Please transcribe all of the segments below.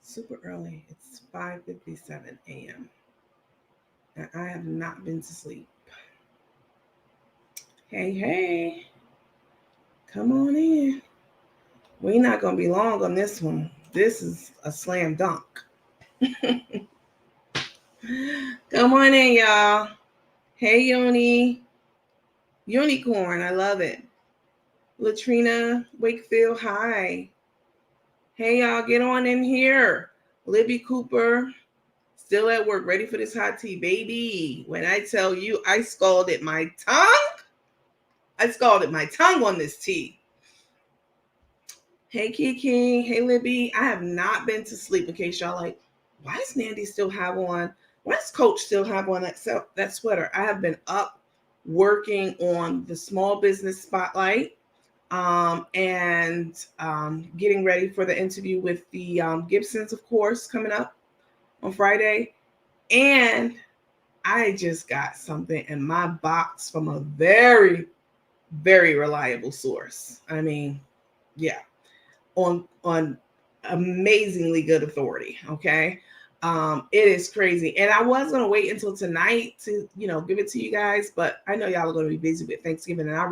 Super early. It's 5:57 a.m. and I have not been to sleep. Hey, hey, come on in. We're not gonna be long on this one. This is a slam dunk. Come on in, y'all. Hey, Yoni. Unicorn, I love it. Latrina Wakefield, hi. Hey, y'all, get on in here. Libby Cooper, still at work, ready for this hot tea, baby. When I tell you I scalded my tongue on this tea. Hey, Kiki. Hey, Libby. I have not been to sleep. In case y'all like, why does Nandy still have on? Why does Coach still have on that sweater? I have been up working on the small business spotlight and getting ready for the interview with the Gibsons, of course, coming up on Friday. And I just got something in my box from a very, very reliable source. I mean, yeah, on amazingly good authority. Okay. It is crazy. And I was going to wait until tonight to, give it to you guys, but I know y'all are going to be busy with Thanksgiving and I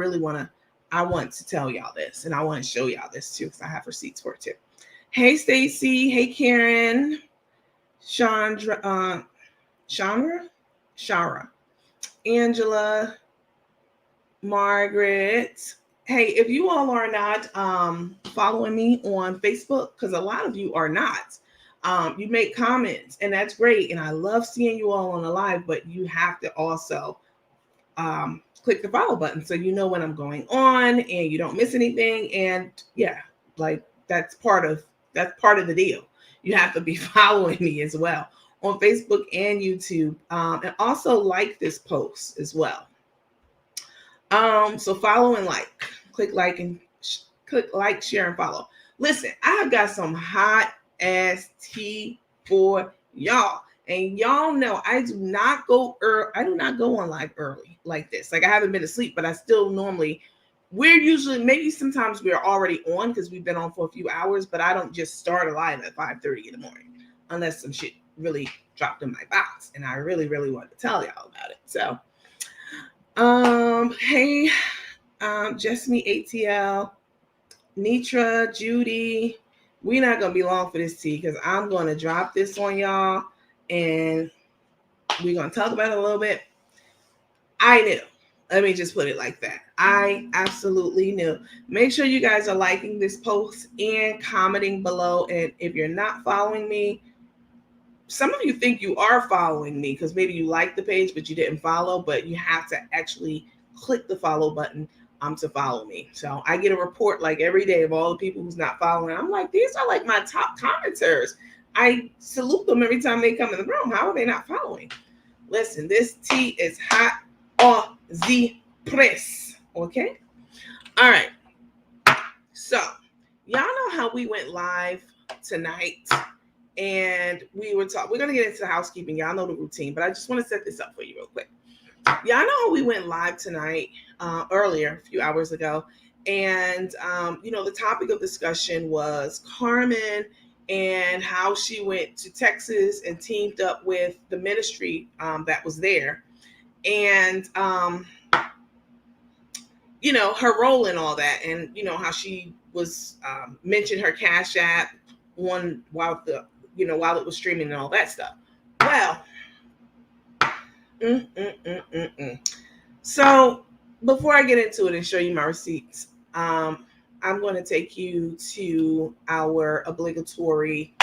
want to tell y'all this and I want to show y'all this too, because I have receipts for it too. Hey, Stacy. Hey, Karen, Shara, Angela, Margaret. Hey, if you all are not following me on Facebook, because a lot of you are not, you make comments and that's great. And I love seeing you all on the live, but you have to also click the follow button so you know when I'm going on and you don't miss anything. And yeah, like that's part of the deal. You have to be following me as well on Facebook and YouTube, and also like this post as well. So follow and like, click like, share, and follow. Listen, I have got some hot ass tea for y'all. And y'all know I do not go on live early like this. Like I haven't been asleep, but I still maybe sometimes we're already on because we've been on for a few hours, but I don't just start a live at 5:30 in the morning unless some shit really dropped in my box and I really, really want to tell y'all about it. So hey, Jessamy ATL, Nitra, Judy. We're not gonna be long for this tea because I'm gonna drop this on y'all and we're gonna talk about it a little bit. I knew. Let me just put it like that. I absolutely knew. Make sure you guys are liking this post and commenting below. And if you're not following me, some of you think you are following me because maybe you like the page, but you didn't follow, but you have to actually click the follow button to follow me. So I get a report like every day of all the people who's not following. I'm like, these are like my top commenters. I salute them every time they come in the room. How are they not following? Listen, this tea is hot on the press. Okay. All right. So y'all know how we went live tonight. And we're going to get into the housekeeping. Y'all know the routine, but I just want to set this up for you real quick. Y'all know how we went live tonight, earlier, a few hours ago. And, the topic of discussion was Carmen and how she went to Texas and teamed up with the ministry that was there. And, her role in all that. And, how she was mentioned her Cash App on while it was streaming and all that stuff. Well, So before I get into it and show you my receipts, I'm going to take you to our obligatory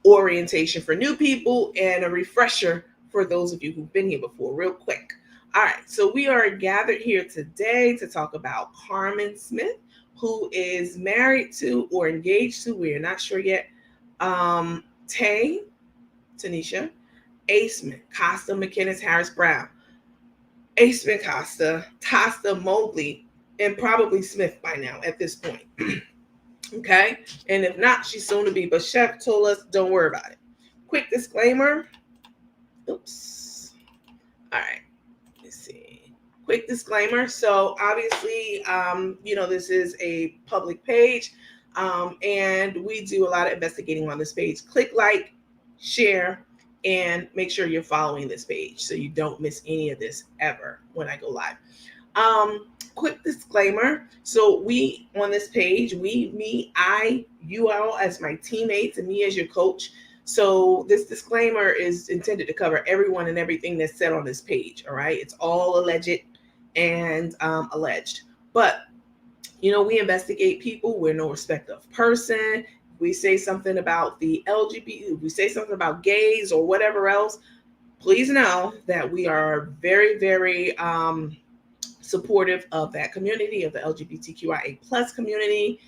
orientation for new people and a refresher for those of you who've been here before, real quick. All right, so we are gathered here today to talk about Carmen Smith, who is married to or engaged to, we're not sure yet, Tanisha, Aceman, Costa, McKinnis, Harris Brown. Ace Costa, Tosta Mowgli, and probably Smith by now at this point. Okay? And if not, she's soon to be. But Chef told us, don't worry about it. Quick disclaimer. Oops. All right. Let's see. Quick disclaimer. So obviously, this is a public page, and we do a lot of investigating on this page. Click like, share, and make sure you're following this page so you don't miss any of this ever when I go live. Quick disclaimer. So we on this page, you all as my teammates and me as your coach. So this disclaimer is intended to cover everyone and everything that's said on this page. All right. It's all alleged and alleged. But, we investigate people. We're no respect of person. We say something about the LGBT, we say something about gays or whatever else, please know that we are very, very supportive of that community, of the LGBTQIA plus community,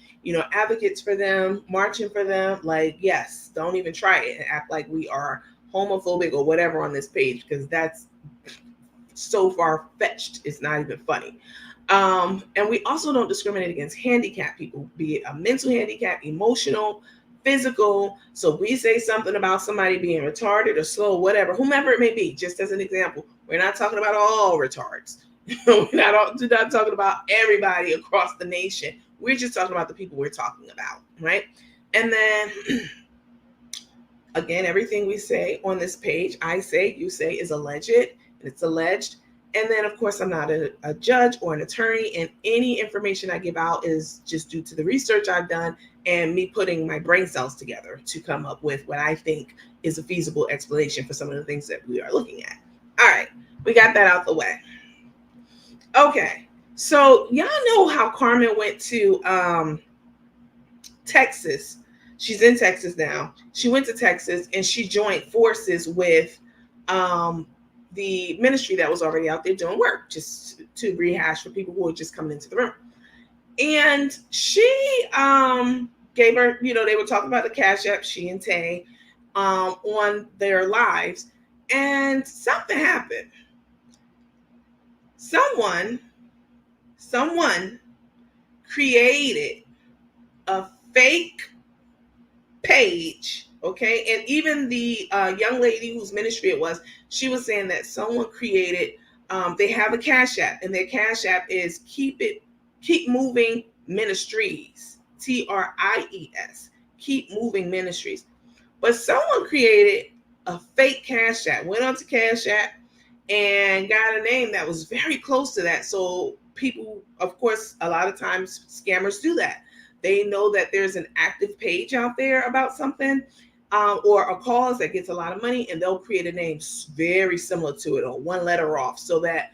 advocates for them, marching for them. Like, yes, don't even try it and act like we are homophobic or whatever on this page, because that's so far fetched. It's not even funny. And we also don't discriminate against handicapped people, be it a mental handicap, emotional, physical. So we say something about somebody being retarded or slow, whatever, whomever it may be, just as an example. We're not talking about all retards. We're not talking about everybody across the nation. We're just talking about the people we're talking about, right? And then, again, everything we say on this page, I say, you say, is alleged, and it's alleged. And then, of course, I'm not a judge or an attorney, and any information I give out is just due to the research I've done and me putting my brain cells together to come up with what I think is a feasible explanation for some of the things that we are looking at. All right, we got that out the way. Okay, so y'all know how Carmen went to Texas. She's in Texas now. She went to Texas and she joined forces with the ministry that was already out there doing work, just to rehash for people who are just coming into the room. And she gave her, they were talking about the Cash App, she and Tay, on their lives, and something happened. Someone created a fake page, okay? And even the young lady whose ministry it was, she was saying that someone created, they have a Cash App, and their Cash App is Keep Moving Ministries, TRIES, Keep Moving Ministries. But someone created a fake Cash App, went onto Cash App, and got a name that was very close to that. So people, of course, a lot of times scammers do that. They know that there's an active page out there about something, or a cause that gets a lot of money, and they'll create a name very similar to it or one letter off, so that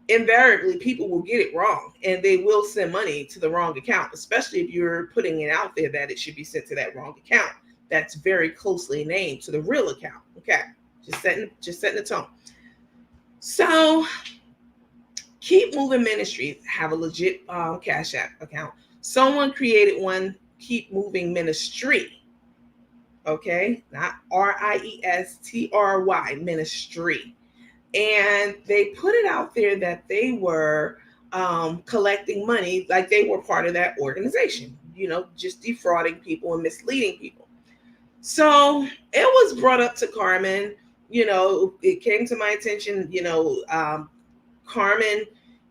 invariably people will get it wrong and they will send money to the wrong account, especially if you're putting it out there that it should be sent to that wrong account that's very closely named to the real account. Okay, just setting the tone. So Keep Moving Ministries have a legit Cash App account. Someone created one, Keep Moving Ministry. Okay, not RIESTRY, ministry. And they put it out there that they were collecting money, like they were part of that organization, just defrauding people and misleading people. So it was brought up to Carmen, it came to my attention, Carmen,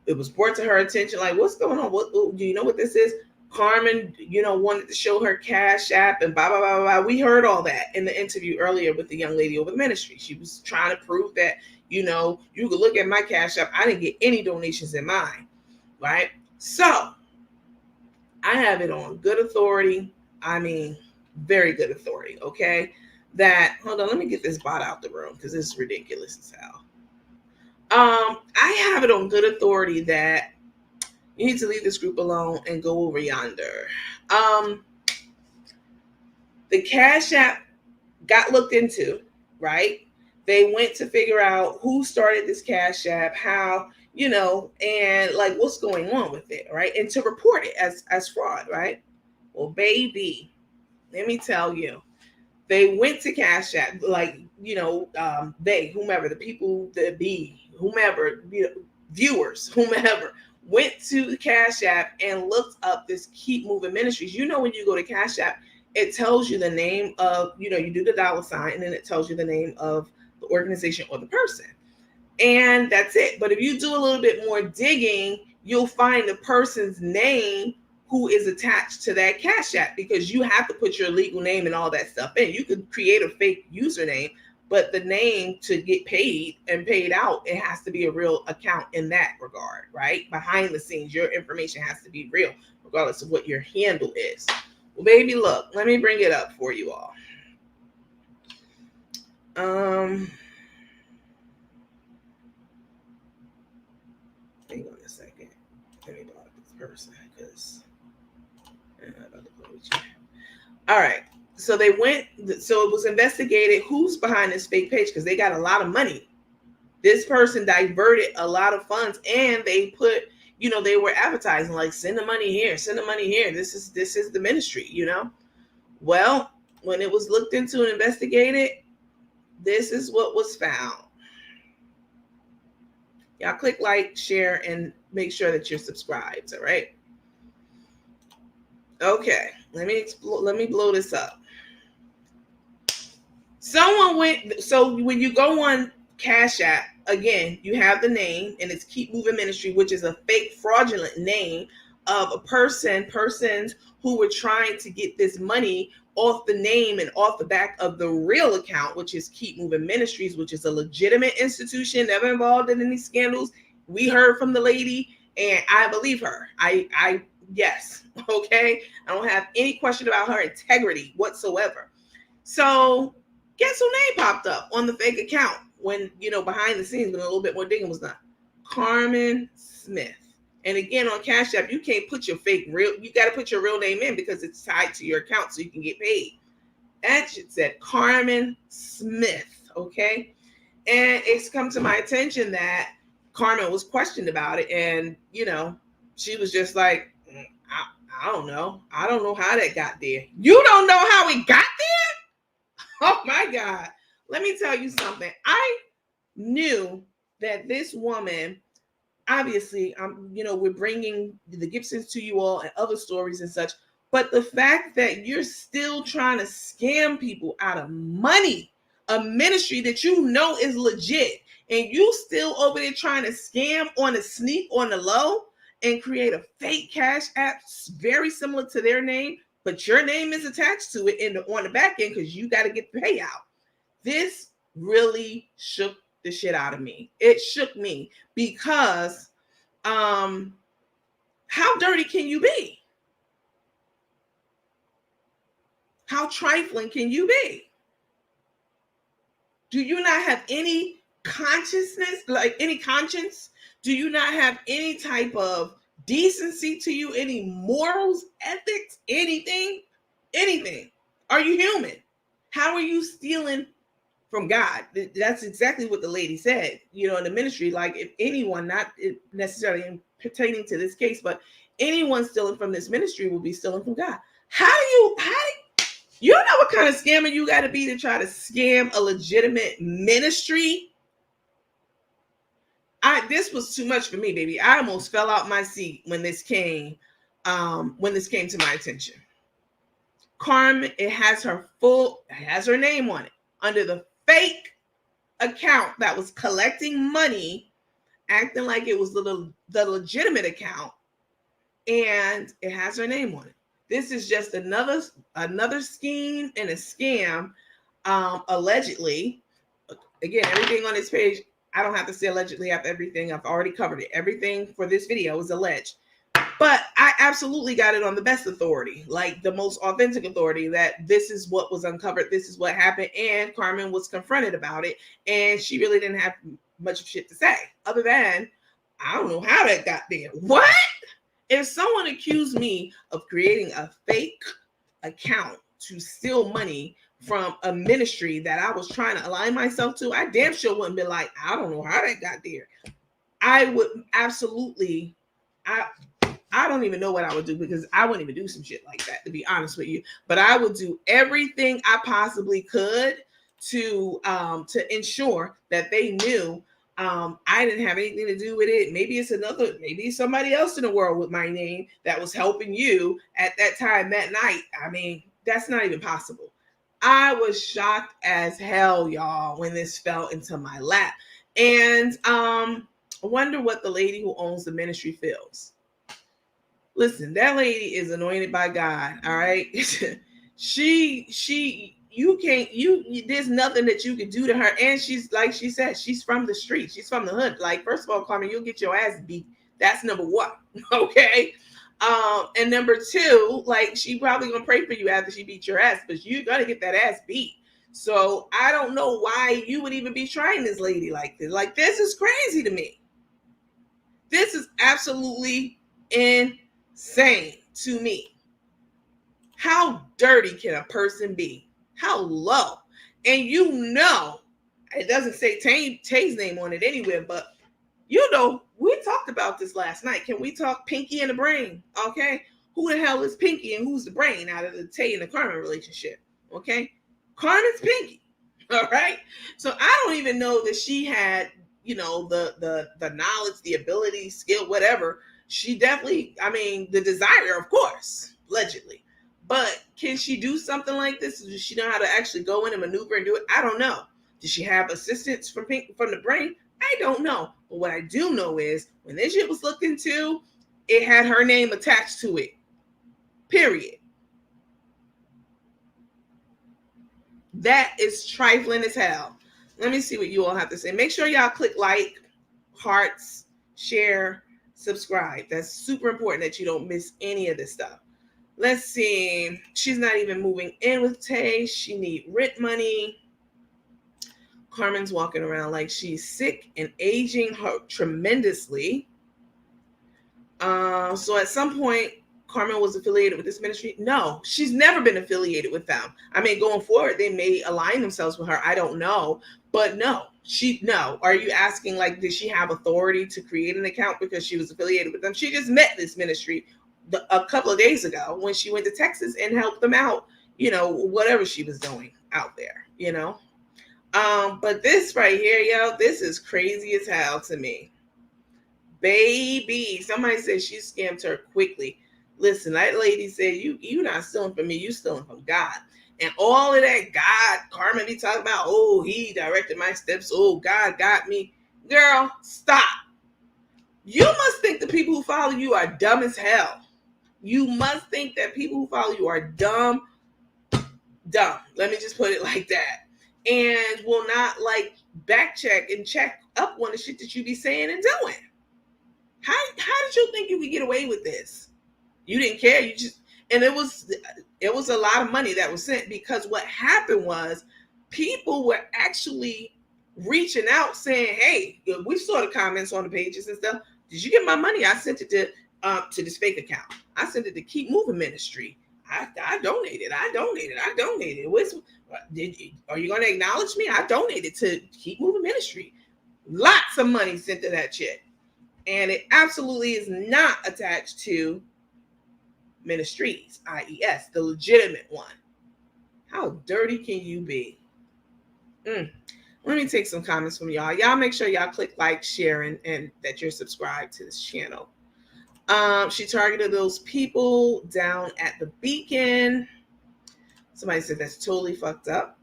it was brought to her attention, like, what's going on? What do you know what this is? Carmen, wanted to show her Cash App and blah, blah, blah, blah. We heard all that in the interview earlier with the young lady over the ministry. She was trying to prove that, you could look at my Cash App. I didn't get any donations in mine, right? So I have it on good authority. I mean, very good authority, okay? That, hold on, let me get this bot out the room because this is ridiculous as hell. I have it on good authority that you need to leave this group alone and go over yonder. The Cash App got looked into, right? They went to figure out who started this Cash App, how, and like what's going on with it, right? And to report it as fraud, right? Well, baby, let me tell you, they went to Cash App, like, whomever, the people that be, whomever, viewers, whomever, went to the Cash App and looked up this Keep Moving Ministries. You know, when you go to Cash App, it tells you the name of, you know, you do the $sign and then it tells you the name of the organization or the person. And that's it. But if you do a little bit more digging, you'll find the person's name who is attached to that Cash App, because you have to put your legal name and all that stuff in. You could create a fake username, but the name to get paid and paid out, it has to be a real account in that regard, right? Behind the scenes, your information has to be real, regardless of what your handle is. Well, baby, look, let me bring it up for you all. Hang on a second. Let me block this person because I'm about to play with you. All right. So they went, so it was investigated who's behind this fake page, because they got a lot of money. This person diverted a lot of funds, and they put, you know, they were advertising like, send the money here, send the money here. This is the ministry, you know. Well, when it was looked into and investigated, this is what was found. Y'all click like, share, and make sure that you're subscribed. All right. Okay. Let me blow this up. Someone went. So when you go on Cash App, again, you have the name, and it's Keep Moving Ministry, which is a fake, fraudulent name of a persons who were trying to get this money off the name and off the back of the real account, which is Keep Moving Ministries, which is a legitimate institution, never involved in any scandals. We heard from the lady, and I believe her. I yes, okay. I don't have any question about her integrity whatsoever. So guess who name popped up on the fake account when, you know, behind the scenes, when a little bit more digging was done? Carmen Smith. And again, on Cash App, you can't put your fake real, you got to put your real name in because it's tied to your account so you can get paid. That shit said Carmen Smith, okay? And it's come to my attention that Carmen was questioned about it, and, you know, she was just like, I don't know. I don't know how that got there. You don't know how it got there? Oh my God. Let me tell you something. I knew that this woman, obviously, you know, we're bringing the Gibsons to you all and other stories and such, but the fact that you're still trying to scam people out of money, a ministry that you know is legit, and you still over there trying to scam on the sneak, on the low, and create a fake Cash App very similar to their name, but your name is attached to it on the back end because you got to get the payout. This really shook the shit out of me. It shook me because how dirty can you be? How trifling can you be? Do you not have any consciousness, like any conscience? Do you not have any type of decency to you, any morals, ethics, anything? Anything? Are you human? How are you stealing from God? That's exactly what the lady said, you know, in the ministry. Like, if anyone, not necessarily pertaining to this case, but anyone stealing from this ministry will be stealing from God. How do you know what kind of scammer you got to be to try to scam a legitimate ministry? This was too much for me, baby. I almost fell out my seat when this came to my attention. Carmen, it has her name on it under the fake account that was collecting money, acting like it was the legitimate account, and it has her name on it. This is just another scheme and a scam, allegedly. Again, everything on this page, I don't have to say allegedly after everything. I've already covered it. Everything for this video is alleged. But I absolutely got it on the best authority, like the most authentic authority, that this is what was uncovered, this is what happened, and Carmen was confronted about it, and she really didn't have much shit to say, other than, I don't know how that got there. What? If someone accused me of creating a fake account to steal money from a ministry that I was trying to align myself to, I damn sure wouldn't be like, I don't know how that got there. I would absolutely, I don't even know what I would do, because I wouldn't even do some shit like that, to be honest with you. But I would do everything I possibly could to ensure that they knew I didn't have anything to do with it. Maybe somebody else in the world with my name that was helping you at that time that night. I mean, that's not even possible. I was shocked as hell, y'all, when this fell into my lap. And I wonder what the lady who owns the ministry feels. Listen, that lady is anointed by God, all right? You can't, there's nothing that you can do to her. And she's, like she said, she's from the street. She's from the hood. Like, first of all, Carmen, you'll get your ass beat. That's number one, okay? And number two, like, she probably gonna pray for you after she beat your ass, but you're gonna get that ass beat. So I don't know why you would even be trying this lady like this. Like, this is crazy to me. This is absolutely insane to me. How dirty can a person be? How low? And you know, it doesn't say Tay's name on it anywhere, but you know, we talked about this last night. Can we talk Pinky and the brain? Okay. Who the hell is Pinky and who's the brain out of the Tay and the Carmen relationship? Okay. Carmen's Pinky. All right. So I don't even know that she had, you know, the knowledge, the ability, skill, whatever. She definitely, I mean, the desire, of course, allegedly. But can she do something like this? Does she know how to actually go in and maneuver and do it? I don't know. Does she have assistance from the brain? I don't know. But what I do know is when this shit was looked into, it had her name attached to it. Period. That is trifling as hell. Let me see what you all have to say. Make sure y'all click like, hearts, share, subscribe. That's super important that you don't miss any of this stuff. Let's see. She's not even moving in with Tay. She need rent money. Carmen's walking around like she's sick and aging her tremendously. So at some point, Carmen was affiliated with this ministry. No, she's never been affiliated with them. I mean, going forward, they may align themselves with her. I don't know. But no. Are you asking, like, did she have authority to create an account because she was affiliated with them? She just met this ministry a couple of days ago when she went to Texas and helped them out, you know, whatever she was doing out there, you know. But this right here, yo, this is crazy as hell to me. Baby, somebody said she scammed her quickly. Listen, that lady said, you not stealing from me, you stealing from God. And all of that God, Carmen be talking about, oh, he directed my steps, oh, God got me. Girl, stop. You must think the people who follow you are dumb as hell. You must think that people who follow you are dumb. Let me just put it like that. And will not, like, back check and check up on the shit that you be saying and doing. How did you think you could get away with this? You didn't care. You just, and it was a lot of money that was sent, because what happened was people were actually reaching out saying, hey, we saw the comments on the pages and stuff. Did you get my money? I sent it to this fake account. I sent it to Keep Moving Ministry. I donated. Are you going to acknowledge me? I donated to Keep Moving Ministry. Lots of money sent to that chick. And it absolutely is not attached to Ministries, IES, the legitimate one. How dirty can you be? Let me take some comments from y'all. Y'all make sure y'all click like, share, and that you're subscribed to this channel. She targeted those people down at the Beacon. Somebody said that's totally fucked up.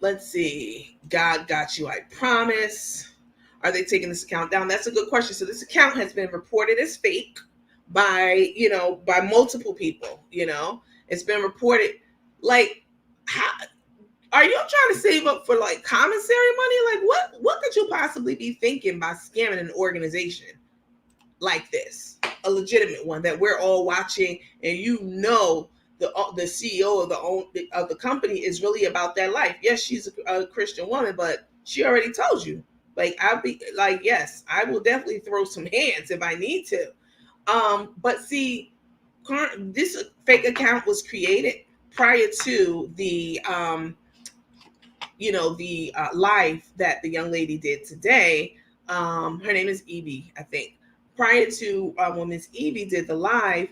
Let's see. God got you, I promise. Are they taking this account down? That's a good question. So this account has been reported as fake by multiple people. It's been reported. Like, how are you trying to save up for, like, commissary money? Like, what could you possibly be thinking by scamming an organization like this, a legitimate one that we're all watching, and the CEO of the company is really about that life. Yes, she's a Christian woman, but she already told you. Like, I'll be like, yes, I will definitely throw some hands if I need to. But see, this fake account was created prior to the live that the young lady did today. Her name is Evie, I think. Prior to when Miss Evie did the live,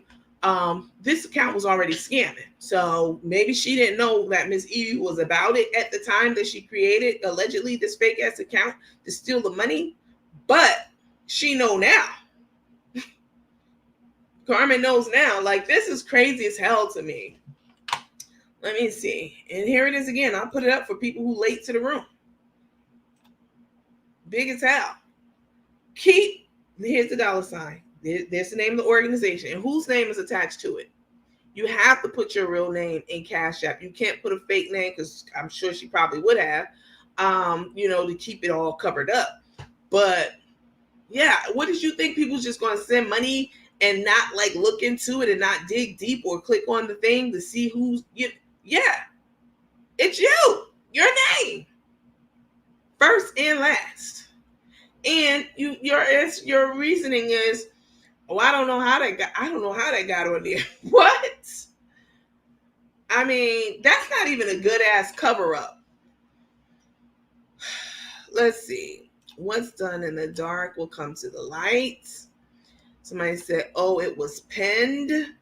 this account was already scamming. So maybe she didn't know that Miss Evie was about it at the time that she created allegedly this fake ass account to steal the money. But she know now. Carmen knows now. Like, this is crazy as hell to me. Let me see. And here it is again. I'll put it up for people who late to the room. Big as hell. Here's the dollar sign. There's the name of the organization and whose name is attached to it. You have to put your real name in Cash App. You can't put a fake name, because I'm sure she probably would have, to keep it all covered up. But yeah, what did you think? People's just going to send money and not like look into it and not dig deep or click on the thing to see who's you? Yeah, it's you, your name, first and last. And your reasoning is, oh, I don't know how that got on there. What? I mean, that's not even a good ass cover up. Let's see. What's done in the dark will come to the light. Somebody said, oh, it was pinned.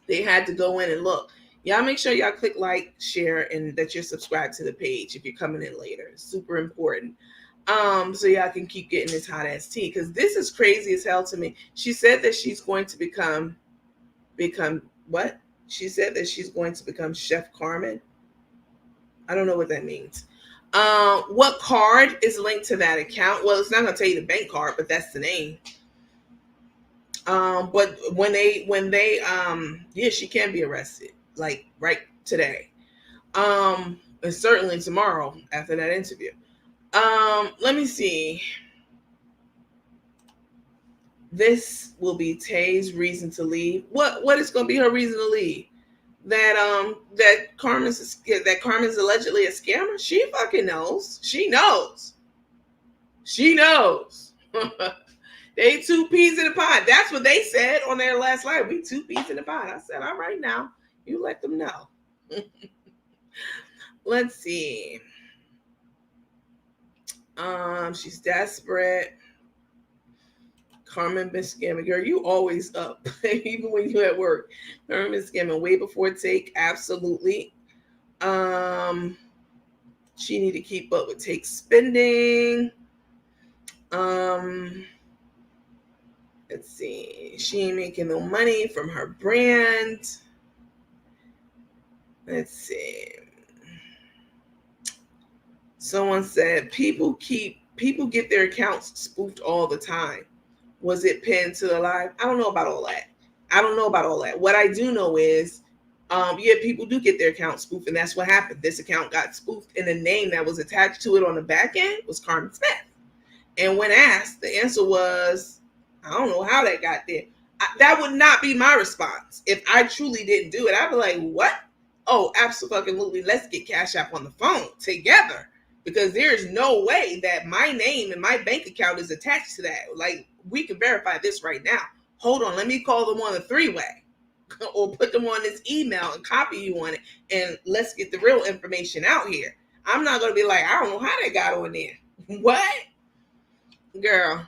They had to go in and look. Y'all make sure y'all click like, share, and that you're subscribed to the page if you're coming in later. It's super important. So y'all can keep getting this hot ass tea, because this is crazy as hell to me. She said that she's going to become what? She said that she's going to become Chef Carmen. I don't know what that means. What card is linked to that account? Well, it's not going to tell you the bank card, but that's the name. But when they yeah, she can be arrested, like right today. And certainly tomorrow after that interview. Let me see. This will be Tay's reason to leave. What is going to be her reason to leave? That Carmen's allegedly a scammer? She fucking knows. She knows. They two peas in the pod. That's what they said on their last live. We two peas in the pod. I said, all right now, you let them know. Let's see. She's desperate. Carmen been scamming. Girl, you always up, even when you at work. Carmen been scamming way before Take. Absolutely. She need to keep up with Take's spending. Let's see. She ain't making no money from her brand. Let's see. Someone said people get their accounts spoofed all the time. Was it pinned to the live? I don't know about all that. What I do know is, people do get their account spoofed, and that's what happened. This account got spoofed, and the name that was attached to it on the back end was Carmen Smith. And when asked, the answer was, I don't know how that got there. That would not be my response. If I truly didn't do it, I'd be like, what? Oh, absolutely. Let's get Cash App on the phone together, because there is no way that my name and my bank account is attached to that. Like, we can verify this right now. Hold on, let me call them on a three-way or put them on this email and copy you on it, and let's get the real information out here. I'm not going to be like, I don't know how they got on there. What? Girl.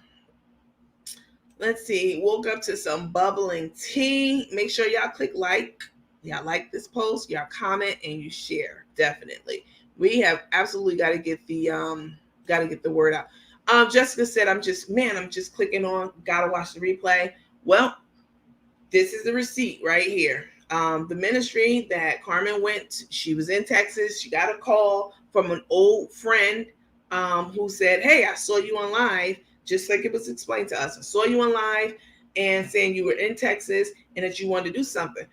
Let's see. Woke up to some bubbling tea. Make sure y'all click like. Y'all like this post. Y'all comment and you share. Definitely. We have absolutely got to get the word out. Jessica said, I'm just clicking on, gotta watch the replay. Well, this is the receipt right here. The ministry that Carmen went to, she was in Texas. She got a call from an old friend who said, hey, I saw you on live, just like it was explained to us. I saw you on live and saying you were in Texas and that you wanted to do something,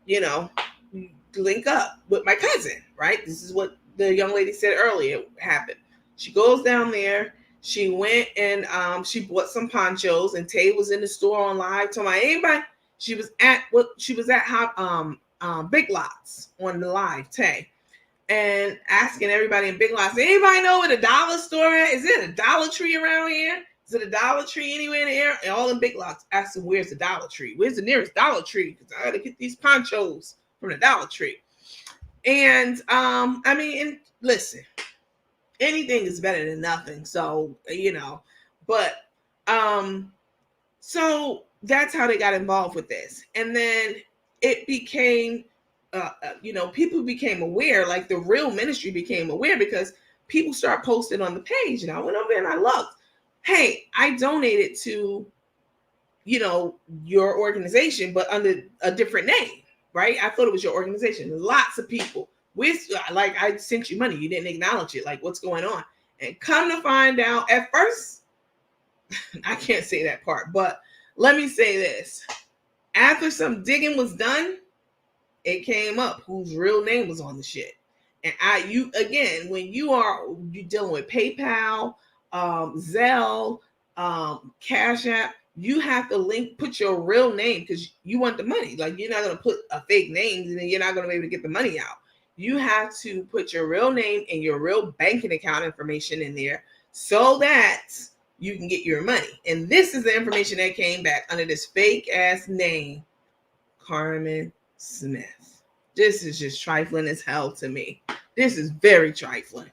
link up with my cousin, right? This is what the young lady said earlier happened. She goes down there. She went and she bought some ponchos, and Tay was in the store on live talking about anybody. She was at Big Lots on the live, Tay, and asking everybody in Big Lots, anybody know where the dollar store at? Is it a Dollar Tree around here? Is it a Dollar Tree anywhere in the area? And all in Big Lots asking, where's the Dollar Tree? Where's the nearest Dollar Tree? Because I got to get these ponchos from the Dollar Tree. And and listen, anything is better than nothing. So, but So that's how they got involved with this. And then it became, people became aware, like the real ministry became aware because people start posting on the page. And I went over there and I looked. Hey, I donated to, your organization, but under a different name, right? I thought it was your organization. Lots of people with, like, I sent you money. You didn't acknowledge it. Like, what's going on? And come to find out, at first, I can't say that part, but let me say this. After some digging was done, it came up whose real name was on the shit. And when you dealing with PayPal, Zelle, Cash App, you have to put your real name because you want the money. Like, you're not going to put a fake name and then you're not going to be able to get the money out. You have to put your real name and your real banking account information in there so that you can get your money. And this is the information that came back under this fake ass name, Carmen Smith. This is just trifling as hell to me. This is very trifling.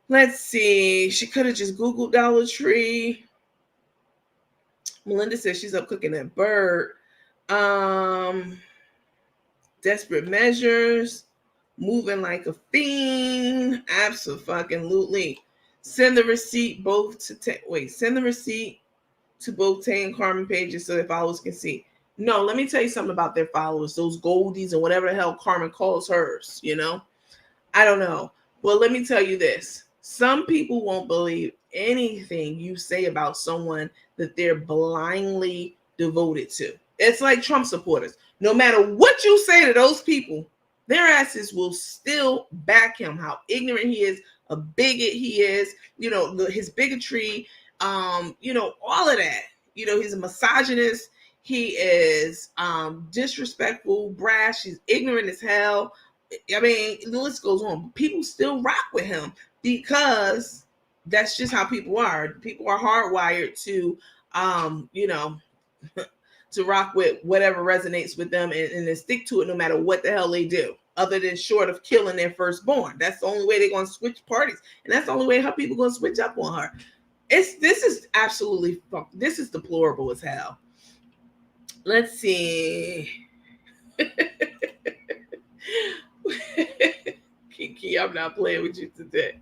Let's see. She could have just Googled Dollar Tree. Melinda says she's up cooking that bird. Desperate measures. Moving like a fiend. Absolutely. Send the receipt send the receipt to both Tay and Carmen pages so their followers can see. No, let me tell you something about their followers, those goldies and whatever the hell Carmen calls hers, I don't know. Well, let me tell you this. Some people won't believe anything you say about someone that they're blindly devoted to. It's like Trump supporters. No matter what you say to those people, their asses will still back him. How ignorant he is, a bigot he is, his bigotry, all of that. He's a misogynist. He is disrespectful, brash. He's ignorant as hell. I mean, the list goes on. People still rock with him because that's just how people are. People are hardwired to, to rock with whatever resonates with them and then stick to it no matter what the hell they do, other than short of killing their firstborn. That's the only way they're going to switch parties. And that's the only way how people going to switch up on her. This is deplorable as hell. Let's see. Kiki, I'm not playing with you today.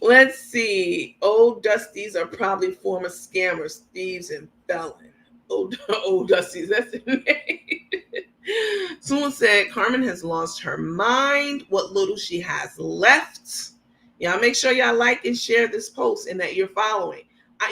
Let's see. Old Dusties are probably former scammers, thieves, and felons. Old Dusties, that's the name. Someone said Carmen has lost her mind. What little she has left. Y'all make sure y'all like and share this post and that you're following.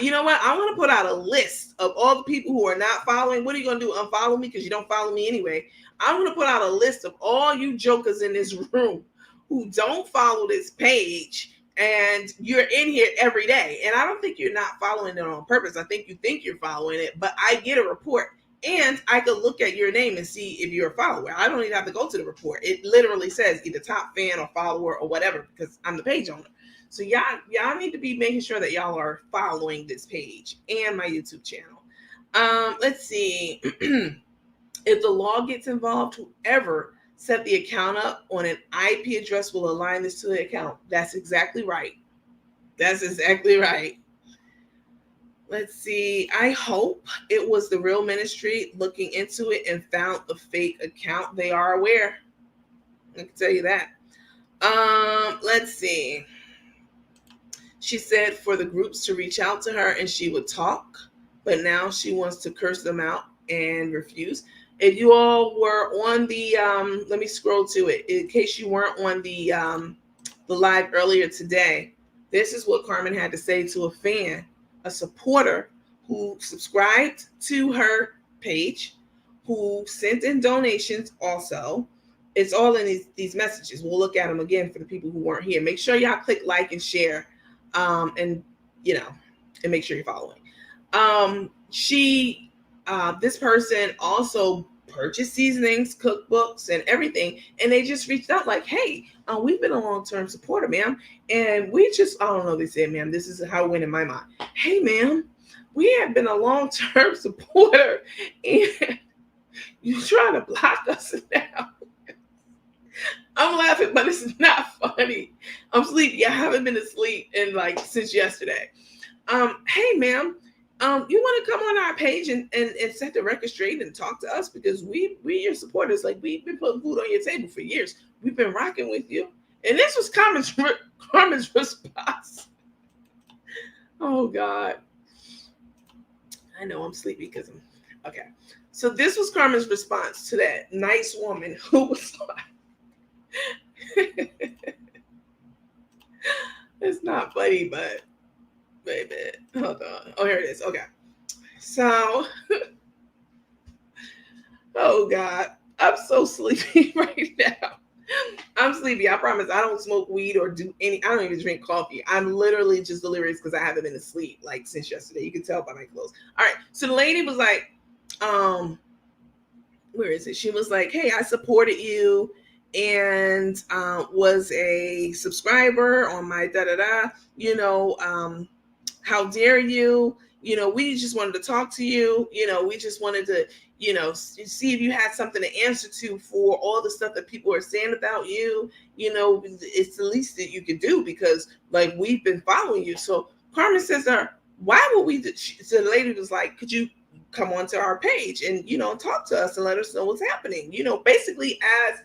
You know what? I want to put out a list of all the people who are not following. What are you going to do? Unfollow me because you don't follow me anyway. I'm going to put out a list of all you jokers in this room who don't follow this page and you're in here every day. And I don't think you're not following it on purpose. I think you're following it, but I get a report and I could look at your name and see if you're a follower. I don't even have to go to the report. It literally says either top fan or follower or whatever because I'm the page owner. So y'all need to be making sure that y'all are following this page and my YouTube channel. Let's see. If the law gets involved, whoever set the account up on an IP address will align this to the account. That's exactly right. That's exactly right. Let's see. I hope it was the real ministry looking into it and found a fake account. They are aware. I can tell you that. Let's see. She said for the groups to reach out to her and she would talk, but now she wants to curse them out and refuse. If you all were on the, let me scroll to it. In case you weren't on the live earlier today, this is what Carmen had to say to a fan, a supporter who subscribed to her page, who sent in donations also. It's all in these messages. We'll look at them again for the people who weren't here. Make sure y'all click like and share. And make sure you're following. This person also purchased seasonings, cookbooks, and everything, and they just reached out like, "Hey, we've been a long-term supporter, ma'am, and I don't know." They said, "Ma'am, this is how it went in my mind. Hey, ma'am, we have been a long-term supporter, and you're trying to block us now." I'm laughing, but it's not funny. I'm sleepy. I haven't been asleep since yesterday. Hey, ma'am, You want to come on our page and set the record straight and talk to us because we your supporters. Like we've been putting food on your table for years. We've been rocking with you. And this was Carmen's response. Oh God. I know I'm sleepy because I'm okay. So this was Carmen's response to that nice woman who was like, it's not funny, but baby, hold on. Oh, here it is. Okay. So, oh God, I'm so sleepy right now. I'm sleepy. I promise. I don't smoke weed or do any. I don't even drink coffee. I'm literally just delirious because I haven't been asleep like since yesterday. You can tell by my clothes. All right. So the lady was like, where is it? She was like, hey, I supported you and was a subscriber on my da da da. How dare you? We just wanted to talk to you. We just wanted to, see if you had something to answer to for all the stuff that people are saying about you. It's the least that you could do because, like, we've been following you. So Carmen says to her, why would we? So the lady was like, could you come onto our page and, talk to us and let us know what's happening? Basically as,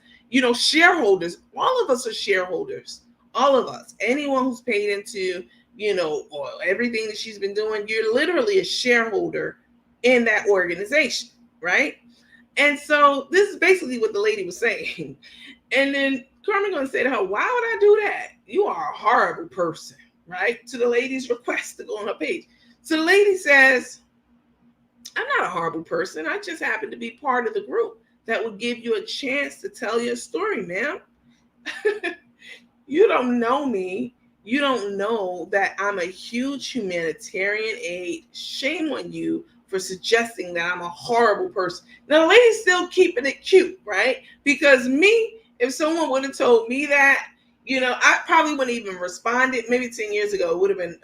shareholders, all of us are shareholders. All of us, anyone who's paid into or everything that she's been doing, you're literally a shareholder in that organization, right? And so this is basically what the lady was saying. And then Carmen going to say to her, why would I do that? You are a horrible person, right? To the lady's request to go on her page. So the lady says, I'm not a horrible person. I just happen to be part of the group that would give you a chance to tell your story, ma'am. You don't know me. You don't know that I'm a huge humanitarian aid. Shame on you for suggesting that I'm a horrible person. Now, the lady's still keeping it cute, right? Because me, if someone would have told me that, I probably wouldn't even responded. Maybe 10 years ago, it would have been,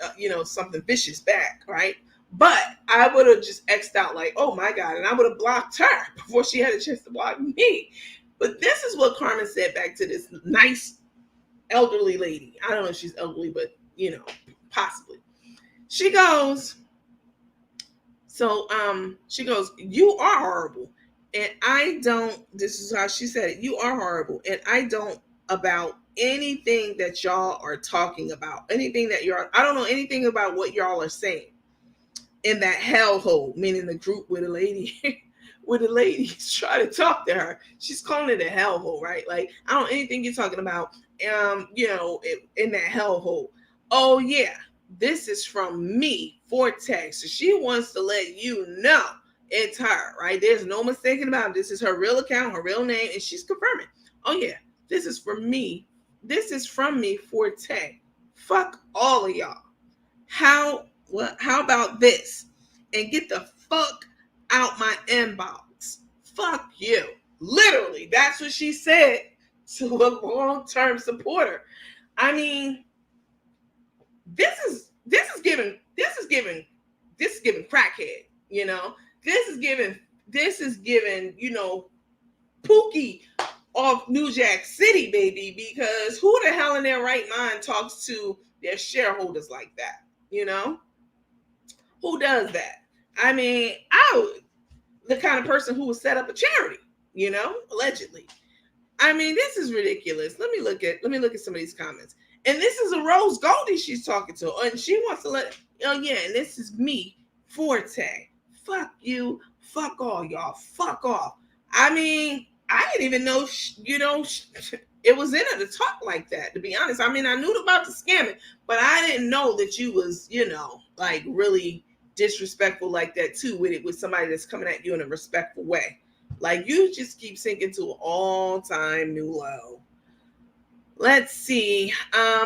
something vicious back, right? But I would have just X'd out like, oh my God, and I would have blocked her before she had a chance to block me. But this is what Carmen said back to this nice elderly lady. I don't know if she's elderly, but possibly. She goes, you are horrible. And I don't, this is how she said it, you are horrible. And I don't about anything that y'all are talking about. I don't know anything about what y'all are saying in that hellhole, meaning the group with a lady. Where the ladies try to talk to her. She's calling it a hellhole, right? Like, I don't know anything you're talking about, in that hellhole. Oh, yeah, this is from me, Forte. So she wants to let you know it's her, right? There's no mistaking about it. This is her real account, her real name, and she's confirming. Oh, yeah, this is from me. This is from me, Forte. Fuck all of y'all. How about this? And get the fuck out my inbox. Fuck you. Literally, that's what she said to a long-term supporter. I mean, this is giving crackhead, This is giving, Pookie off New Jack City, baby, because who the hell in their right mind talks to their shareholders like that? Who does that? I mean, the kind of person who would set up a charity, allegedly. I mean, this is ridiculous. Let me look at some of these comments. And this is a Rose Goldie she's talking to, and she wants to and this is me, Forte. Fuck you. Fuck all y'all. Fuck off. I mean, I didn't even know, it was in her to talk like that, to be honest. I mean, I knew about the scamming, but I didn't know that you was, like really disrespectful like that too with somebody that's coming at you in a respectful way. Like, you just keep sinking to an all-time new low. Let's see.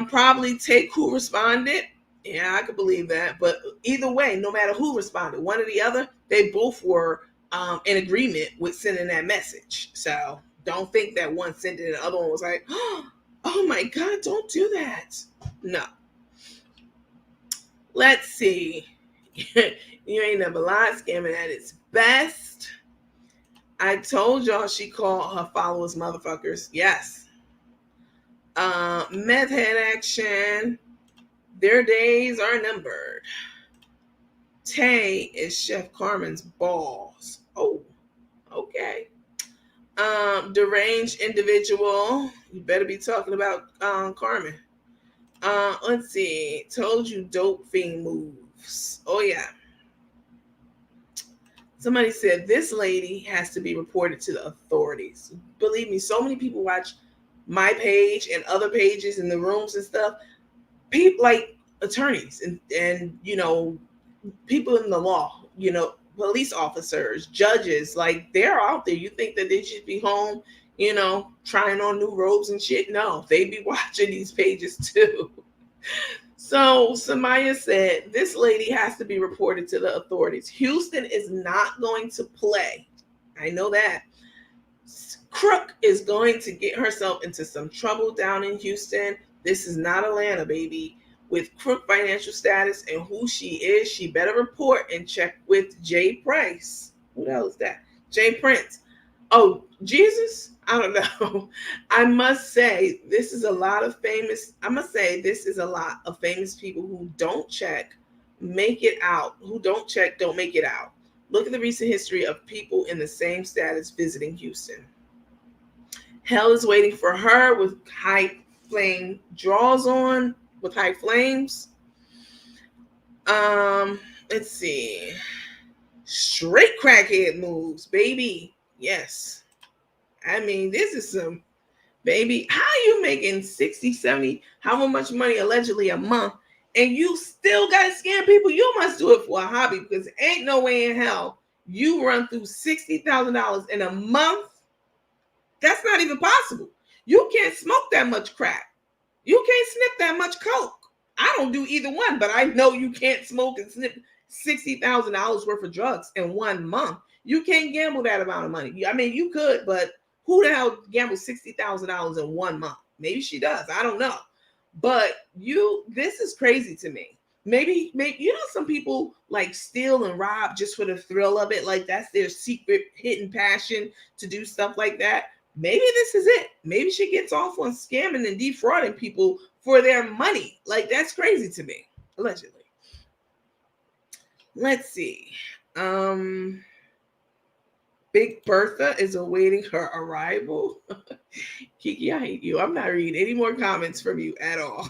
Probably take who responded. Yeah, I could believe that. But either way, no matter who responded, one or the other, they both were in agreement with sending that message. So don't think that one sent it and the other one was like, oh my God, don't do that. No. Let's see. You ain't never lied, scamming at its best. I told y'all she called her followers motherfuckers. Yes. Meth head action. Their days are numbered. Tay is Chef Carmen's boss. Oh, okay. Deranged individual. You better be talking about Carmen. Let's see. Told you dope fiend moves. Oh yeah. Somebody said this lady has to be reported to the authorities. Believe me, so many people watch my page and other pages in the rooms and stuff. People like attorneys and people in the law, police officers, judges, like they're out there. You think that they should be home, trying on new robes and shit? No, they be watching these pages too. So Samaya said this lady has to be reported to the authorities. Houston is not going to play. I know that. Crook is going to get herself into some trouble down in Houston. This is not Atlanta, baby. With Crook financial status and who she is, she better report and check with Jay Price. Who the hell is that? Jay Prince. Oh, Jesus? I don't know. I must say, this is a lot of famous people who don't check, make it out. Who don't check, don't make it out. Look at the recent history of people in the same status visiting Houston. Hell is waiting for her with high flame draws on, with high flames. Let's see. Straight crackhead moves, baby. Yes. I mean, this is some, baby. How are you making 60, 70, how much money allegedly a month, and you still got to scam people? You must do it for a hobby, because ain't no way in hell you run through $60,000 in a month. That's not even possible. You can't smoke that much crack. You can't snip that much coke. I don't do either one, but I know you can't smoke and snip $60,000 worth of drugs in 1 month. You can't gamble that amount of money. I mean, you could, but who the hell gambles $60,000 in 1 month? Maybe she does. I don't know. But this is crazy to me. Maybe some people like steal and rob just for the thrill of it. Like that's their secret hidden passion to do stuff like that. Maybe this is it. Maybe she gets off on scamming and defrauding people for their money. Like that's crazy to me. Allegedly. Let's see. Big Bertha is awaiting her arrival. Kiki, I hate you. I'm not reading any more comments from you at all.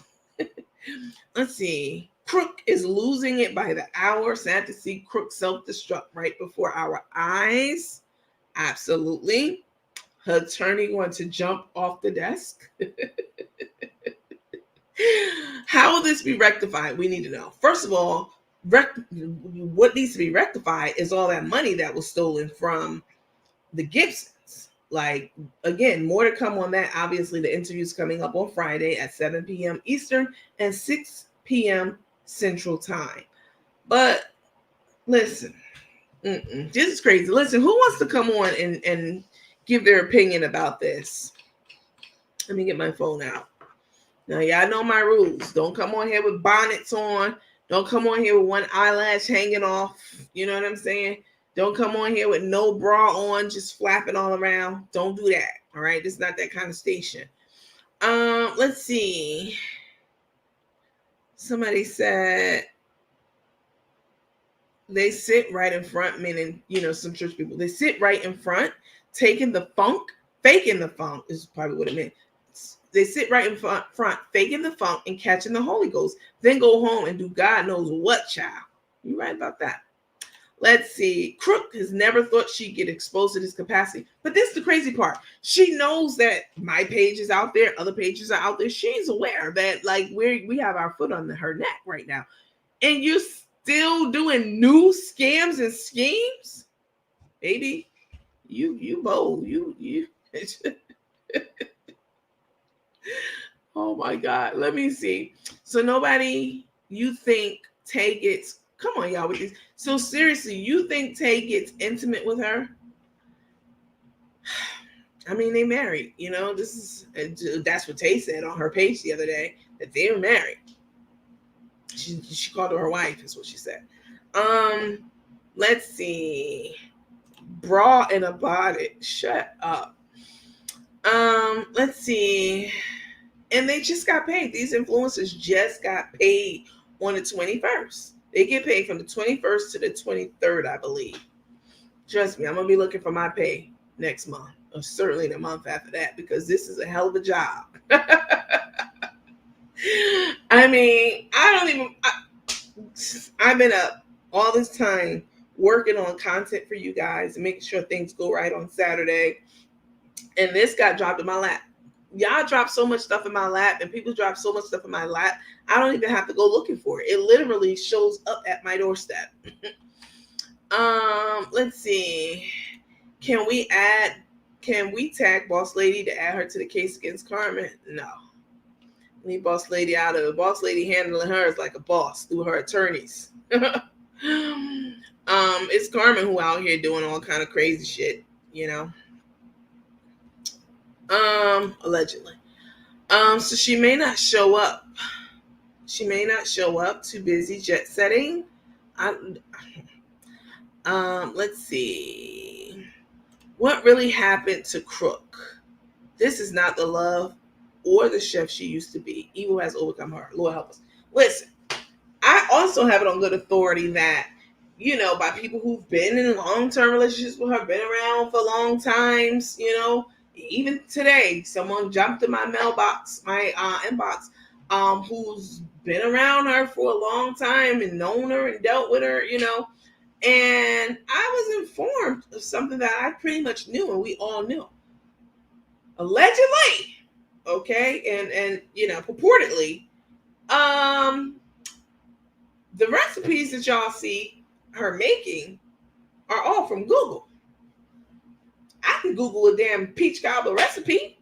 Let's see. Crook is losing it by the hour. Sad to see Crook self-destruct right before our eyes. Absolutely. Her attorney wants to jump off the desk. How will this be rectified? We need to know. First of all, what needs to be rectified is all that money that was stolen from the Gibsons. Like, again, more to come on that. Obviously, the interview's coming up on Friday at 7 p.m. Eastern and 6 p.m. Central Time. But listen, this is crazy. Listen, who wants to come on and give their opinion about this? Let me get my phone out. Now, y'all know my rules. Don't come on here with bonnets on. Don't come on here with one eyelash hanging off. You know what I'm saying? Don't come on here with no bra on, just flapping all around. Don't do that. All right? This is not that kind of station. Let's see. Somebody said they sit right in front, meaning, some church people. They sit right in front, taking the funk, faking the funk is probably what it meant. They sit right in front, faking the funk and catching the Holy Ghost, then go home and do God knows what, child. You right about that. Let's see. Crook has never thought she'd get exposed to this capacity. But this is the crazy part. She knows that my page is out there. Other pages are out there. She's aware that like we have our foot on her neck right now. And you're still doing new scams and schemes? Baby, you bold. You. Oh my God. Let me see. So nobody, you think Tay gets, come on y'all with this. So seriously, you think Tay gets intimate with her? I mean, they married, that's what Tay said on her page the other day, that they were married. She called her wife, is what she said. Let's see. Bra and a bonnet. Shut up. Let's see. And they just got paid. These influencers just got paid on the 21st. They get paid from the 21st to the 23rd, I believe. Trust me, I'm going to be looking for my pay next month, or certainly the month after that, because this is a hell of a job. I mean, I've been up all this time working on content for you guys and making sure things go right on Saturday. And this got dropped in my lap. Y'all drop so much stuff in my lap, and people drop so much stuff in my lap, I don't even have to go looking for it. It literally shows up at my doorstep. Let's see. Can we tag Boss Lady to add her to the case against Carmen? No. Leave Boss Lady out of it. Boss Lady handling hers like a boss through her attorneys. It's Carmen who out here doing all kind of crazy shit, you know. Allegedly. So she may not show up. She may not show up. Too busy jet setting. Let's see. What really happened to Crook? This is not the love or the chef she used to be. Evil has overcome her. Lord help us. Listen, I also have it on good authority that, you know, by people who've been in long-term relationships with her, been around for long times, you know, even today, someone jumped in my mailbox, my inbox, who's been around her for a long time and known her and dealt with her, you know, and I was informed of something that I pretty much knew and we all knew. Allegedly, okay, and you know, purportedly, the recipes that y'all see her making are all from Google. I can Google a damn peach cobbler recipe.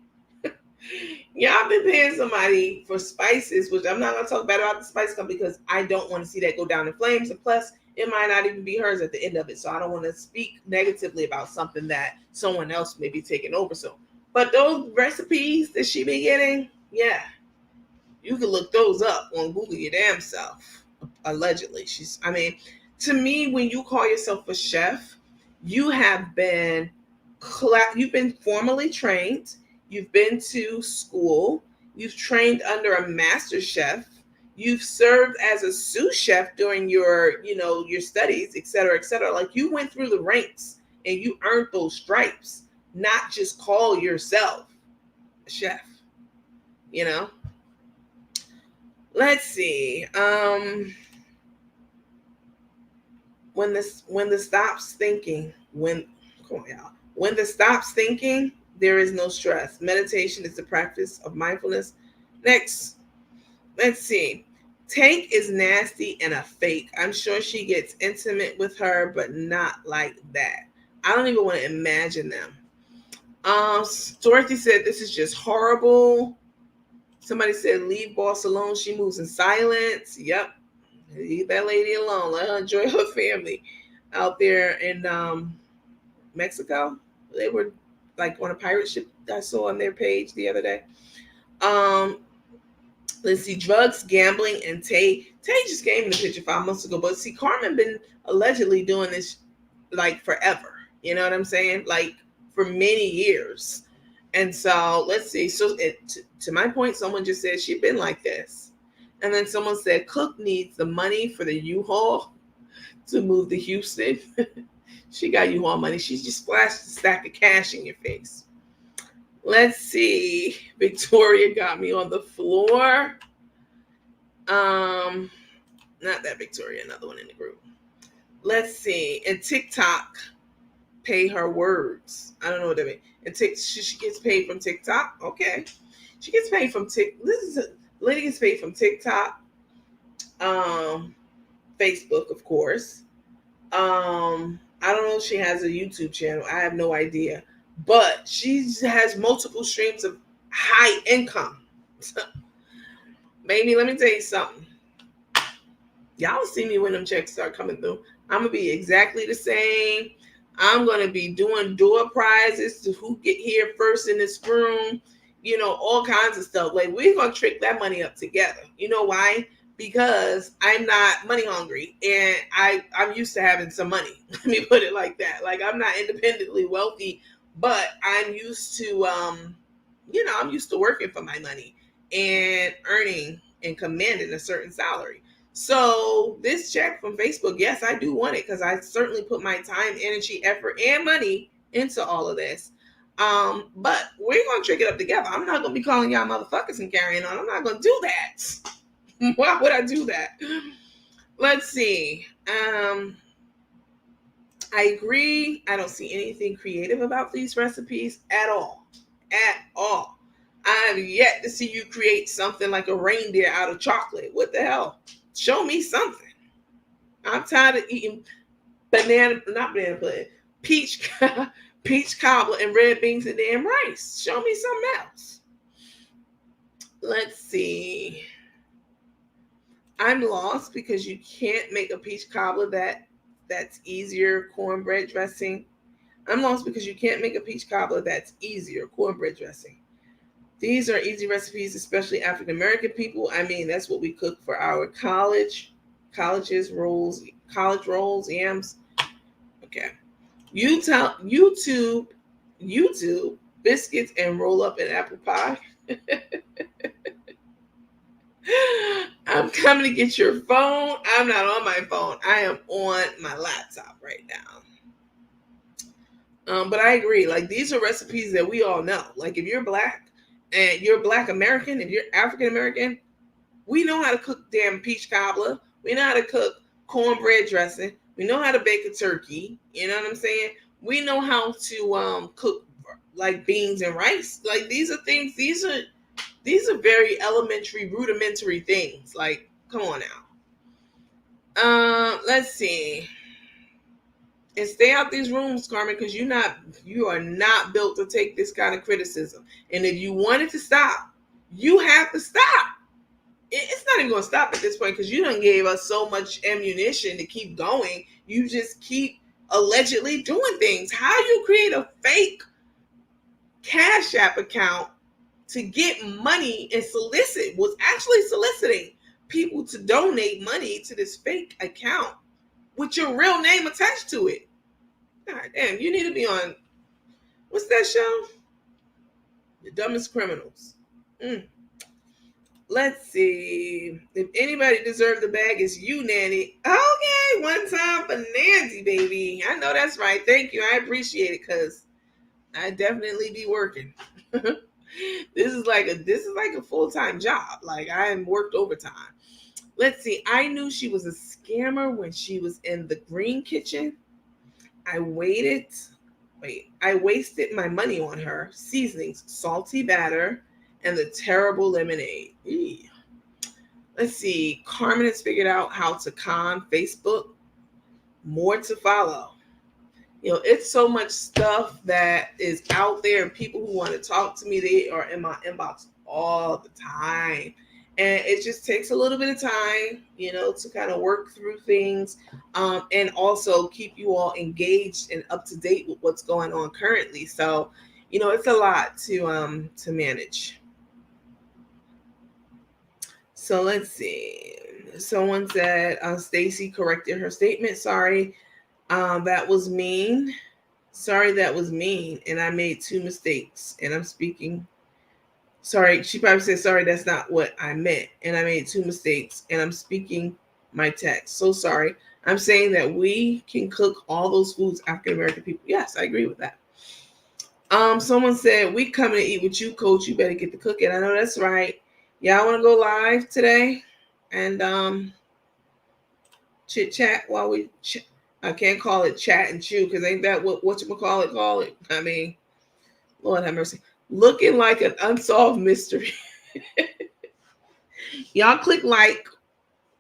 Y'all been paying somebody for spices, which I'm not going to talk bad about the spice company because I don't want to see that go down in flames. And plus, it might not even be hers at the end of it. So I don't want to speak negatively about something that someone else may be taking over. So, but those recipes that she be getting, yeah, you can look those up on Google your damn self. Allegedly, to me, when you call yourself a chef, you have been you've been formally trained. You've been to school. You've trained under a master chef. You've served as a sous chef during your, you know, your studies, et cetera, et cetera. Like you went through the ranks and you earned those stripes, not just call yourself a chef, you know? Let's see. When the stops thinking, come on, y'all. When the stops thinking, there is no stress. Meditation is the practice of mindfulness. Next, let's see. Tank is nasty and a fake. I'm sure she gets intimate with her, but not like that. I don't even want to imagine them. Dorothy said this is just horrible. Somebody said leave boss alone. She moves in silence. Yep. Leave that lady alone. Let her enjoy her family out there in Mexico. They were like on a pirate ship I saw on their page the other day. Let's see, drugs, gambling, and Tay. Tay just came in the picture 5 months ago, but see, Carmen been allegedly doing this like forever. You know what I'm saying? Like for many years. And so let's see. So to my point, someone just said she'd been like this. And then someone said Cook needs the money for the U-Haul to move to Houston. She got U-Haul money. She just flashed a stack of cash in your face. Let's see. Victoria got me on the floor. Not that Victoria, another one in the group. Let's see. And TikTok pay her words. I don't know what that means. And she gets paid from TikTok. Okay. She gets paid from TikTok. Lady gets paid from TikTok. Facebook, of course. I don't know if she has a YouTube channel. I have no idea. But she has multiple streams of high income. Baby, let me tell you something. Y'all see me when them checks start coming through. I'm going to be exactly the same. I'm going to be doing door prizes to who get here first in this room. You know, all kinds of stuff. Like, we're going to trick that money up together. You know why? Because I'm not money hungry and I'm used to having some money. Let me put it like that. Like, I'm not independently wealthy, but I'm used to, I'm used to working for my money and earning and commanding a certain salary. So this check from Facebook, yes, I do want it because I certainly put my time, energy, effort, and money into all of this. But we're gonna trick it up together. I'm not gonna be calling y'all motherfuckers and carrying on. I'm not gonna do that. Why would I do that? Let's see. I agree. I don't see anything creative about these recipes at all. At all. I have yet to see you create something like a reindeer out of chocolate. What the hell? Show me something. I'm tired of eating not banana pudding, peach, peach cobbler and red beans and damn rice. Show me something else. Let's see. I'm lost because you can't make a peach cobbler that's easier cornbread dressing. I'm lost because you can't make a peach cobbler that's easier cornbread dressing. These are easy recipes, especially African American people. I mean, that's what we cook for our colleges, rolls, college rolls, yams. Okay. YouTube, biscuits and roll up an apple pie. I'm coming to get your phone. I'm not on my phone. I am on my laptop right now. But I agree. Like, these are recipes that we all know. Like, if you're black and you're Black American, if you're African American, we know how to cook damn peach cobbler. We know how to cook cornbread dressing. We know how to bake a turkey. You know what I'm saying? We know how to cook like beans and rice. Like, these are things. These are very elementary, rudimentary things. Like, come on now. Let's see. And stay out these rooms, Carmen, because you are not built to take this kind of criticism. And if you wanted to stop, you have to stop. It's not even going to stop at this point because you done gave us so much ammunition to keep going. You just keep allegedly doing things. How you create a fake Cash App account to get money and was actually soliciting people to donate money to this fake account with your real name attached to it. God damn, you need to be on, what's that show? The Dumbest Criminals. Let's see. If anybody deserved the bag, it's you, Nanny. Okay, one time for Nancy, baby. I know that's right. Thank you. I appreciate it because I definitely be working. This is like a full-time job. Like, I am worked overtime. Let's see. I knew she was a scammer when she was in the green kitchen. I wasted my money on her. Seasonings, salty batter, and the terrible lemonade. Eee. Let's see. Carmen has figured out how to con Facebook. More to follow. You know, it's so much stuff that is out there, and people who want to talk to me, they are in my inbox all the time. And it just takes a little bit of time, you know, to kind of work through things, and also keep you all engaged and up to date with what's going on currently. So, you know, it's a lot to manage. So let's see. Someone said Stacy corrected her statement. Sorry, that was mean. Sorry, that was mean. And I made 2 mistakes. And I'm speaking. Sorry, she probably said, sorry, that's not what I meant. And I made 2 mistakes. And I'm speaking my text. So sorry. I'm saying that we can cook all those foods African American people. Yes, I agree with that. Someone said, we coming to eat with you, coach. You better get to cooking. I know that's right. Y'all want to go live today? And chit chat while we I can't call it chat and chew because ain't that what you call it? I mean, Lord have mercy. Looking like an unsolved mystery. Y'all click like,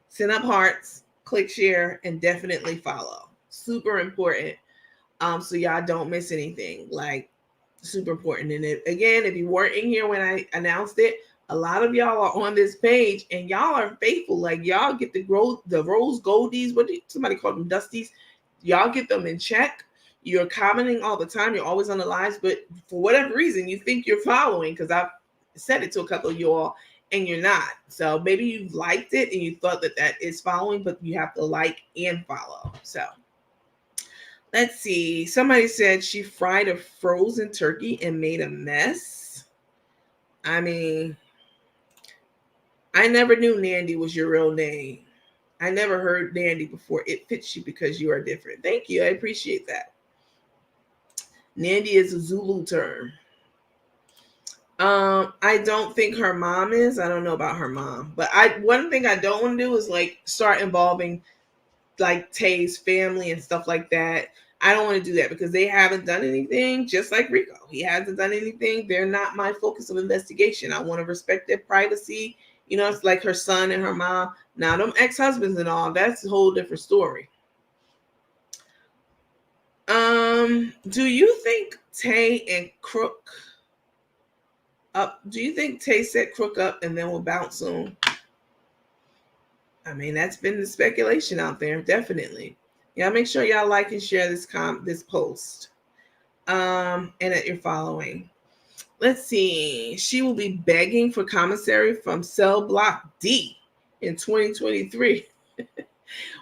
send up hearts, click share, and definitely follow. Super important. So y'all don't miss anything. Like, super important. And if you weren't in here when I announced it, a lot of y'all are on this page and y'all are faithful. Like, y'all get the rose goldies. Somebody called them dusties? Y'all get them in check. You're commenting all the time. You're always on the lives, but for whatever reason, you think you're following, because I've said it to a couple of you all and you're not. So maybe you liked it and you thought that is following, but you have to like and follow. So let's see. Somebody said she fried a frozen turkey and made a mess. I mean, I never knew Nandy was your real name. I never heard Nandy before. It fits you because you are different. Thank you. I appreciate that. Nandy is a Zulu term. I don't think her mom is. I don't know about her mom, but one thing I don't want to do is like start involving like Tay's family and stuff like that. I don't want to do that because they haven't done anything, just like Rico. He hasn't done anything. They're not my focus of investigation. I want to respect their privacy. You know, it's like her son and her mom. Now, them ex-husbands and all, that's a whole different story. Do you think Tay and Crook up? Do you think Tay set Crook up and then will bounce soon? I mean, that's been the speculation out there, definitely. Yeah, make sure y'all like and share this post. And that you're following. Let's see. She will be begging for commissary from cell block D in 2023.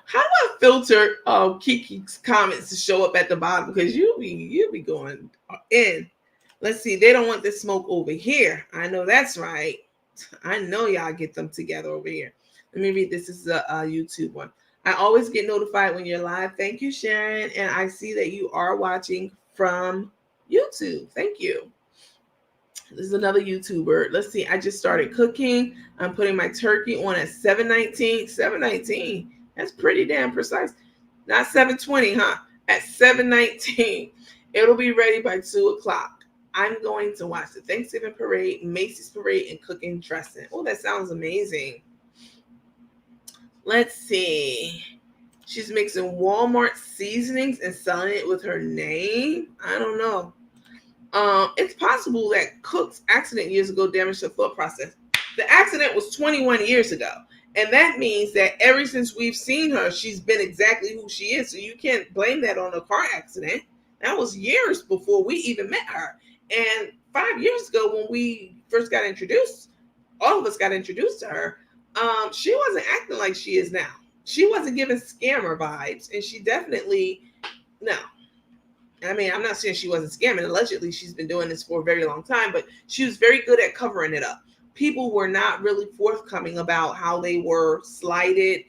How do I filter Kiki's comments to show up at the bottom? Because you'll be going in. Let's see. They don't want this smoke over here. I know that's right. I know y'all get them together over here. Let me read this. This is a YouTube one. I always get notified when you're live. Thank you, Sharon. And I see that you are watching from YouTube. Thank you. This is another YouTuber. Let's see. I just started cooking. I'm putting my turkey on at 7:19. 7:19. That's pretty damn precise. Not 7:20, huh? At 7:19. It'll be ready by 2:00. I'm going to watch the Thanksgiving parade, Macy's parade, and cooking dressing. Oh, that sounds amazing. Let's see. She's mixing Walmart seasonings and selling it with her name. I don't know. It's possible that Cook's accident years ago damaged her thought process. The accident was 21 years ago. And that means that ever since we've seen her, she's been exactly who she is. So you can't blame that on a car accident. That was years before we even met her. And 5 years ago, when we first got introduced, all of us got introduced to her, she wasn't acting like she is now. She wasn't giving scammer vibes. And she definitely, no. I mean, I'm not saying she wasn't scamming. Allegedly, she's been doing this for a very long time, but she was very good at covering it up. People were not really forthcoming about how they were slighted,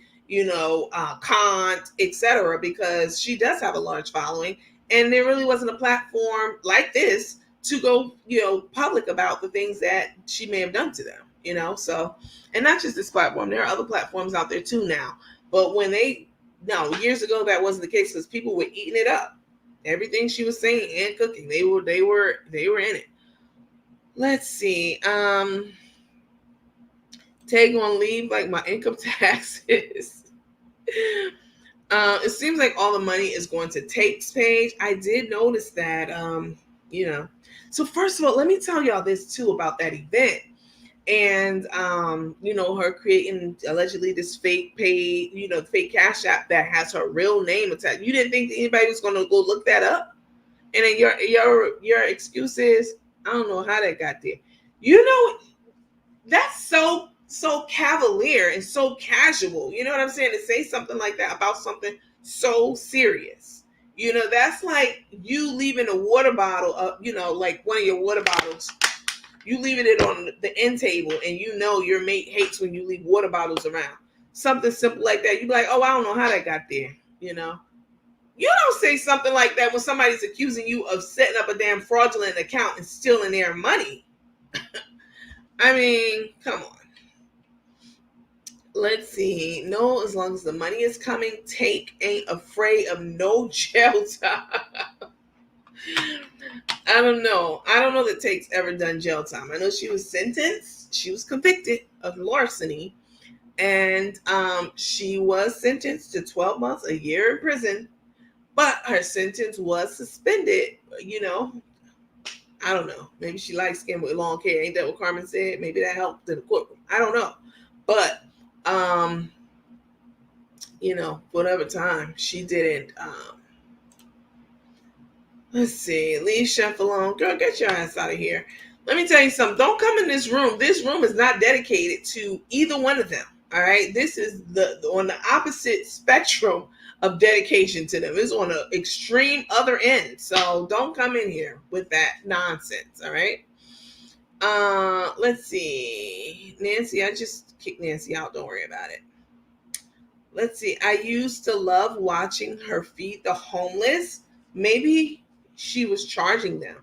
conned, etc., because she does have a large following, and there really wasn't a platform like this to go, public about the things that she may have done to them, So, and not just this platform. There are other platforms out there too now. But years ago, that wasn't the case because people were eating it up. Everything she was saying and cooking, they were in it. Let's see. Tay gonna leave like my income taxes. It seems like all the money is going to Tate's page. I did notice that. So first of all, let me tell y'all this too about that event. And her creating allegedly this fake page, fake cash app that has her real name attached. You didn't think anybody was going to go look that up? And then your excuse is, I don't know how that got there. That's so cavalier and so casual. You know what I'm saying? To say something like that about something so serious. That's like you leaving a water bottle up, like one of your water bottles. You leaving it on the end table and your mate hates when you leave water bottles around. Something simple like that. You be like, oh, I don't know how that got there. You don't say something like that when somebody's accusing you of setting up a damn fraudulent account and stealing their money. I mean, come on. Let's see. No, as long as the money is coming, Take ain't afraid of no jail time. I don't know that Tate's ever done jail time. I know she was sentenced. She was convicted of larceny. And she was sentenced to 12 months, a year in prison. But her sentence was suspended. I don't know. Maybe she likes skin with long hair. Ain't that what Carmen said? Maybe that helped in the courtroom. I don't know. But, whatever time she didn't. Let's see. Leave Chef alone. Girl, get your ass out of here. Let me tell you something. Don't come in this room. This room is not dedicated to either one of them. All right. This is on the opposite spectrum of dedication to them. It's on the extreme other end. So don't come in here with that nonsense. All right. Let's see. Nancy, I just kicked Nancy out. Don't worry about it. Let's see. I used to love watching her feed the homeless. Maybe she was charging them.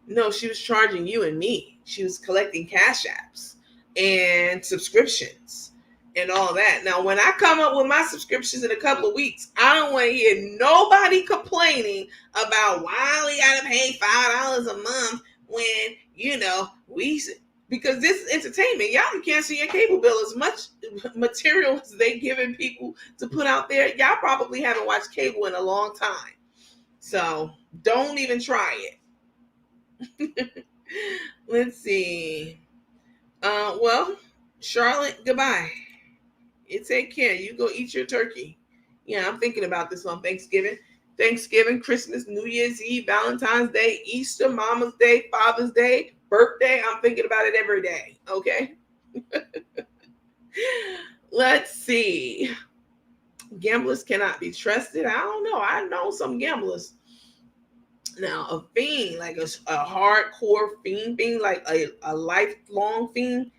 No, she was charging you and me. She was collecting cash apps and subscriptions and all that. Now, when I come up with my subscriptions in a couple of weeks, I don't want to hear nobody complaining about why we got to pay $5 a month when, we, because this is entertainment. Y'all can cancel your cable bill. As much material as they giving people to put out there, y'all probably haven't watched cable in a long time. So don't even try it. Let's see. Well, Charlotte, goodbye. You take care. You go eat your turkey. Yeah, I'm thinking about this on Thanksgiving, Christmas, New Year's Eve, Valentine's Day, Easter, Mama's Day, Father's Day, birthday. I'm thinking about it every day. Okay. Let's see. Gamblers cannot be trusted. I don't know. I know some gamblers. Now, a fiend, like a hardcore fiend, being like a lifelong fiend,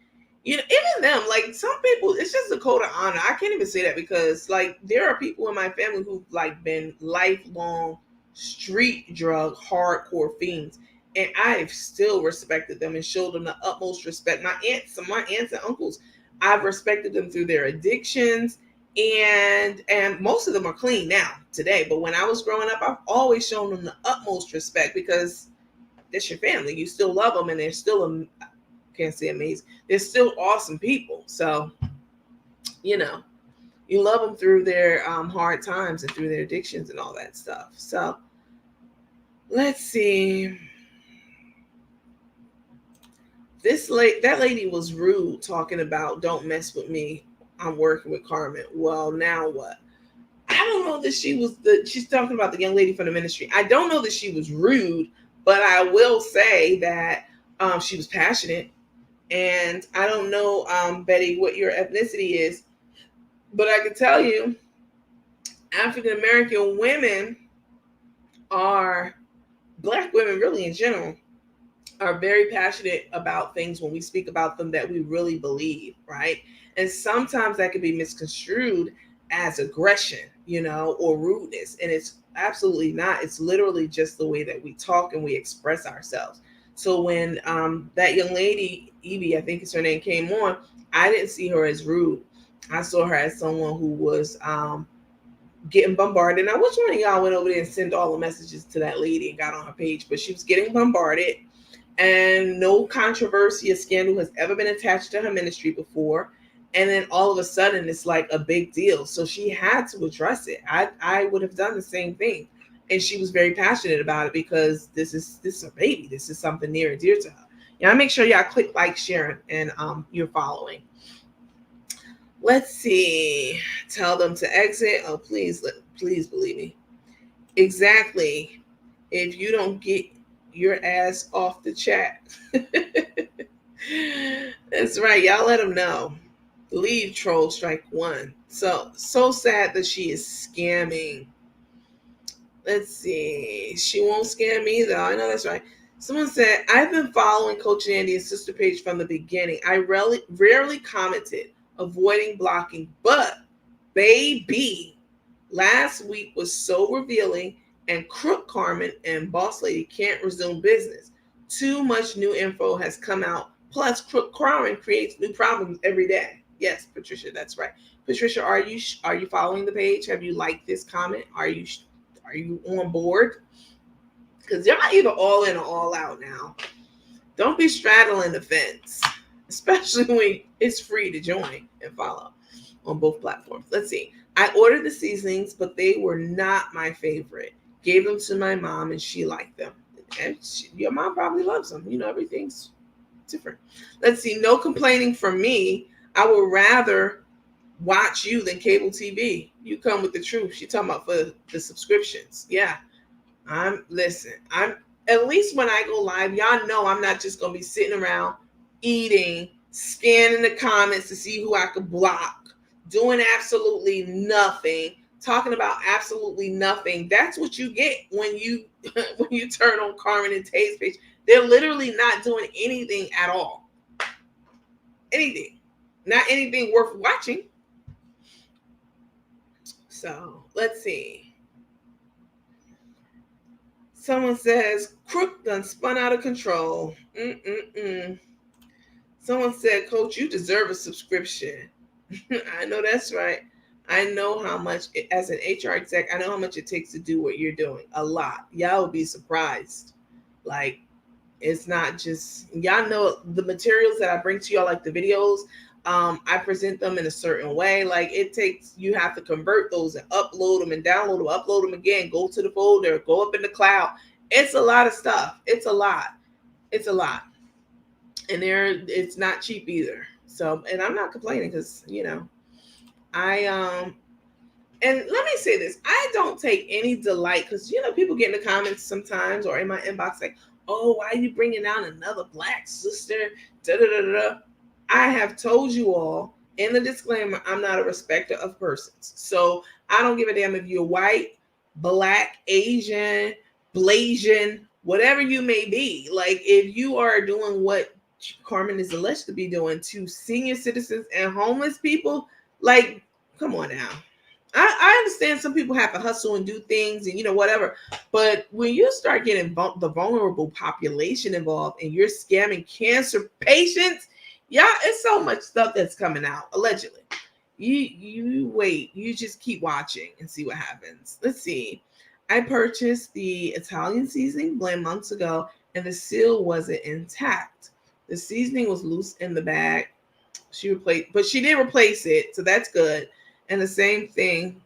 even them, like some people, it's just a code of honor. I can't even say that because, like, there are people in my family who've like been lifelong street drug hardcore fiends, and I've still respected them and showed them the utmost respect. My aunts and uncles, I've respected them through their addictions, and most of them are clean now today. But when I was growing up, I've always shown them the utmost respect because that's your family. You still love them, and they're still can't say amazing. They're still awesome people. So, you love them through their hard times and through their addictions and all that stuff. So, let's see. That lady was rude talking about don't mess with me. I'm working with Carmen. Well, now what? I don't know that she's talking about the young lady from the ministry. I don't know that she was rude, but I will say that she was passionate. And I don't know, Betty, what your ethnicity is, but I can tell you African American women Black women really in general, are very passionate about things when we speak about them that we really believe, right? And sometimes that can be misconstrued as aggression, or rudeness. And it's absolutely not. It's literally just the way that we talk and we express ourselves. So when that young lady, Evie, I think is her name, came on, I didn't see her as rude. I saw her as someone who was getting bombarded. Now, which one of y'all went over there and sent all the messages to that lady and got on her page? But she was getting bombarded, and no controversy or scandal has ever been attached to her ministry before. And then all of a sudden, it's like a big deal. So she had to address it. I would have done the same thing. And she was very passionate about it because this is a baby. This is something near and dear to her. Yeah, make sure y'all click like, share, and you're following. Let's see. Tell them to exit. Oh, please believe me. Exactly. If you don't get your ass off the chat. That's right. Y'all let them know. Leave troll strike one. So sad that she is scamming. Let's see. She won't scam me though. I know that's right. Someone said, I've been following Coach Andy and Sister Page from the beginning. I rarely commented, avoiding blocking, but baby, last week was so revealing, and Crook Carmen and Boss Lady can't resume business. Too much new info has come out. Plus, Crook Carmen creates new problems every day. Yes, Patricia, that's right. Patricia, are you following the page? Have you liked this comment? Are you on board? Because you're not either all in or all out now. Don't be straddling the fence, especially when it's free to join and follow on both platforms. Let's see. I ordered the seasonings, but they were not my favorite. Gave them to my mom, and she liked them. And your mom probably loves them. Everything's different. Let's see. No complaining from me. I would rather watch you than cable TV. You come with the truth. She talking about for the subscriptions. Yeah. I'm at least when I go live, y'all know I'm not just going to be sitting around eating, scanning the comments to see who I could block, doing absolutely nothing, talking about absolutely nothing. That's what you get when you turn on Carmen and Tay's page. They're literally not doing anything at all. Anything. Not anything worth watching. So let's see. Someone says, Crook done spun out of control. Someone said, Coach, you deserve a subscription. I know that's right. I know how much, as an HR exec, I know how much it takes to do what you're doing. A lot. Y'all would be surprised. Like, it's not just, y'all know the materials that I bring to y'all, like the videos, I present them in a certain way. Like, it takes, you have to convert those and upload them and download them, upload them again, go to the folder, go up in the cloud. It's a lot of stuff. It's a lot. It's a lot. And it's not cheap either. So, and I'm not complaining because, I and let me say this, I don't take any delight because people get in the comments sometimes or in my inbox like, oh, why are you bringing down another Black sister, da da da da. I have told you all in the disclaimer, I'm not a respecter of persons, so I don't give a damn if you're white, Black, Asian, Blasian, whatever you may be. Like, if you are doing what Carmen is alleged to be doing to senior citizens and homeless people, like, come on now. I understand some people have to hustle and do things and whatever, but when you start getting the vulnerable population involved and you're scamming cancer patients, it's so much stuff that's coming out allegedly. You wait, you just keep watching and see what happens. Let's see. I purchased the Italian seasoning blend months ago and the seal wasn't intact. The seasoning was loose in the bag. She did replace it, so that's good. And the same thing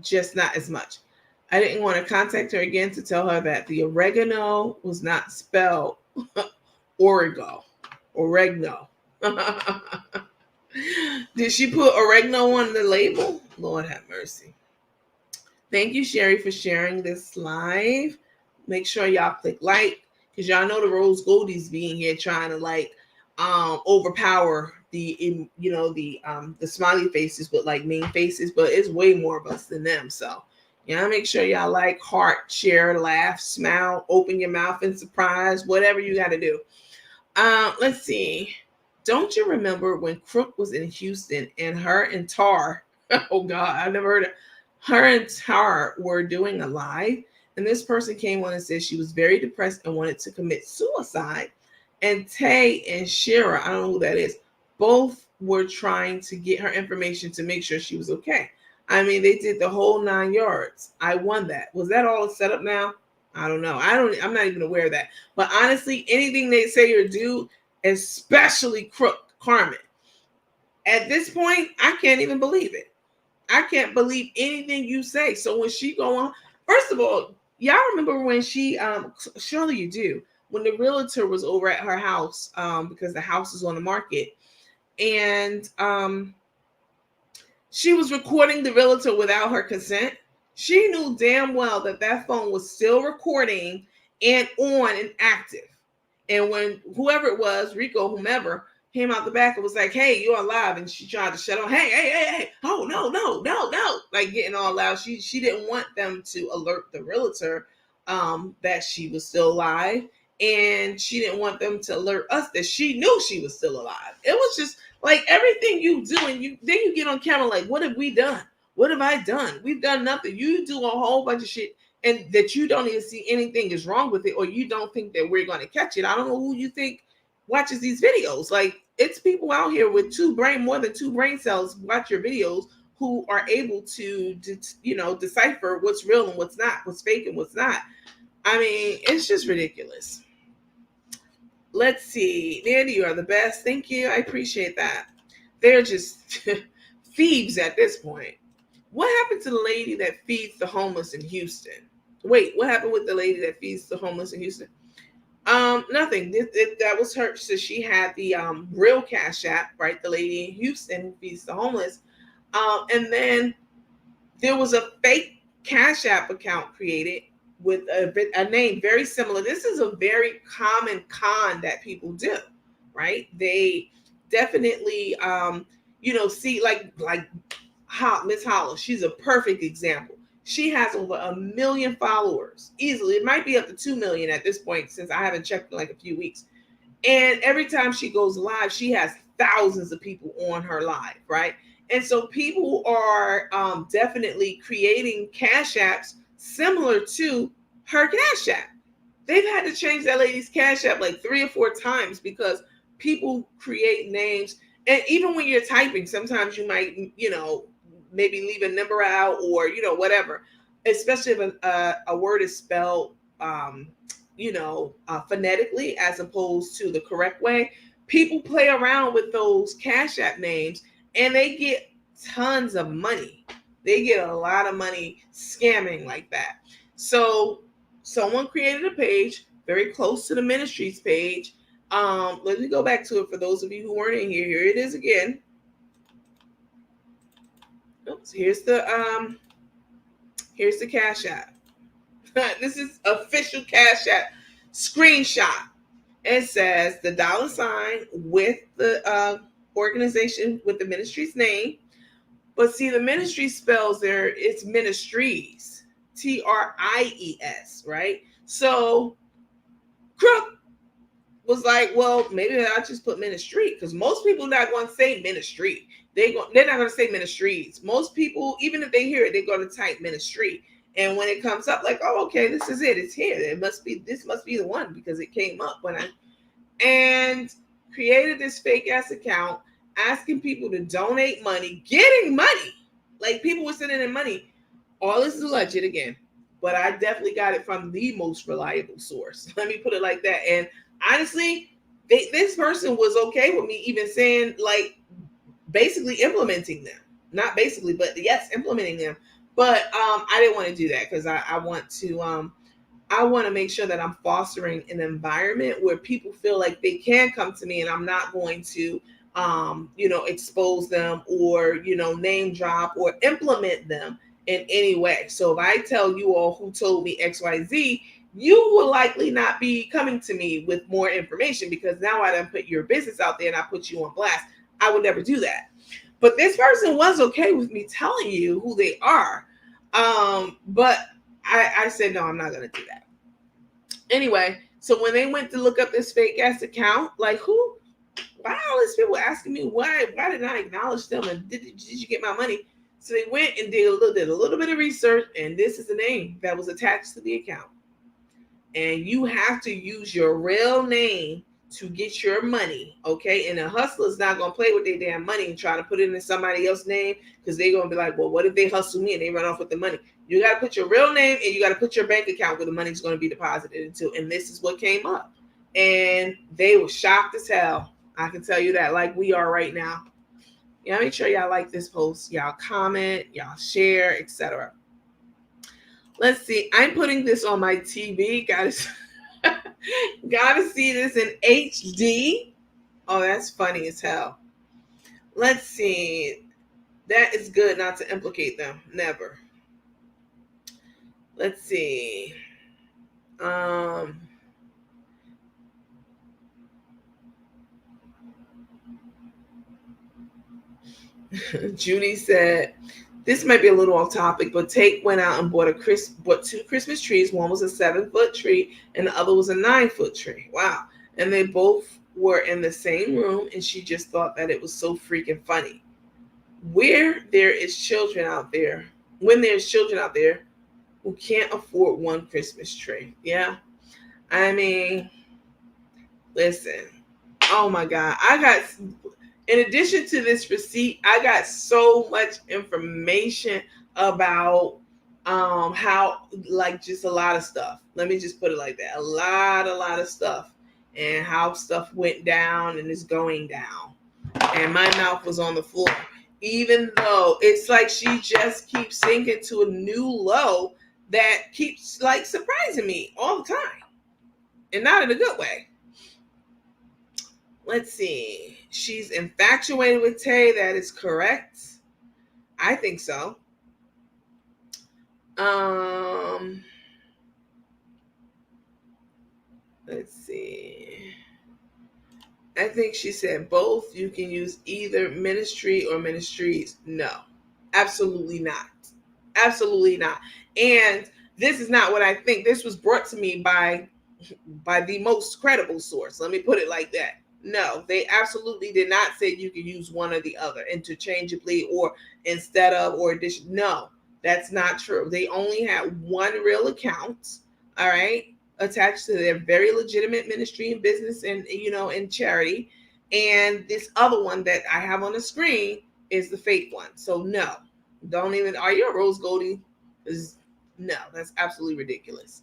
just not as much. I didn't want to contact her again to tell her that the oregano was not spelled oregano. Did she put oregano on the label? Lord have mercy. Thank you, Sherry, for sharing this live. Make sure y'all click like, because y'all know the Rose Goldies being here trying to overpower the smiley faces, but like mean faces, but it's way more of us than them. So make sure y'all like, heart, share, laugh, smile, open your mouth in surprise, whatever you got to do. Let's see. Don't you remember when Crook was in Houston and her and Tar, oh God, I never heard of her and Tar were doing a live, and this person came on and said she was very depressed and wanted to commit suicide. And Tay and Shira, I don't know who that is, both were trying to get her information to make sure she was okay. I mean, they did the whole 9 yards. I won that. Was that all set up now? I don't know. I'm not even aware of that. But honestly, anything they say or do, especially Crook, Carmen, at this point, I can't even believe it. I can't believe anything you say. So when she go on, first of all, y'all remember when she, surely you do, when the realtor was over at her house, because the house is on the market, and she was recording the realtor without her consent. She knew damn well that phone was still recording and on and active. And when whoever it was, Rico, whomever, came out the back and was like, hey, you're alive. And she tried to shut on, hey. Oh, no. Like getting all loud. She didn't want them to alert the realtor that she was still alive. And she didn't want them to alert us that she knew she was still alive. It was just like everything you do, and then you get on camera like, what have we done? What have I done? We've done nothing. You do a whole bunch of shit and that you don't even see anything is wrong with it, or you don't think that we're going to catch it. I don't know who you think watches these videos. Like, it's people out here with more than two brain cells watch your videos who are able to, decipher what's real and what's not, what's fake and what's not. I mean, it's just ridiculous. Let's see. Nandy, you are the best. Thank you. I appreciate that. They're just thieves at this point. What happened to the lady that feeds the homeless in Houston? Wait, what happened with the lady that feeds the homeless in Houston? Nothing. That was her. So she had the real Cash App, right? The lady in Houston who feeds the homeless. And then there was a fake Cash App account created with a name very similar. This is a very common con that people do, right? They definitely, see like Miss Hollow. She's a perfect example. She has over 1 million followers easily. It might be up to 2 million at this point, since I haven't checked in like a few weeks. And every time she goes live, she has thousands of people on her live, right? And so people are definitely creating cash apps similar to her cash app. They've had to change that lady's cash app like 3 or 4 times because people create names. And even when you're typing, sometimes you might, maybe leave a number out or, whatever, especially if a word is spelled, phonetically as opposed to the correct way. People play around with those cash app names and they get tons of money. They get a lot of money scamming like that. So someone created a page very close to the ministry's page. Let me go back to it for those of you who weren't in here. Here it is again. Oops, here's the cash app. This is official cash app screenshot. It says the $ with the organization with the ministry's name. But see, the ministry spells there, it's ministries, TRIES, right? So Crook was like, well, maybe I'll just put ministry, because most people not going to say ministry. They're not going to say ministries. Most people, even if they hear it, they're going to type ministry. And when it comes up, like, oh, okay, this is it. It's here. This must be the one because it came up and created this fake ass account asking people to donate money, getting money. Like people were sending in money. All this is alleged again, but I definitely got it from the most reliable source. Let me put it like that. And honestly, this person was okay with me even saying, like, basically implementing them. Not basically, but yes, implementing them. But I didn't want to do that because I want to make sure that I'm fostering an environment where people feel like they can come to me and I'm not going to, expose them or, name drop or implement them in any way. So if I tell you all who told me XYZ, you will likely not be coming to me with more information because now I done put your business out there and I put you on blast. I would never do that. But this person was okay with me telling you who they are. But I said, no, I'm not going to do that. Anyway, so when they went to look up this fake ass account, like why all these people asking me why didn't I acknowledge them and did you get my money? So they went and did a little bit of research, and this is the name that was attached to the account. And you have to use your real name to get your money, okay? And a hustler's not gonna play with their damn money and try to put it in somebody else's name because they're gonna be like, well, what if they hustle me and they run off with the money? You gotta put your real name and you gotta put your bank account where the money's gonna be deposited into. And this is what came up. And they were shocked as hell. I can tell you that, like we are right now. Yeah, make sure y'all like this post, y'all comment, y'all share, etc. Let's see. I'm putting this on my TV. Gotta see this in HD. Oh, that's funny as hell. Let's see. That is good not to implicate them. Never. Let's see. Judy said, this might be a little off topic, but Tate went out and bought two Christmas trees. One was a 7-foot tree and the other was a 9-foot tree. Wow. And they both were in the same room, and she just thought that it was so freaking funny. When there's children out there who can't afford one Christmas tree. Yeah. I mean, listen. Oh my God. In addition to this receipt, I got so much information about how, like, just a lot of stuff. Let me just put it like that. A lot of stuff, and how stuff went down and is going down. And my mouth was on the floor, even though it's like she just keeps sinking to a new low that keeps, like, surprising me all the time, and not in a good way. Let's see. She's infatuated with Tay. That is correct. I think so. Let's see. I think she said both. You can use either ministry or ministries. No, absolutely not. Absolutely not. And this is not what I think. This was brought to me by the most credible source. Let me put it like that. No, they absolutely did not say you can use one or the other interchangeably or instead of or addition. No, that's not true. They only had one real account, all right, attached to their very legitimate ministry and business and and charity. And this other one that I have on the screen is the fake one. So no, don't even. Are you a Rose Goldie? Is no, that's absolutely ridiculous.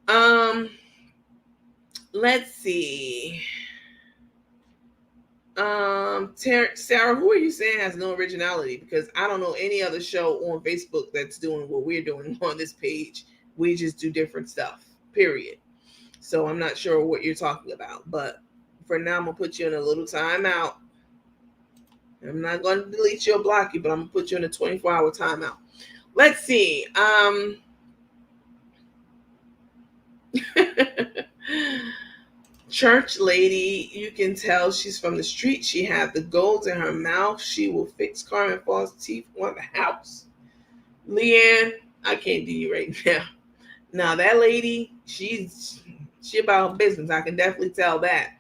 Um, let's see. Sarah, who are you saying has no originality? Because I don't know any other show on Facebook that's doing what we're doing on this page. We just do different stuff, period. So I'm not sure what you're talking about. But for now, I'm going to put you in a little timeout. I'm not going to delete you or block you, but I'm going to put you in a 24-hour timeout. Let's see. Church lady, you can tell she's from the street. She had the gold in her mouth. She will fix Carmen Fall's teeth on the house. Leanne, I can't do you right now. Now that lady, she about business. I can definitely tell that.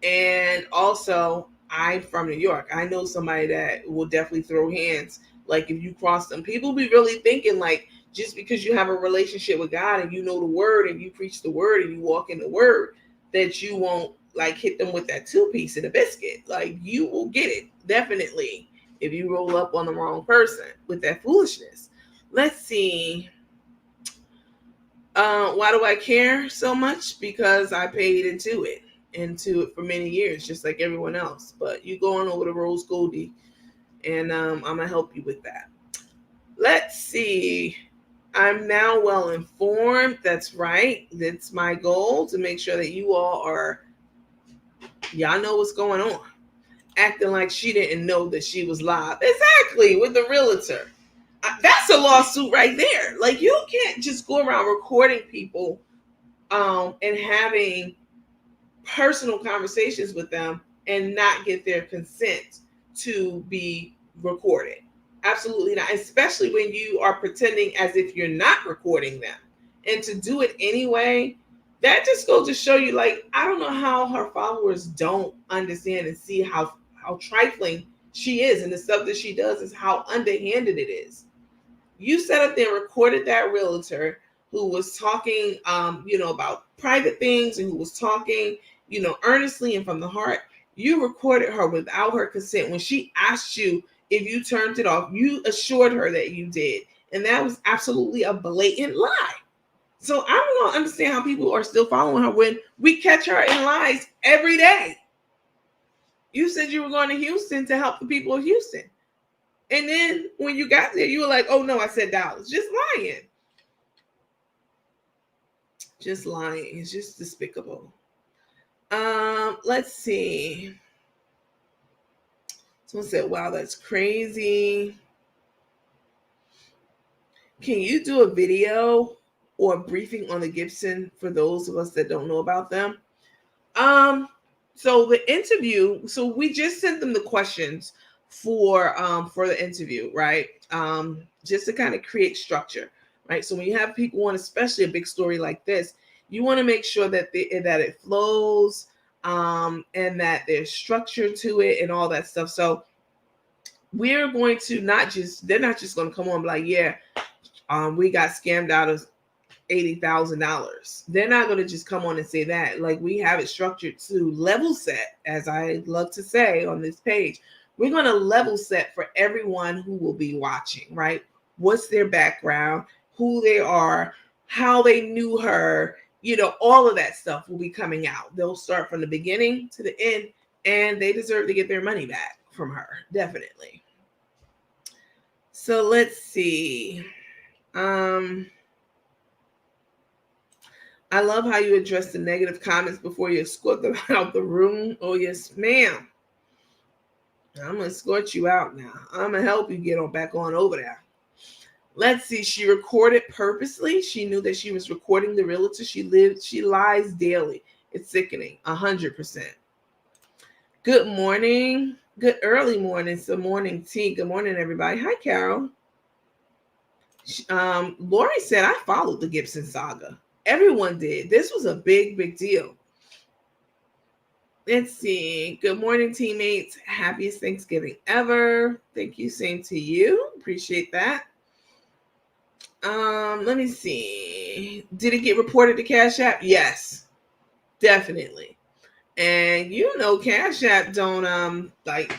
And also, I'm from New York. I know somebody that will definitely throw hands. Like if you cross them, people be really thinking like just because you have a relationship with God and you know the word and you preach the word and you walk in the word, that you won't like hit them with that 2-piece and a biscuit. Like you will get it definitely if you roll up on the wrong person with that foolishness. Let's see. Why do I care so much? Because I paid into it for many years, just like everyone else. But you go on over to Rose Goldie, and I'm gonna help you with that. Let's see. I'm now well informed. That's right. That's my goal, to make sure that you all y'all know what's going on. Acting like she didn't know that she was live. Exactly, with the realtor. That's a lawsuit right there. Like you can't just go around recording people and having personal conversations with them and not get their consent to be recorded. Absolutely not. Especially when you are pretending as if you're not recording them. And to do it anyway, that just goes to show you, like, I don't know how her followers don't understand and see how trifling she is, and the stuff that she does is how underhanded it is. You sat up there and recorded that realtor who was talking, about private things and who was talking, earnestly and from the heart. You recorded her without her consent. When she asked you if you turned it off, you assured her that you did. And that was absolutely a blatant lie. So I don't understand how people are still following her when we catch her in lies every day. You said you were going to Houston to help the people of Houston. And then when you got there, you were like, oh, no, I said Dallas. Just lying. Just lying. It's just despicable. Let's see. Someone said, wow, that's crazy. Can you do a video or a briefing on the Gibson for those of us that don't know about them? So the interview, so we just sent them the questions for the interview, right? Just to kind of create structure, right? So when you have people on, especially a big story like this, you want to make sure that that it flows, and that there's structure to it and all that stuff. So we're going to they're not just going to come on and be like, yeah, we got scammed out of $80,000. They're not going to just come on and say that. Like, we have it structured to level set, as I love to say on this page. We're going to level set for everyone who will be watching, right? What's their background, who they are, how they knew her, all of that stuff will be coming out. They'll start from the beginning to the end, and they deserve to get their money back from her, definitely. So let's see. I love how you address the negative comments before you escort them out the room. Oh, yes, ma'am. I'm going to escort you out now. I'm going to help you get back on over there. Let's see. She recorded purposely. She knew that she was recording the realtor. She lies daily. It's sickening. 100%. Good morning. Good early morning. It's the morning tea. Good morning, everybody. Hi, Carol. Lori said, I followed the Gibson saga. Everyone did. This was a big, big deal. Let's see. Good morning, teammates. Happiest Thanksgiving ever. Thank you. Same to you. Appreciate that. Let me see. Did it get reported to Cash App? Yes, definitely. And you know, Cash App don't like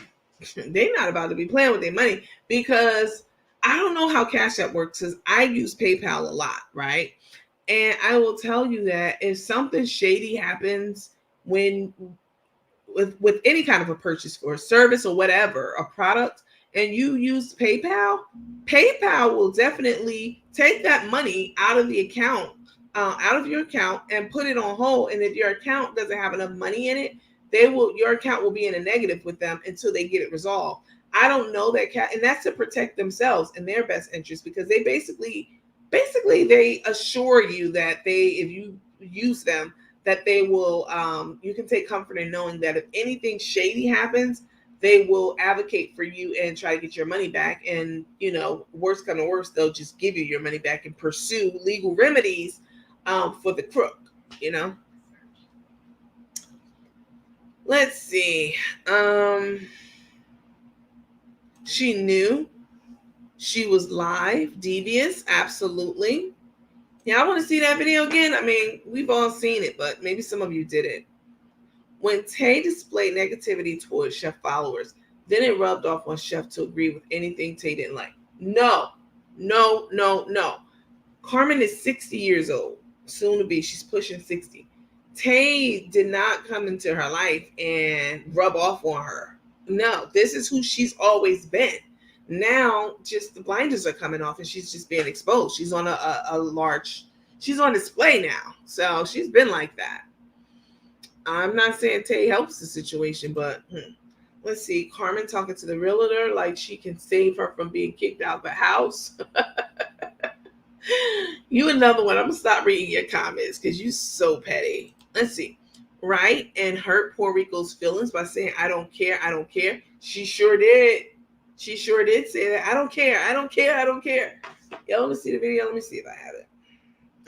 they're not about to be playing with their money, because I don't know how Cash App works, because I use PayPal a lot, right? And I will tell you that if something shady happens when with any kind of a purchase for a service or whatever, a product, and you use PayPal will definitely take that money out of the account, out of your account, and put it on hold. And if your account doesn't have enough money in it, your account will be in a negative with them until they get it resolved. I don't know that and that's to protect themselves and their best interest, because they basically they assure you that if you use them, that they will you can take comfort in knowing that if anything shady happens, they will advocate for you and try to get your money back. And worst come to worst, they'll just give you your money back and pursue legal remedies for the crook. Let's see. She knew she was live devious. Absolutely. Yeah, I want to see that video again. I mean, we've all seen it, but maybe some of you didn't. When Tay displayed negativity towards Chef followers, then it rubbed off on Chef to agree with anything Tay didn't like. No. Carmen is 60 years old, soon to be. She's pushing 60. Tay did not come into her life and rub off on her. No, this is who she's always been. Now, just the blinders are coming off and she's just being exposed. She's on she's on display now. So she's been like that. I'm not saying Tay helps the situation, but let's see. Carmen talking to the realtor like she can save her from being kicked out of the house. You another one. I'm going to stop reading your comments because you're so petty. Let's see. Right? And hurt Puerto Rico's feelings by saying, I don't care. She sure did. She sure did say that. I don't care. Y'all want to see the video? Let me see if I have it.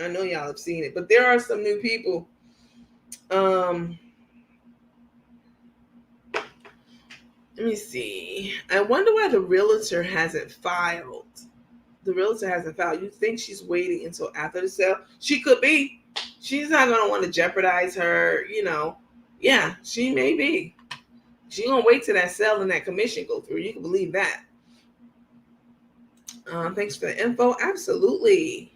I know y'all have seen it, but there are some new people. Let me see. I wonder why the realtor hasn't filed. You think she's waiting until after the sale? She could be. She's not going to want to jeopardize her, Yeah, she may be. She's going to wait till that sale and that commission go through. You can believe that. Thanks for the info. Absolutely.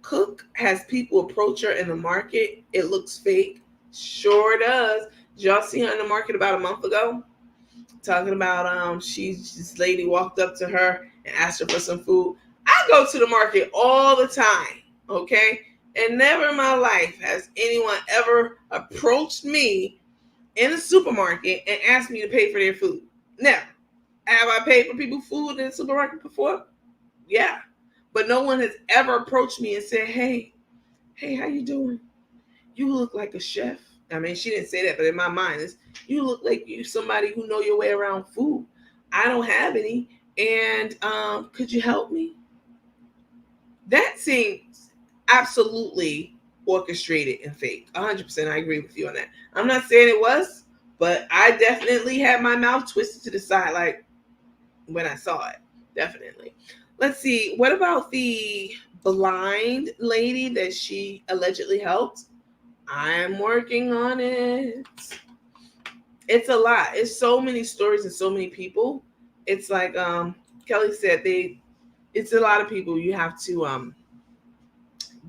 Cook has people approach her in the market. It looks fake. Sure does. Did y'all see her in the market about a month ago? Talking about this lady walked up to her and asked her for some food. I go to the market all the time, okay? And never in my life has anyone ever approached me in a supermarket and asked me to pay for their food. Never. Have I paid for people's food in the supermarket before? Yeah. But no one has ever approached me and said, hey, how you doing? You look like a chef. I mean, she didn't say that, but in my mind, you look like you somebody who know your way around food. I don't have any. And could you help me? That seems absolutely orchestrated and fake. 100%. I agree with you on that. I'm not saying it was, but I definitely had my mouth twisted to the side like when I saw it. Definitely. Let's see. What about the blind lady that she allegedly helped? I'm working on it. It's a lot. It's so many stories and so many people. It's like Kelly said, it's a lot of people. You have to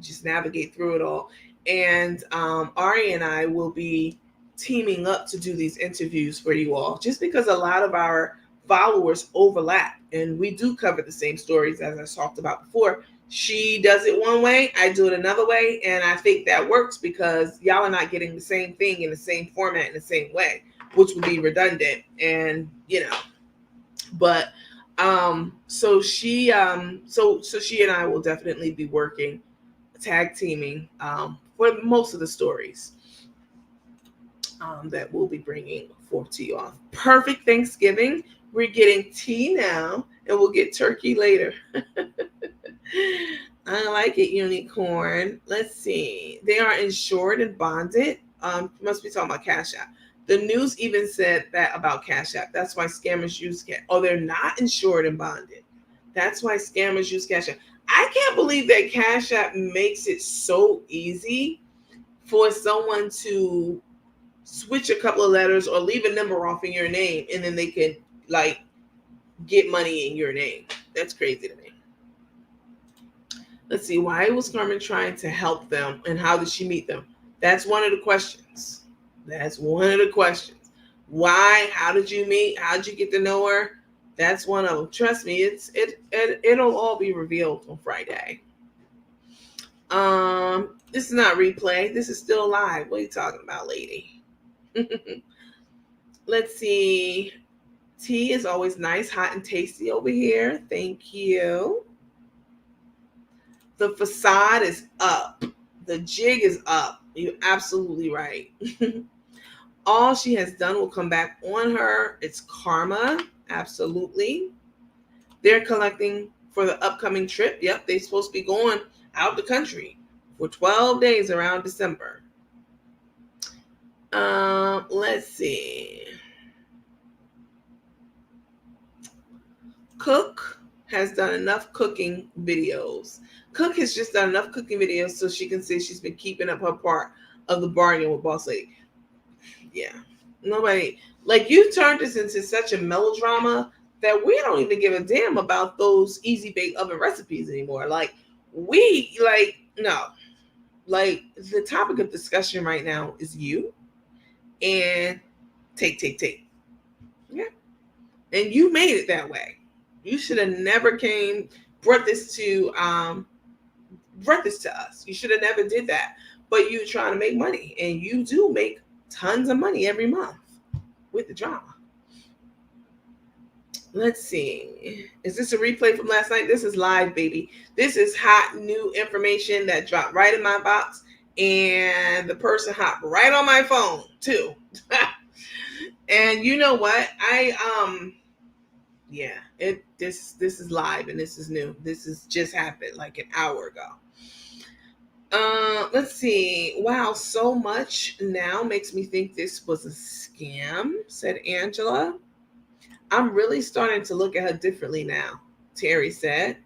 just navigate through it all. And Ari and I will be teaming up to do these interviews for you all, just because a lot of our followers overlap and we do cover the same stories as I talked about before. She does it one way, I do it another way, and I think that works because y'all are not getting the same thing in the same format in the same way, which would be redundant. And but so she and I will definitely be working, tag teaming for most of the stories that we'll be bringing forth to you all. Perfect Thanksgiving. We're getting tea now, and we'll get turkey later. I like it, unicorn. Let's see. They are insured and bonded. Must be talking about Cash App. The news even said that about Cash App. That's why scammers use Cash. Oh, they're not insured and bonded. That's why scammers use Cash App. I can't believe that Cash App makes it so easy for someone to switch a couple of letters or leave a number off in your name, and then they can like get money in your name. That's crazy to me. Let's see. Why was Carmen trying to help them, and how did she meet them? That's one of the questions. That's one of the questions. Why? How did you meet? How did you get to know her? That's one of them. Trust me, it'll all be revealed on Friday. This is not replay. This is still live. What are you talking about, lady? Let's see. Tea is always nice, hot, and tasty over here. Thank you. The facade is up. The jig is up. You're absolutely right. All she has done will come back on her. It's karma. Absolutely. They're collecting for the upcoming trip. Yep, they're supposed to be going out the country for 12 days around December. Let's see. Cook has done enough cooking videos. Cook has just done enough cooking videos so she can say she's been keeping up her part of the bargain with Boss Lady. Yeah. Nobody, like, you turned this into such a melodrama that we don't even give a damn about those easy bake oven recipes anymore. Like, no. Like, the topic of discussion right now is you and take. Yeah. And you made it that way. You should have never brought this to us. You should have never did that. But you're trying to make money, and you do make tons of money every month with the drama. Let's see. Is this a replay from last night? This is live, baby. This is hot new information that dropped right in my box, and the person hopped right on my phone too. And you know what? This is live and this is new. This has just happened like an hour ago. Let's see. Wow, so much now makes me think this was a scam, said Angela. I'm really starting to look at her differently now, Terry said.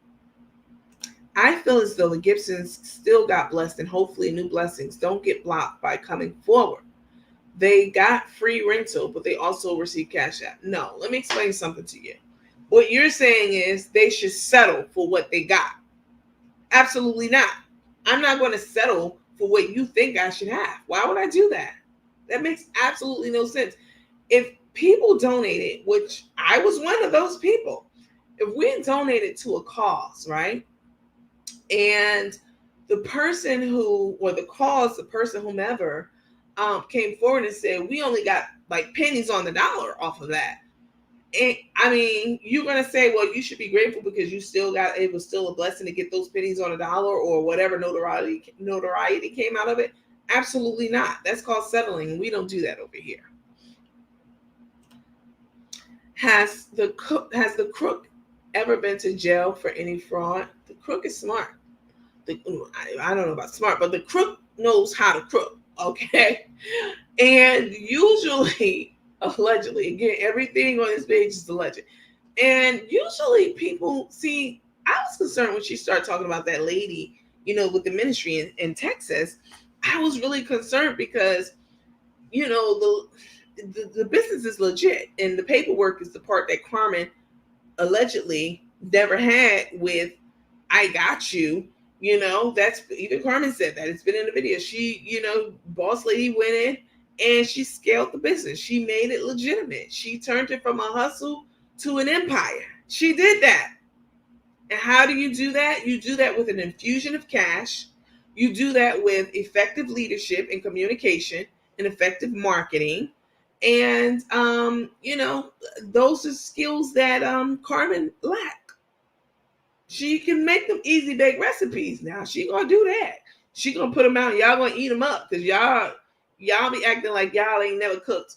I feel as though the Gibsons still got blessed, and hopefully new blessings don't get blocked by coming forward. They got free rental, but they also received Cash App. No, let me explain something to you. What you're saying is they should settle for what they got. Absolutely not. I'm not going to settle for what you think I should have. Why would I do that? That makes absolutely no sense. If people donated, which I was one of those people, if we donated to a cause, right? And the person whomever came forward and said, we only got like pennies on the dollar off of that. And I mean, you're going to say, well, you should be grateful because it was still a blessing to get those pennies on a dollar or whatever notoriety came out of it. Absolutely not. That's called settling. We don't do that over here. Has the crook ever been to jail for any fraud? The crook is smart. I don't know about smart, but the crook knows how to crook. Okay. And usually, allegedly, again, everything on this page is alleged. And usually people see, I was concerned when she started talking about that lady, with the ministry in Texas. I was really concerned because, the business is legit, and the paperwork is the part that Carmen allegedly never had with I got you. That's even Carmen said that. It's been in the video. She, boss lady went in and she scaled the business. She made it legitimate. She turned it from a hustle to an empire. She did that. And how do you do that? You do that with an infusion of cash. You do that with effective leadership and communication and effective marketing. And, those are skills that Carmen lacked. She can make them easy bake recipes. Now she gonna do that. She gonna put them out and y'all gonna eat them up because y'all be acting like y'all ain't never cooked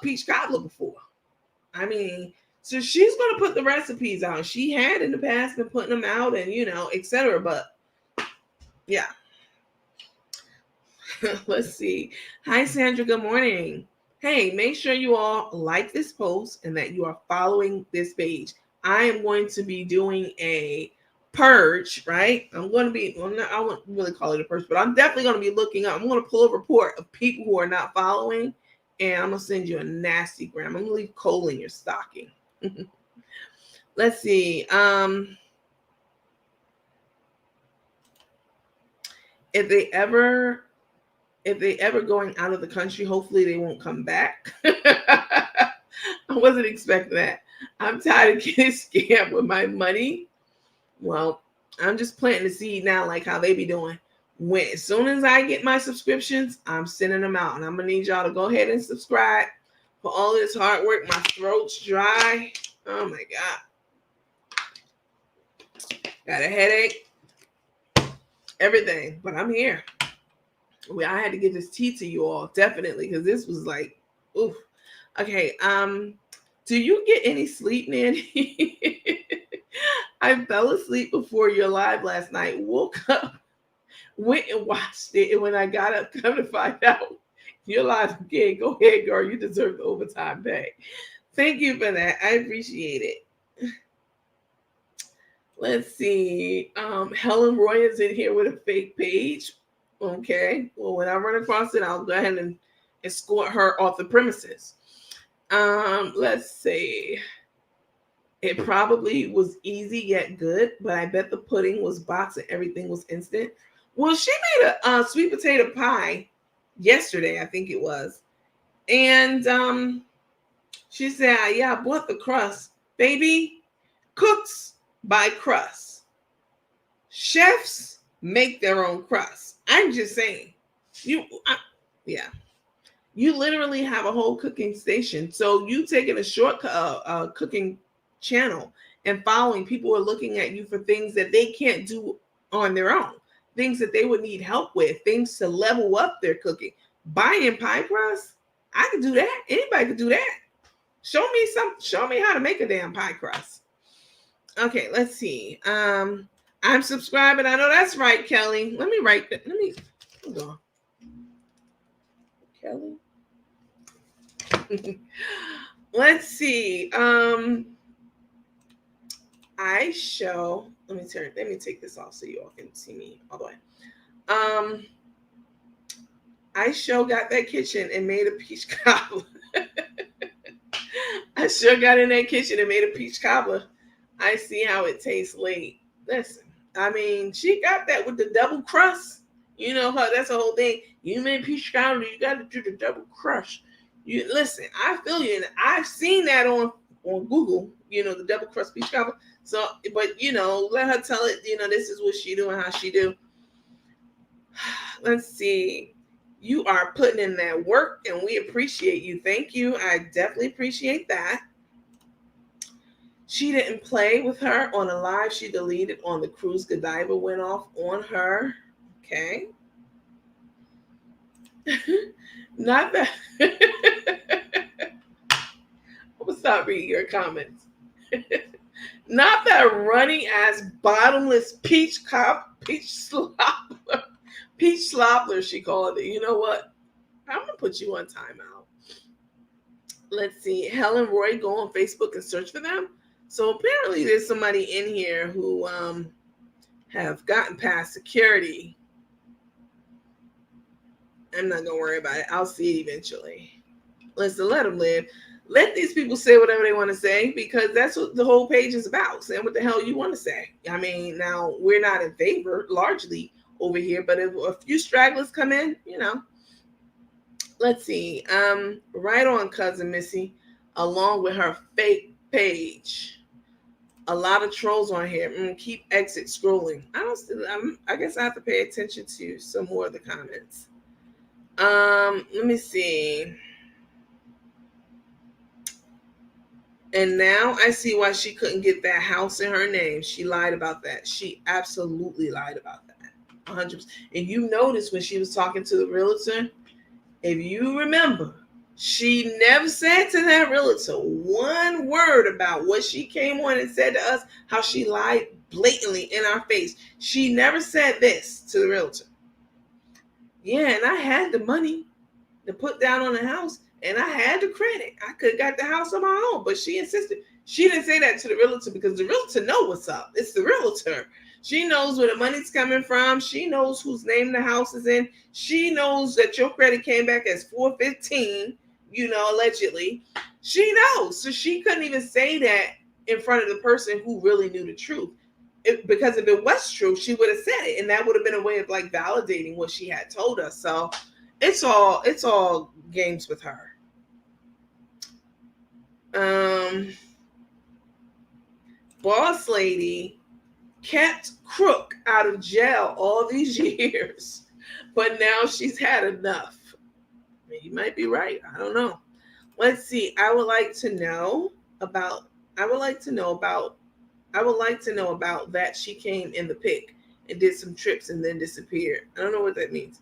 peach cobbler before. I mean, so she's gonna put the recipes out. She had in the past been putting them out and etc. But Yeah. Let's see. Hi, Sandra. Good morning. Hey, make sure you all like this post and that you are following this page. I am going to be doing a purge, right? I'm going to be, well, not, I wouldn't really call it a purge, but I'm definitely going to be looking up. I'm going to pull a report of people who are not following, and I'm going to send you a nasty gram. I'm going to leave coal in your stocking. Let's see. If they ever going out of the country, hopefully they won't come back. I wasn't expecting that. I'm tired of getting scammed with my money. Well, I'm just planting the seed now, like how they be doing. As soon as I get my subscriptions, I'm sending them out. And I'm going to need y'all to go ahead and subscribe for all this hard work. My throat's dry. Oh my God. Got a headache. Everything. But I'm here. I had to give this tea to you all, definitely, because this was like, oof. Okay, do you get any sleep, Nanny? I fell asleep before your live last night, woke up, went and watched it, and when I got up, come to find out you're live again. Go ahead, girl, you deserve the overtime pay. Thank you for that. I appreciate it. Let's see. Helen Roy is in here with a fake page. Okay. Well, when I run across it, I'll go ahead and escort her off the premises. Let's see. It probably was easy yet good, but I bet the pudding was boxed and everything was instant. Well, she made a sweet potato pie yesterday, I think it was. And she said, yeah, I bought the crust. Baby, cooks buy crust. Chefs make their own crust. I'm just saying. Yeah. You literally have a whole cooking station. So you taking a shortcut cooking channel and following people are looking at you for things that they can't do on their own. Things that they would need help with. Things to level up their cooking. Buying pie crust? I could do that. Anybody could do that. Show me how to make a damn pie crust. Okay, let's see. I'm subscribing. I know that's right, Kelly. Let me write that. Hold on. Kelly. Let's see. Let me take this off so you all can see me all the way. I got that kitchen and made a peach cobbler. I sure got in that kitchen and made a peach cobbler. I see how it tastes late. Listen, I mean, she got that with the double crust. You know her, that's the whole thing. You made peach cobbler, you got to do the double crust. You listen, I feel you, and I've seen that on Google, the double crust peach cobbler. So, but let her tell it, this is what she do and how she do. Let's see. You are putting in that work and we appreciate you. Thank you. I definitely appreciate that. She didn't play with her on a live. She deleted on the cruise. Godiva went off on her. Okay. Not that. I'm going to stop reading your comments. Not that runny ass bottomless peach slobber. Peach slobbler, she called it. You know what? I'm going to put you on timeout. Let's see. Helen Roy, go on Facebook and search for them. So apparently there's somebody in here who have gotten past security. I'm not going to worry about it. I'll see it eventually. Listen, let them live. Let these people say whatever they want to say because that's what the whole page is about. Saying what the hell you want to say. I mean, now we're not in favor largely over here, but if a few stragglers come in, let's see. Right on, cousin Missy, along with her fake page. A lot of trolls on here. Keep exit scrolling. I guess I have to pay attention to some more of the comments. Let me see. And now I see why she couldn't get that house in her name. She lied about that. She absolutely lied about that. 100%. And you notice when she was talking to the realtor, if you remember, She never said to that realtor one word about what she came on and said to us, how she lied blatantly in our face. She never said this to the realtor. Yeah, and I had the money to put down on the house, and I had the credit. I could have got the house on my own, but she insisted. She didn't say that to the realtor because the realtor know what's up. It's the realtor. She knows where the money's coming from. She knows whose name the house is in. She knows that your credit came back as 415, allegedly. She knows. So she couldn't even say that in front of the person who really knew the truth. Because if it was true, she would have said it, and that would have been a way of like validating what she had told us. So it's all games with her. Boss lady kept crook out of jail all these years, but now she's had enough. You might be right. I don't know. Let's see. I would like to know about that she came in the pic and did some trips and then disappeared. I don't know what that means.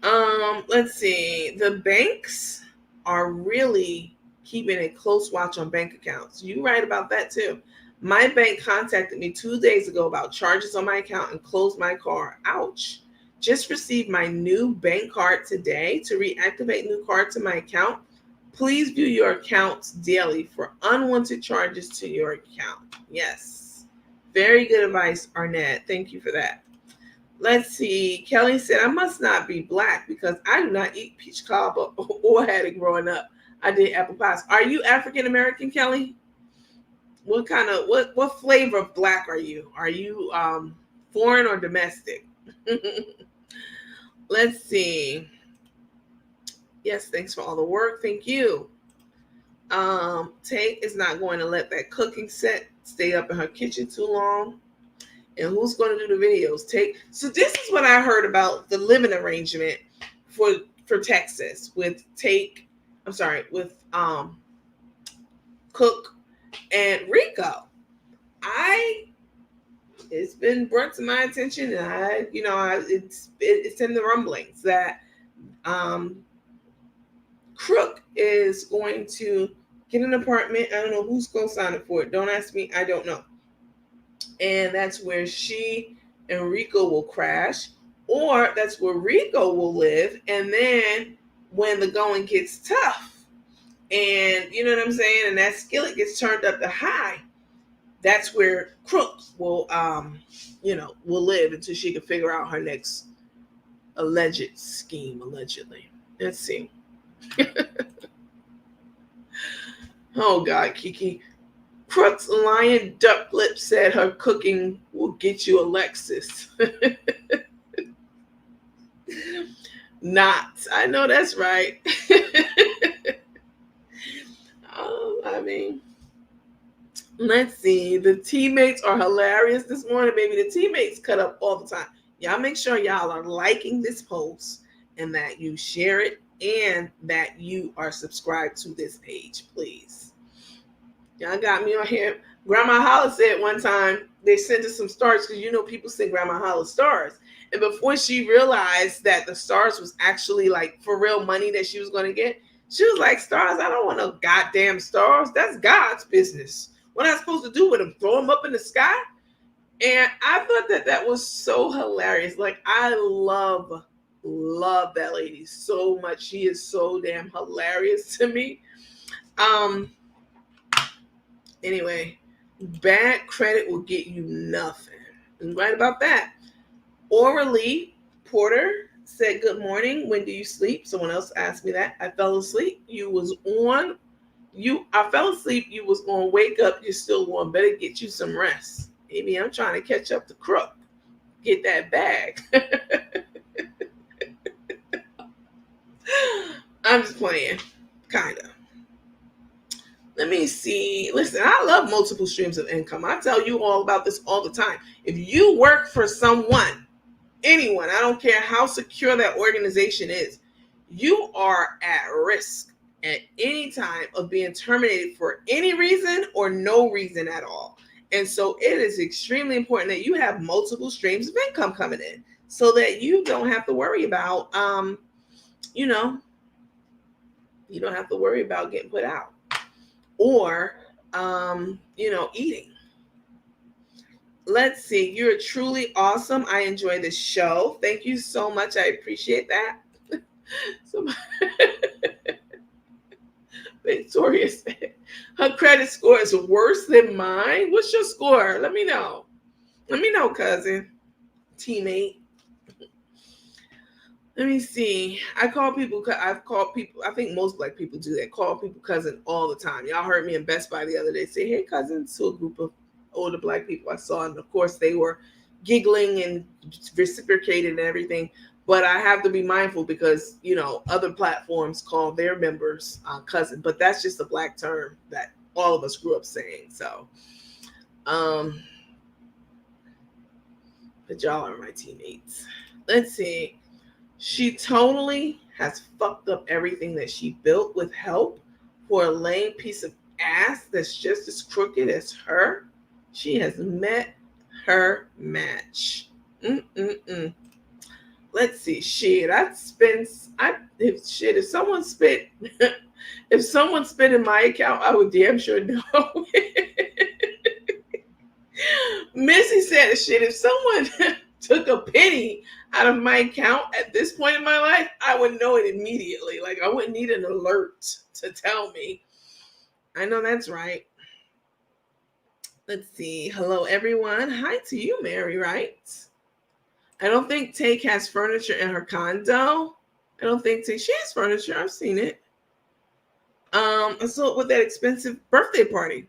Let's see. The banks are really keeping a close watch on bank accounts. You right about that too. My bank contacted me 2 days ago about charges on my account and closed my card. Ouch. Just received my new bank card today. To reactivate new card to my account, please view your accounts daily for unwanted charges to your account. Yes. Very good advice, Arnett. Thank you for that. Let's see. Kelly said, I must not be black because I do not eat peach cobbler or had it growing up. I did apple pies. Are you African American, Kelly? What flavor of black are you? Are you foreign or domestic? Let's see. Yes, thanks for all the work. Thank you. Tate is not going to let that cooking set stay up in her kitchen too long. And who's going to do the videos? Tate. So this is what I heard about the living arrangement for Texas with Tate. I'm sorry, with Cook and Rico. It's been brought to my attention, and it's in the rumblings that Crook is going to get an apartment. I don't know who's going to sign it for it. Don't ask me. I don't know. And that's where she and Rico will crash, or that's where Rico will live. And then when the going gets tough, and you know what I'm saying, and that skillet gets turned up to high, that's where Crook will live until she can figure out her next alleged scheme, allegedly. Let's see. Oh God, Kiki. Crook's lion duck lip said her cooking will get you a Lexus. Not. I know that's right. Let's see. The teammates are hilarious this morning, baby. The teammates cut up all the time. Y'all make sure y'all are liking this post and that you share it and that you are subscribed to this page, please. Y'all got me on here. Grandma Holla said one time they sent us some stars because people send Grandma Holla stars. And before she realized that the stars was actually like for real money that she was going to get, she was like, stars, I don't want no goddamn stars. That's God's business. What am I supposed to do with them? Throw them up in the sky? And I thought that was so hilarious. Like, I love that lady so much. She is so damn hilarious to me. Anyway, bad credit will get you nothing. And right about that. Orally Porter said, good morning. When do you sleep? Someone else asked me that. I fell asleep. I fell asleep. You was going to wake up. You're still going. Better get you some rest. Maybe I'm trying to catch up to Crook. Get that bag. I'm just playing. Kind of. Let me see. Listen, I love multiple streams of income. I tell you all about this all the time. If you work for someone, anyone, I don't care how secure that organization is, you are at risk at any time of being terminated for any reason or no reason at all. And so it is extremely important that you have multiple streams of income coming in so that you don't have to worry about, You don't have to worry about getting put out or, eating. Let's see. You're truly awesome. I enjoy this show. Thank you so much. I appreciate that. So, Victoria said her credit score is worse than mine. What's your score? Let me know. Let me know, cousin, teammate. Let me see. I've called people. I think most black people do that. Call people cousin all the time. Y'all heard me in Best Buy the other day say, "Hey, cousins," to a group of older black people I saw, and of course they were giggling and reciprocated and everything. But I have to be mindful because other platforms call their members cousin, but that's just a black term that all of us grew up saying. So, but y'all are my teammates. Let's see. She totally has fucked up everything that she built with help for a lame piece of ass that's just as crooked as her. She has met her match. Let's see. If someone spit if someone spit in my account, I would damn sure know. Missy said shit. If someone took a penny out of my account at this point in my life, I would know it immediately. Like I wouldn't need an alert to tell me. I know that's right. Let's see. Hello, everyone. Hi to you, Mary Wright. I don't think Take has furniture in her condo. I don't think Take. She has furniture. I've seen it. I saw it with that expensive birthday party.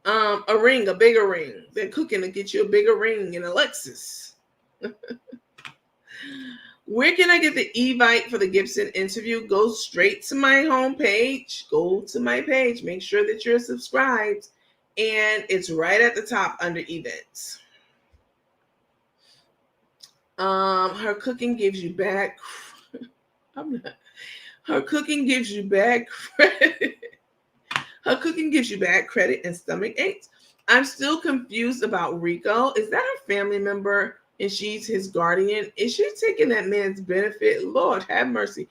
A ring, a bigger ring. They're cooking to get you a bigger ring in a Lexus. Where can I get the Evite for the Gibson interview? Go straight to my homepage. Go to my page. Make sure that you're subscribed. And it's right at the top under events. Her cooking gives you bad. Her cooking gives you bad credit. Her cooking gives you bad credit and stomach aches. I'm still confused about Rico. Is that her family member and she's his guardian? Is she taking that man's benefit? Lord have mercy.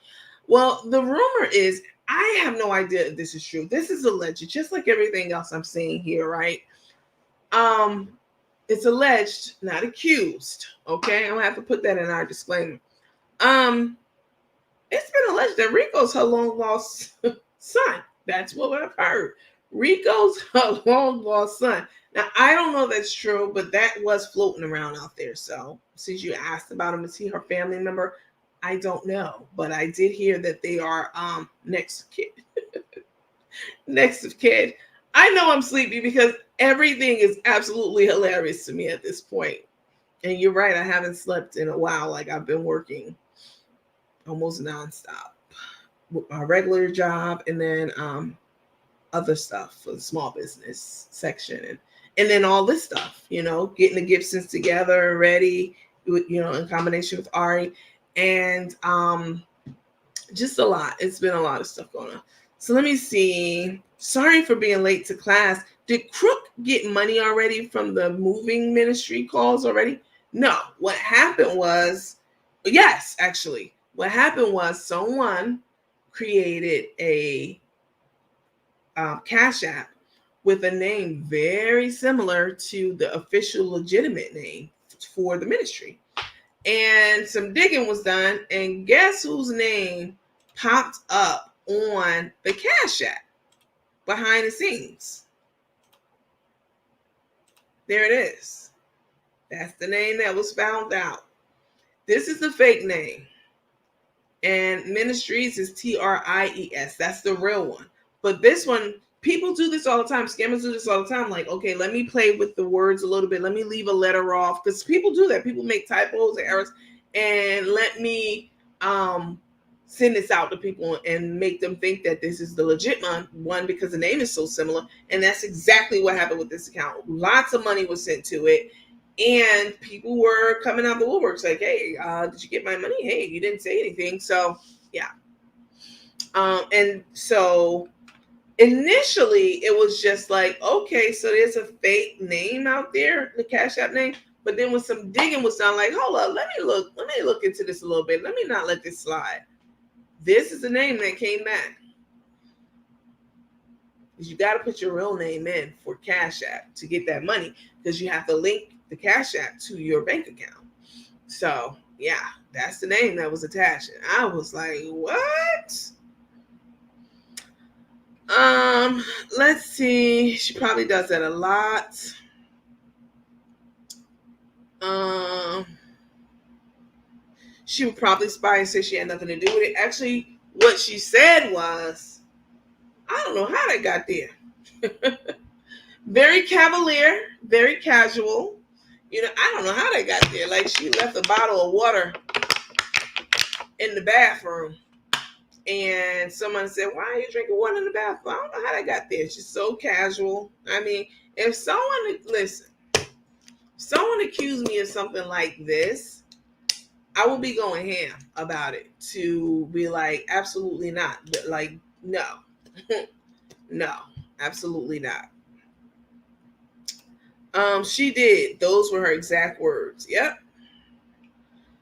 Well, the rumor is, I have no idea if this is true. This is alleged, just like everything else I'm saying here, right? It's alleged, not accused. Okay, I'm gonna have to put that in our disclaimer. It's been alleged that Rico's her long lost son. That's what I've heard. Rico's her long lost son. Now, I don't know if that's true, but that was floating around out there. So, since you asked about him, is he her family member? I don't know, but I did hear that they are next of kin. Next of kin. I know I'm sleepy because everything is absolutely hilarious to me at this point. And you're right, I haven't slept in a while. Like I've been working almost nonstop with my regular job and then other stuff for the small business section and then all this stuff, getting the Gibsons together, ready, in combination with Ari, and just a lot. It's been a lot of stuff going on. So let me see. Sorry for being late to class. Did Crook get money already from the moving ministry calls already? No. What happened was, yes, actually, what happened was someone created a Cash App with a name very similar to the official legitimate name for the ministry. And some digging was done, and guess whose name popped up on the Cash App behind the scenes? There it is. That's the name that was found out. This is the fake name. And Ministries is TRIES. That's the real one. But this one, people do this all the time. Scammers do this all the time. Like, okay, let me play with the words a little bit. Let me leave a letter off. Because people do that. People make typos and errors. And let me send this out to people and make them think that this is the legit one because the name is so similar. And that's exactly what happened with this account. Lots of money was sent to it. And people were coming out the woodworks like, hey, did you get my money? Hey, you didn't say anything. So, yeah. And so initially it was just like, okay, so there's a fake name out there, the Cash App name. But then when some digging was done, like, hold up, let me look into this a little bit. Let me not let this slide. This is the name that came back. You got to put your real name in for Cash App to get that money, because you have to link the Cash App to your bank account. So yeah, that's the name that was attached. And I was like, what? Let's see. She probably does that a lot. She would probably spy and say she had nothing to do with it. Actually, what she said was, I don't know how they got there. Very cavalier, very casual. I don't know how they got there. Like, she left a bottle of water in the bathroom. And someone said, why are you drinking water in the bathroom? I don't know how they got there. She's so casual. I mean, if someone accused me of something like this, I would be going ham about it, to be like, absolutely not. But like, no. No, absolutely not. She did. Those were her exact words. Yep.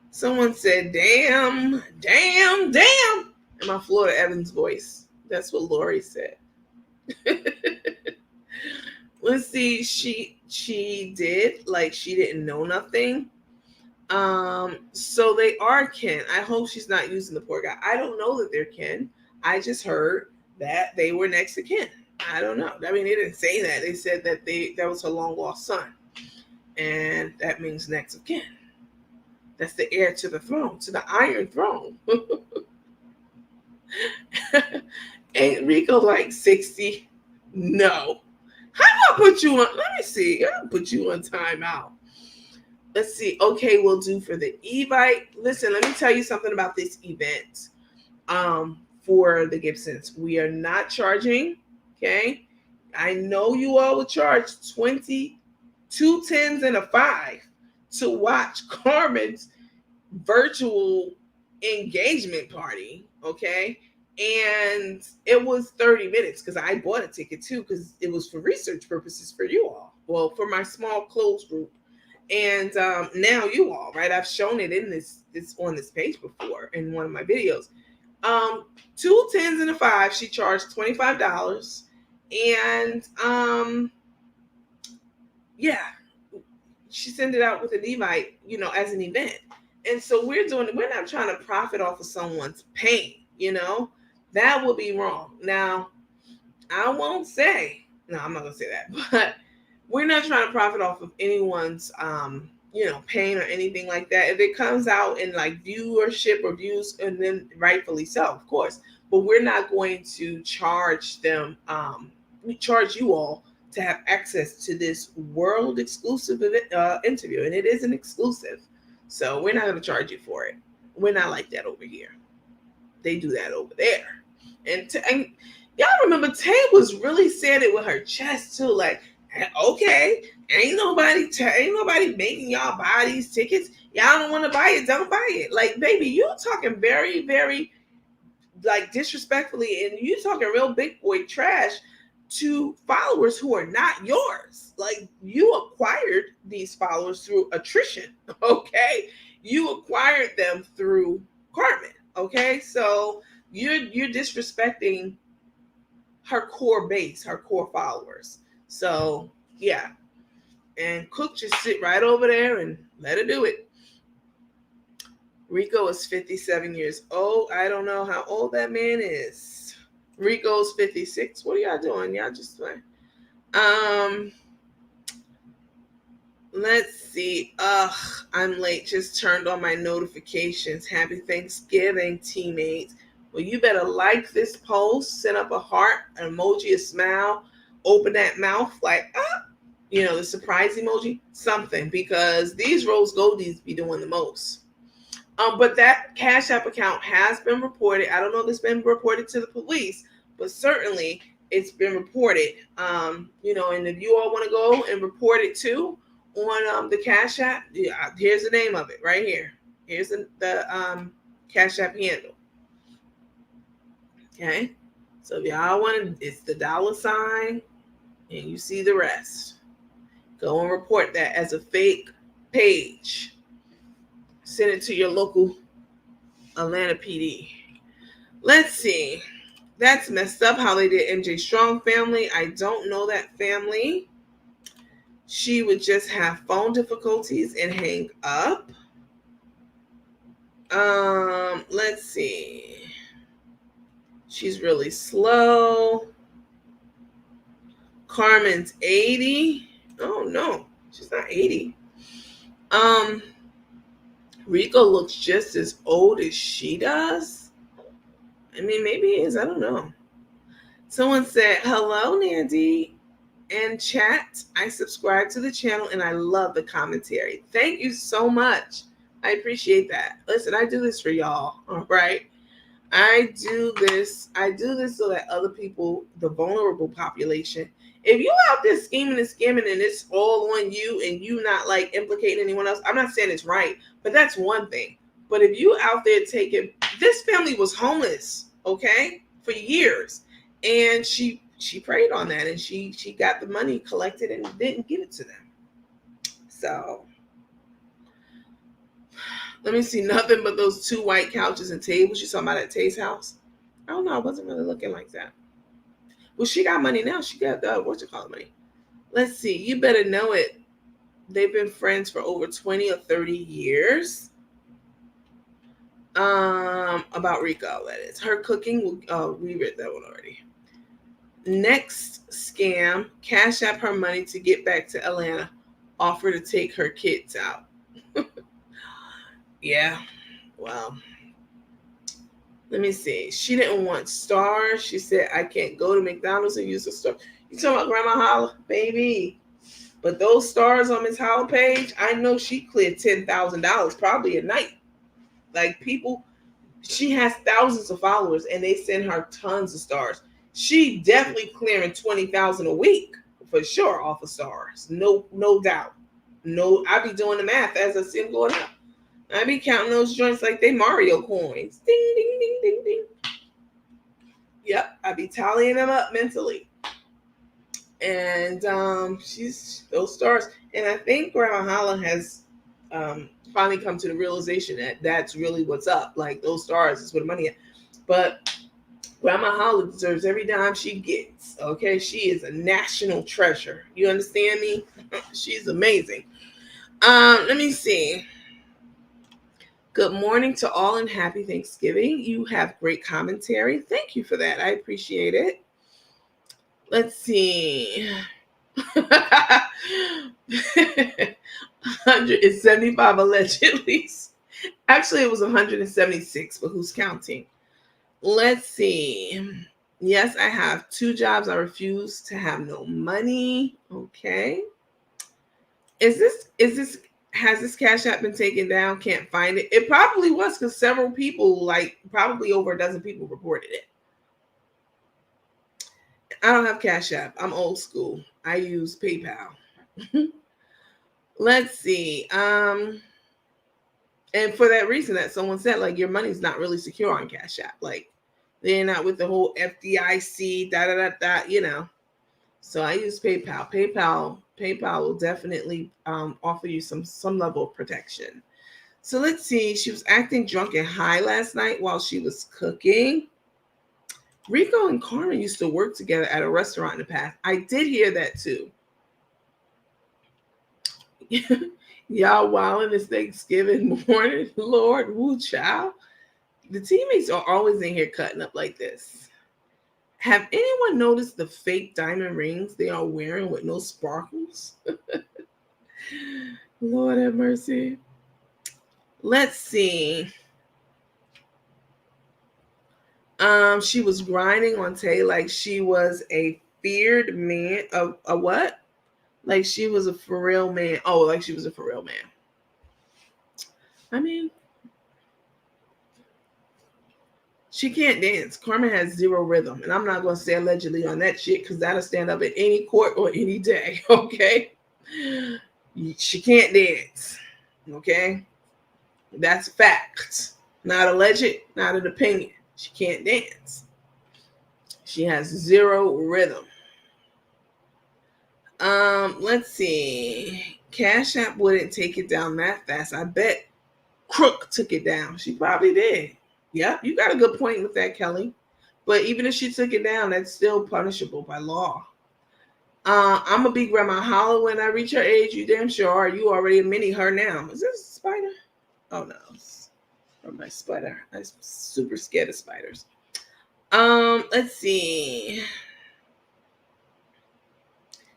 Someone said, damn, damn, damn, in my Florida Evans voice. That's what Lori said. Let's see. She did, like, she didn't know nothing. So they are kin. I hope she's not using the poor guy. I don't know that they're kin. I just heard that they were next to kin. I don't know. I mean, they didn't say that. They said that that was her long lost son, and that means next of kin. That's the heir to the throne, to the Iron Throne. Ain't Rico like 60? No. How do I put you on? Let me see. I'll put you on timeout. Let's see. Okay, we'll do for the Evite. Listen, let me tell you something about this event. For the Gibsons, we are not charging. Okay, I know you all would charge 20, 2 10s and a 5 to watch Carmen's virtual engagement party. Okay, and it was 30 minutes because I bought a ticket too, because it was for research purposes for you all. Well, for my small closed group. And now you all, right? I've shown it in this on this page before in one of my videos. 2 10s and a 5. She charged $25, and yeah, she sent it out with an Evite, as an event. And so we're not trying to profit off of someone's pain, that would be wrong. Now, I won't say, no, I'm not gonna say that, but we're not trying to profit off of anyone's pain or anything like that. If it comes out in like viewership or views, and then rightfully so, of course, but we're not going to charge them. We charge you all to have access to this world exclusive interview, and it is an exclusive, so we're not going to charge you for it. We're not like that over here. They do that over there. And y'all remember Tay was really saying it with her chest too, like, okay, ain't nobody making y'all buy these tickets. Y'all don't want to buy it, don't buy it. Like, baby, you talking very, very like disrespectfully, and you talking real big boy trash to followers who are not yours. Like, you acquired these followers through attrition. Okay, you acquired them through Carmen. Okay, so you're disrespecting her core base, her core followers. So yeah, and Cook just sit right over there and let her do it. Rico is 57 years old. I don't know how old that man is. Rico's 56. What are y'all doing? Y'all just like, let's see. I'm late. Just turned on my notifications. Happy Thanksgiving, teammates. Well, you better like this post, send up a heart, an emoji, a smile, open that mouth like, the surprise emoji, something, because these Rose Goldies be doing the most. But that Cash App account has been reported. I don't know if it's been reported to the police, but certainly it's been reported. And if you all want to go and report it too on the Cash App, here's the name of it right here. Here's the Cash App handle. Okay, so if y'all want to, it's the $, and you see the rest. Go and report that as a fake page. Send it to your local Atlanta PD. Let's see. That's messed up how they did MJ Strong family. I don't know that family. She would just have phone difficulties and hang up. Let's see. She's really slow. Carmen's 80. Oh no, she's not 80. Rico looks just as old as she does. I mean, maybe he is. I don't know. Someone said, hello, Nandy. And chat, I subscribe to the channel and I love the commentary. Thank you so much. I appreciate that. Listen, I do this for y'all. All right. I do this so that other people, the vulnerable population, if you out there scheming and skimming and it's all on you and you not like implicating anyone else, I'm not saying it's right, but that's one thing. But if you out there taking, this family was homeless, okay, for years, and she preyed on that, and she got the money collected and didn't give it to them. So let me see, nothing but those 2 white couches and tables you saw about at Tay's house. I don't know. I wasn't really looking like that. Well, she got money now. She got money. Let's see. You better know it. They've been friends for over 20 or 30 years. About Rico, that is. Her cooking. We read that one already. Next scam. Cash App her money to get back to Atlanta. Offer to take her kids out. Yeah. Well. Let me see. She didn't want stars. She said, I can't go to McDonald's and use the star. You talking about Grandma Holla? Baby. But those stars on Miss Holla page, I know she cleared $10,000 probably a night. Like people, she has thousands of followers and they send her tons of stars. She definitely clearing 20,000 a week for sure off of stars. No doubt. No, I be doing the math as I see them going up. I be counting those joints like they Mario coins. Ding, ding, ding, ding, ding. Yep, I be tallying them up mentally. And she's those stars. And I think Grandma Holla has finally come to the realization that that's really what's up. Like those stars is where the money is. But Grandma Holla deserves every dime she gets. Okay, she is a national treasure. You understand me? She's amazing. Let me see. Good morning to all and happy Thanksgiving. You have great commentary. Thank you for that. I appreciate it. Let's see. 175 allegedly. Actually, it was 176, but who's counting? Let's see. Yes, I have 2 jobs. I refuse to have no money. Okay. Has this Cash App been taken down? Can't find it. It probably was because several people, like probably over a dozen people, reported it. I don't have Cash App. I'm old school. I use PayPal. Let's see. And for that reason that someone said, like, your money's not really secure on Cash App. Like, they're not with the whole FDIC, you know. So I use PayPal. PayPal will definitely offer you some level of protection. So let's see. She was acting drunk and high last night while she was cooking. Rico and Carmen used to work together at a restaurant in the past. I did hear that too. Y'all wilding this Thanksgiving morning, Lord, woo child. The teammates are always in here cutting up like this. Have anyone noticed the fake diamond rings they are wearing with no sparkles? Lord have mercy. Let's see. She was grinding on Tay like she was a feared man. A what? Like she was a for real man. Oh, like she was a for real man. I mean, she can't dance. Carmen has 0 rhythm. And I'm not going to say allegedly on that shit because that'll stand up at any court or any day. Okay? She can't dance. Okay? That's fact. Not alleged, not an opinion. She can't dance. She has 0 rhythm. Let's see. Cash App wouldn't take it down that fast. I bet Crook took it down. She probably did. Yeah, you got a good point with that, Kelly. But even if she took it down, that's still punishable by law. I'm gonna be Grandma Holla when I reach her age. You damn sure are. You already a mini her now. Is this a spider? Oh no, it's from my spider. I'm super scared of spiders. Let's see.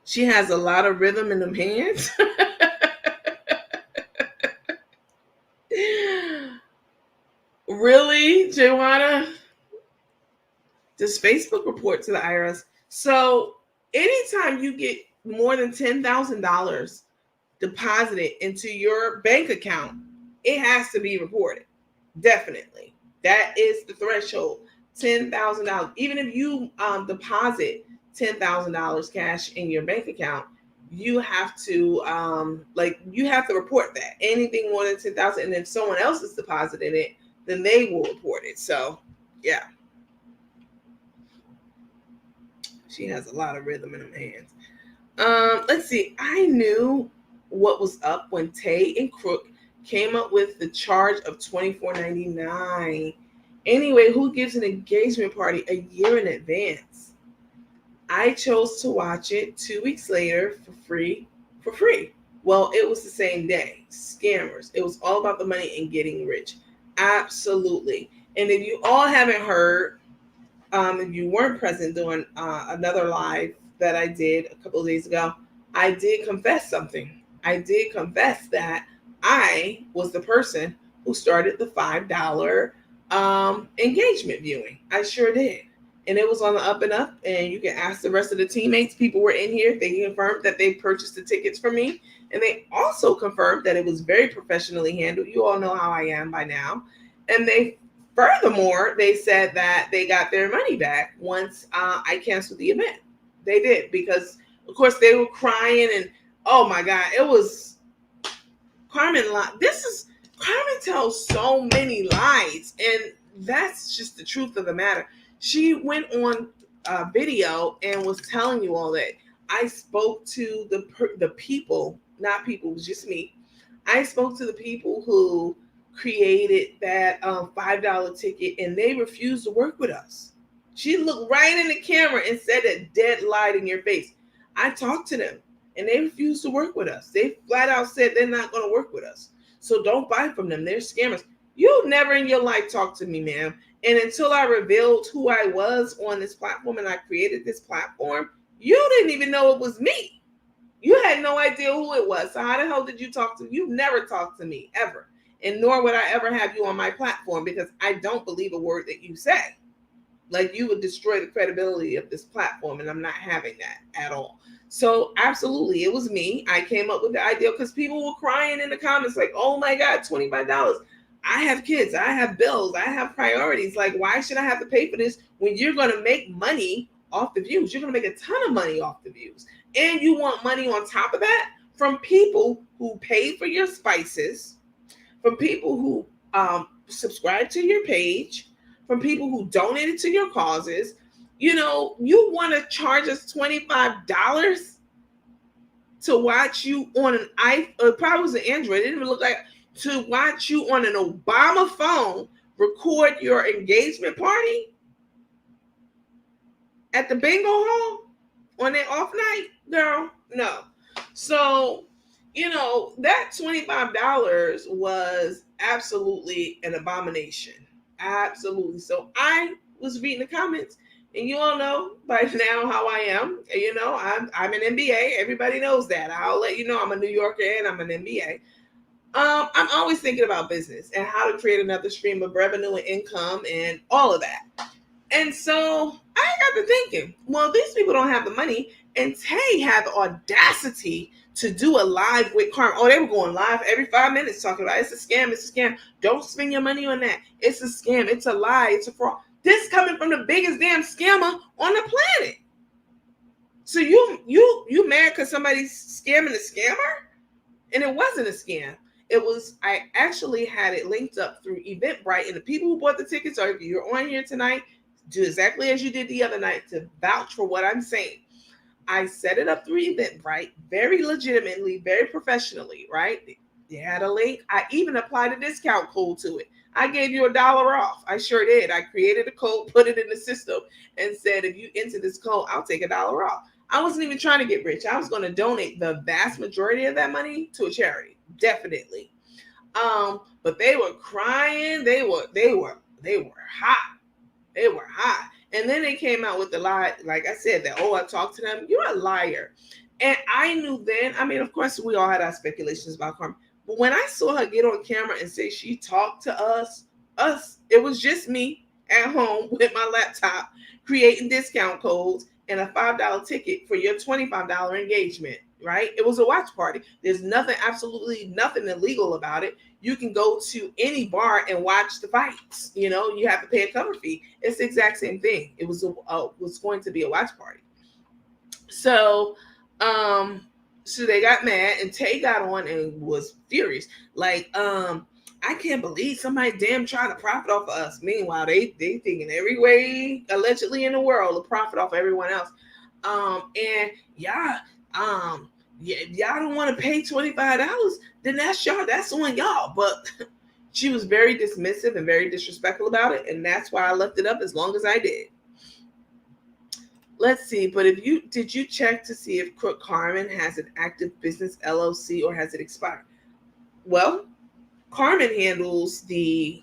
She has a lot of rhythm in them hands. Really, Joanna? Does Facebook report to the IRS? So anytime you get more than $10,000 deposited into your bank account, it has to be reported. Definitely. That is the threshold. $10,000. Even if you deposit $10,000 cash in your bank account, you have to you have to report that. Anything more than 10,000, and if someone else is depositing it, then they will report it. So yeah, she has a lot of rhythm in her hands. Let's see. I knew what was up when Tay and Crook came up with the charge of $24.99. Anyway, who gives an engagement party a year in advance? I chose to watch it 2 weeks later for free. For free. Well, it was the same day. Scammers. It was all about the money and getting rich. Absolutely. And if you all haven't heard, if you weren't present during another live that I did a couple of days ago, I did confess something. I did confess that I was the person who started the $5 engagement viewing. I sure did. And it was on the up and up. And you can ask the rest of the teammates. People were in here. They confirmed that they purchased the tickets for me. And they also confirmed that it was very professionally handled. You all know how I am by now. And they furthermore, they said that they got their money back once I canceled the event. They did, because of course they were crying and oh my God, it was Carmen. Carmen tells so many lies, and that's just the truth of the matter. She went on video and was telling you all that. I spoke to the people, not people, it was just me. I spoke to the people who created that $5 ticket, and they refused to work with us. She looked right in the camera and said that dead lied in your face. I talked to them, and they refused to work with us. They flat out said they're not going to work with us. So don't buy from them. They're scammers. You never in your life talked to me, ma'am. And until I revealed who I was on this platform and I created this platform, you didn't even know it was me. You had no idea who it was. So how the hell did you talk to me? You never talked to me, ever. And nor would I ever have you on my platform, because I don't believe a word that you say. Like, you would destroy the credibility of this platform, and I'm not having that at all. So absolutely, it was me. I came up with the idea because people were crying in the comments like, oh my God, $25. I have kids. I have bills. I have priorities. Like, why should I have to pay for this when you're going to make money off the views? You're going to make a ton of money off the views. And you want money on top of that from people who pay for your spices, from people who subscribe to your page, from people who donated to your causes. You know, you want to charge us $25 to watch you on an iPhone, it probably was an Android, it didn't even look like, to watch you on an Obama phone record your engagement party at the bingo hall on their off night? Girl, no. So, you know, that $25 was absolutely an abomination. Absolutely. So I was reading the comments, and you all know by now how I am. You know, I'm an MBA. Everybody knows that. I'll let you know I'm a New Yorker and I'm an MBA. I'm always thinking about business and how to create another stream of revenue and income and all of that. And so I got to thinking, well, these people don't have the money. And Tay had the audacity to do a live with Carmen. Oh, they were going live every 5 minutes talking about it's a scam, it's a scam. Don't spend your money on that. It's a scam, it's a lie, it's a fraud. This coming from the biggest damn scammer on the planet. So you mad because somebody's scamming a scammer? And it wasn't a scam. It was, I actually had it linked up through Eventbrite, and the people who bought the tickets, or if you're on here tonight, do exactly as you did the other night to vouch for what I'm saying. I set it up through Eventbrite, very legitimately, very professionally, right? They had a link. I even applied a discount code to it. I gave you $1 off. I sure did. I created a code, put it in the system, and said, if you enter this code, I'll take $1 off. I wasn't even trying to get rich. I was going to donate the vast majority of that money to a charity. Definitely. But they were crying. They were hot. They were hot. And then they came out with the lie, like I said, that, I talked to them. You're a liar. And I knew then, I mean, of course, we all had our speculations about Carmen. But when I saw her get on camera and say she talked to us, it was just me at home with my laptop creating discount codes and a $5 ticket for your $25 engagement, right? It was a watch party. There's absolutely nothing illegal about it. You can go to any bar and watch the fights. You have to pay a cover fee. It's the exact same thing. It was going to be a watch party. So they got mad, and Tay got on and was furious. Like, I can't believe somebody damn trying to profit off of us. Meanwhile, they thinking every way allegedly in the world to profit off everyone else. And y'all don't want to pay $25, then that's on y'all. But she was very dismissive and very disrespectful about it, and that's why I left it up as long as I did. Let's see, but did you check to see if Crook Carmen has an active business LLC or has it expired? Well, Carmen handles the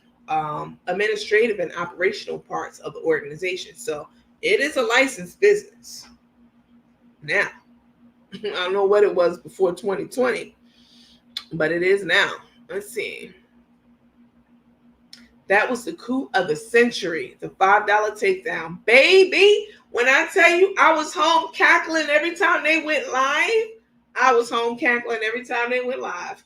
administrative and operational parts of the organization, so it is a licensed business. Now, I don't know what it was before 2020, but it is now. Let's see. That was the coup of the century, the $5 takedown. Baby, when I tell you I was home cackling every time they went live, I was home cackling every time they went live.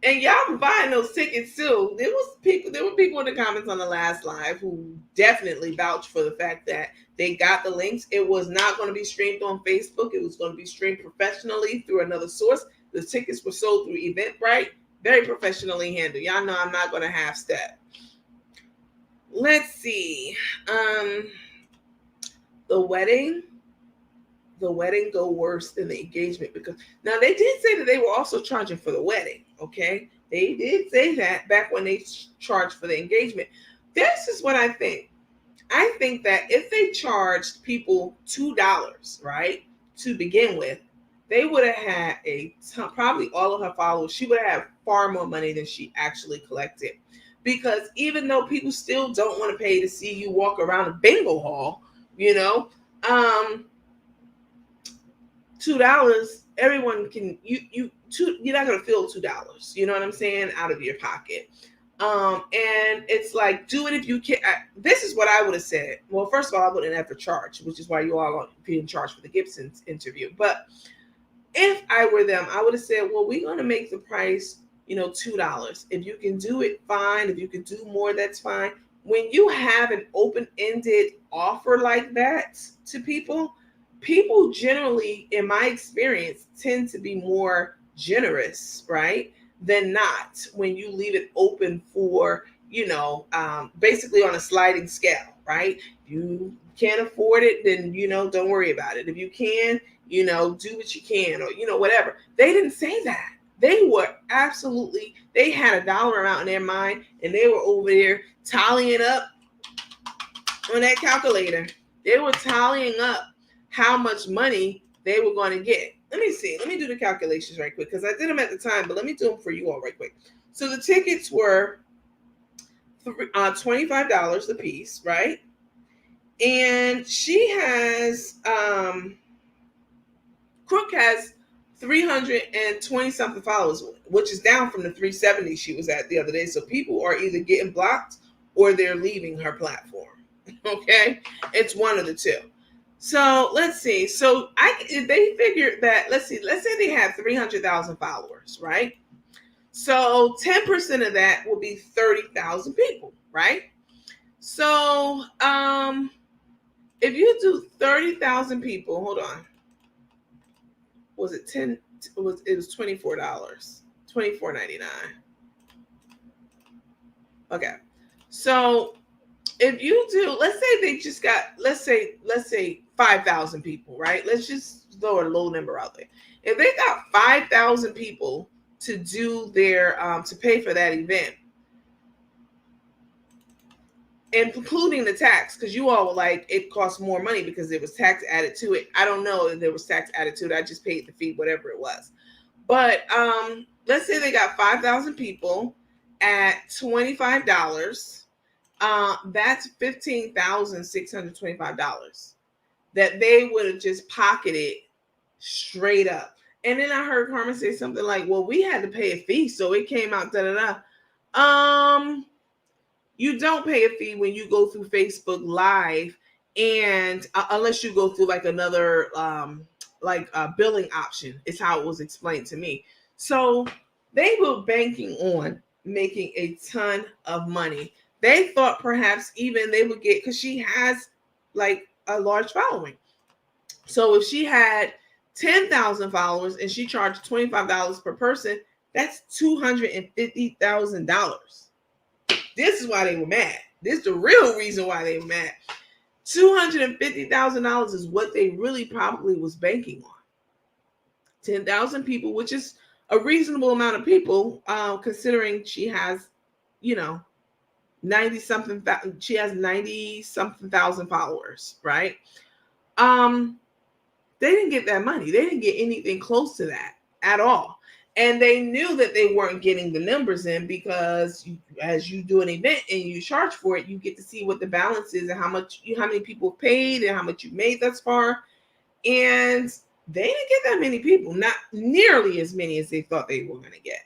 And y'all were buying those tickets too. There were people in the comments on the last live who definitely vouched for the fact that they got the links. It was not going to be streamed on Facebook. It was going to be streamed professionally through another source. The tickets were sold through Eventbrite. Very professionally handled. Y'all know I'm not going to half step. Let's see. The wedding go worse than the engagement, because now they did say that they were also charging for the wedding. Okay, they did say that back when they charged for the engagement. This is what I think. I think that if they charged people $2, right, to begin with, they would have had probably all of her followers. She would have had far more money than she actually collected. Because even though people still don't want to pay to see you walk around a bingo hall, $2, everyone can, you're not going to feel $2, you know what I'm saying, out of your pocket. And it's like, do it if you can. This is what I would have said. Well, first of all, I wouldn't have to charge, which is why you all are being charged for the Gibson's interview. But if I were them, I would have said, well, we're going to make the price, $2. If you can do it, fine. If you can do more, that's fine. When you have an open-ended offer like that to people generally, in my experience, tend to be more generous, right, than not when you leave it open for, basically on a sliding scale, right? If you can't afford it, then, don't worry about it. If you can, do what you can, or, whatever. They didn't say that. They had a dollar amount in their mind, and they were over there tallying up on that calculator. They were tallying up how much money they were going to get. Let me see. Let me do the calculations right quick, because I did them at the time, but let me do them for you all right quick. So the tickets were $25 a piece, right? And she has, Crook has 320 something followers, which is down from the 370 she was at the other day. So people are either getting blocked or they're leaving her platform. Okay, it's one of the two. So let's see. So they figured that, let's say they have 300,000 followers, right? So 10% of that will be 30,000 people, right? So if you do 30,000 people, hold on. Was it 10? It was $24, $24.99. Okay, so if you do, let's say they just got, let's say 5,000 people, right? Let's just throw a low number out there. If they got 5,000 people to do their to pay for that event, including the tax, because you all were like, it costs more money because there was tax added to it. I don't know if there was tax added to it. I just paid the fee, whatever it was. But let's say they got 5,000 people at $25. That's $15,625 that they would have just pocketed straight up. And then I heard Carmen say something like, well, we had to pay a fee, so it came out da-da-da. You don't pay a fee when you go through Facebook Live, and unless you go through like another billing option, is how it was explained to me. So they were banking on making a ton of money. They thought perhaps even they would get, because she has like a large following. So if she had 10,000 followers and she charged $25 per person, that's $250,000. This is why they were mad. This is the real reason why they were mad. $250,000 is what they really probably was banking on. 10,000 people, which is a reasonable amount of people, considering she has, 90-something. She has 90-something thousand followers, right? They didn't get that money. They didn't get anything close to that at all. And they knew that they weren't getting the numbers in because as you do an event and you charge for it, you get to see what the balance is and how many people paid and how much you made thus far. And they didn't get that many people, not nearly as many as they thought they were going to get.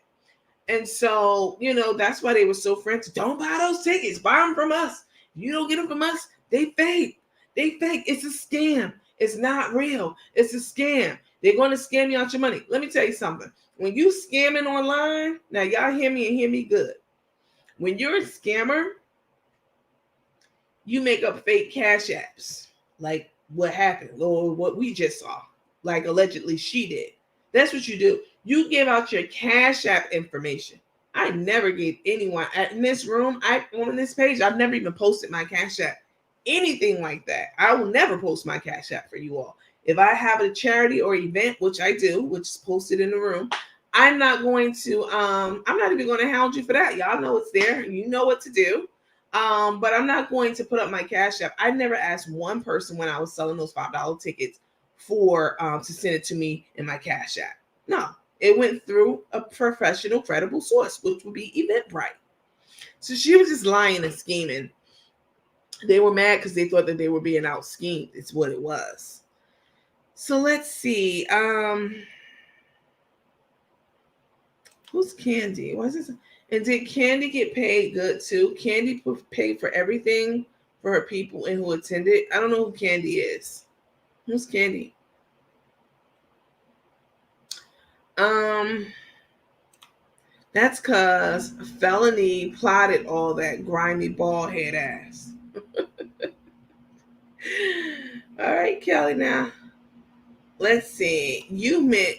And so, that's why they were so frantic. Don't buy those tickets. Buy them from us. If you don't get them from us, they fake. They fake. It's a scam. It's not real. It's a scam. They're going to scam you out your money. Let me tell you something. When you scamming online, now y'all hear me and hear me good. When you're a scammer, you make up fake cash apps, like what happened or what we just saw, like allegedly she did. That's what you do. You give out your cash app information. I never gave anyone in this room, on this page, I've never even posted my cash app, anything like that. I will never post my cash app for you all. If I have a charity or event, which I do, which is posted in the room, I'm not even going to hound you for that. Y'all know it's there. You know what to do. But I'm not going to put up my cash app. I never asked one person when I was selling those $5 tickets to send it to me in my cash app. No, it went through a professional, credible source, which would be Eventbrite. So she was just lying and scheming. They were mad because they thought that they were being out schemed. It's what it was. So let's see. Who's Candy? What is this? And did Candy get paid good too? Candy paid for everything for her people and who attended. I don't know who Candy is. Who's Candy? That's because Felony plotted all that grimy bald head ass. All right, Kelly. Now, let's see. You meant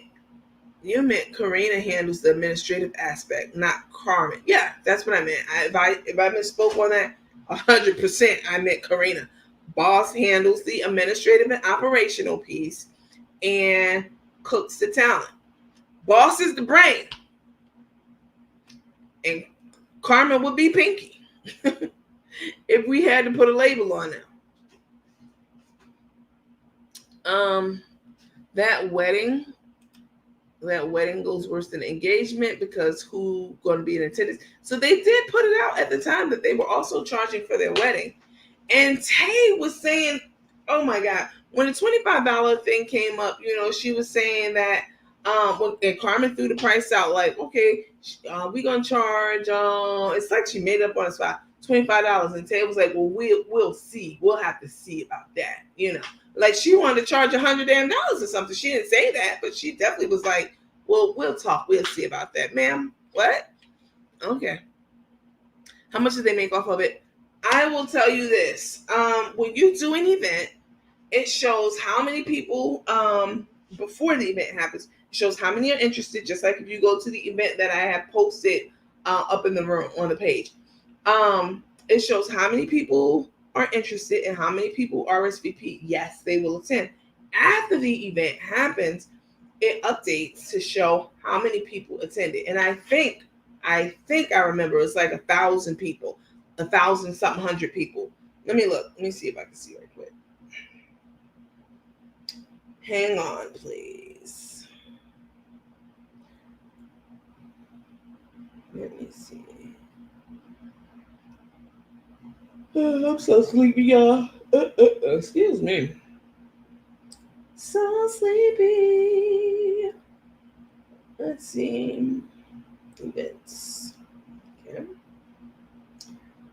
Karina handles the administrative aspect, not Carmen. Yeah, that's what I meant. If I misspoke on that, 100%, I meant Karina. Boss handles the administrative and operational piece, and cooks the talent. Boss is the brain, and Carmen would be Pinky if we had to put a label on them. That wedding goes worse than engagement because who going to be in attendance? So they did put it out at the time that they were also charging for their wedding. And Tay was saying, oh my God, when the $25 thing came up, she was saying that, and Carmen threw the price out like, okay, we're going to charge, it's like she made up on the spot, $25. And Tay was like, well, we'll see. We'll have to see about that, Like she wanted to charge $100 or something. She didn't say that, but she definitely was like, well, we'll talk. We'll see about that. Ma'am, what? Okay. How much did they make off of it? I will tell you this. When you do an event, it shows how many people, before the event happens, it shows how many are interested, just like if you go to the event that I have posted up in the room on the page. It shows how many people are interested and how many people RSVP. Yes, they will attend. After the event happens, it updates to show how many people attended. And I think I remember it's like 1,000 people, 1,000 something hundred people. Let me look. Let me see if I can see right quick. Hang on, please. Let me see. Oh, I'm so sleepy, y'all. Excuse me. So sleepy. Let's see. Events. Okay.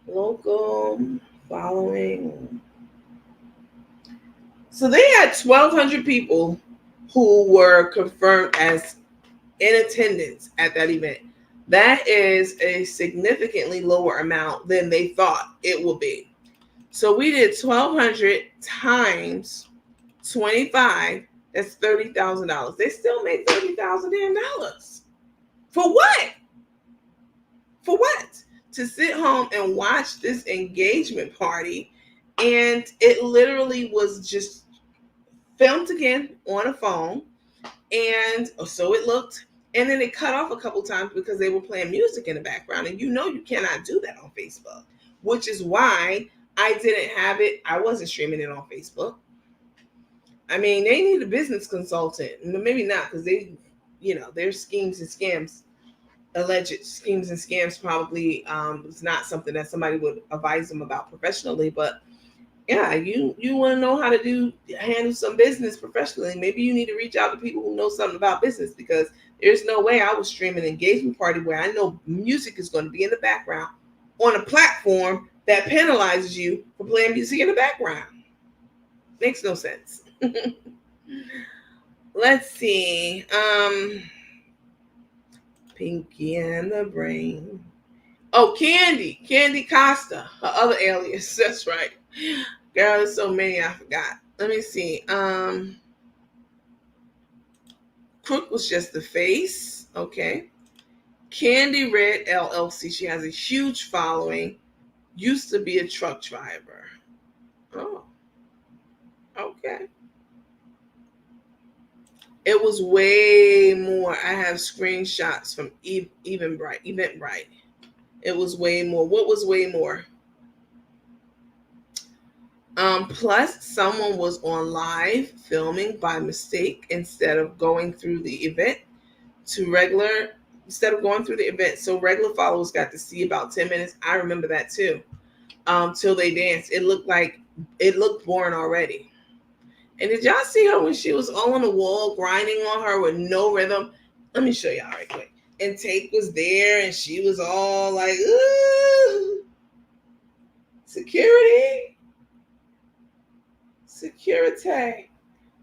Local following. So they had 1,200 people who were confirmed as in attendance at that event. That is a significantly lower amount than they thought it would be. So we did 1,200 times 25. That's $30,000. They still make $30,000 damn dollars. For what? For what? To sit home and watch this engagement party, and it literally was just filmed again on a phone, and so it looked, and then it cut off a couple times because they were playing music in the background, and you know you cannot do that on Facebook, which is why I didn't have it. I wasn't streaming it on Facebook. I mean, they need a business consultant. Maybe not, because they, their schemes and scams, alleged schemes and scams, probably is not something that somebody would advise them about professionally. But yeah, you want to know how to handle some business professionally. Maybe you need to reach out to people who know something about business, because there's no way I would stream an engagement party where I know music is going to be in the background on a platform that penalizes you for playing music in the background. Makes no sense. Let's see. Pinky and the Brain. Oh, Candy Costa, her other alias. That's right. Girl, there's so many I forgot. Let me see. Crook was just the face. Okay. Candy Red LLC. She has a huge following. Used to be a truck driver. Oh. Okay. It was way more. I have screenshots from Eventbrite. It was way more. What was way more? Plus, someone was on live filming by mistake instead of going through the event. So regular followers got to see about 10 minutes. I remember that too. Till they danced. It looked boring already. And did y'all see her when she was on the wall grinding on her with no rhythm? Let me show y'all right quick. And Tate was there, and she was all like, ooh, security.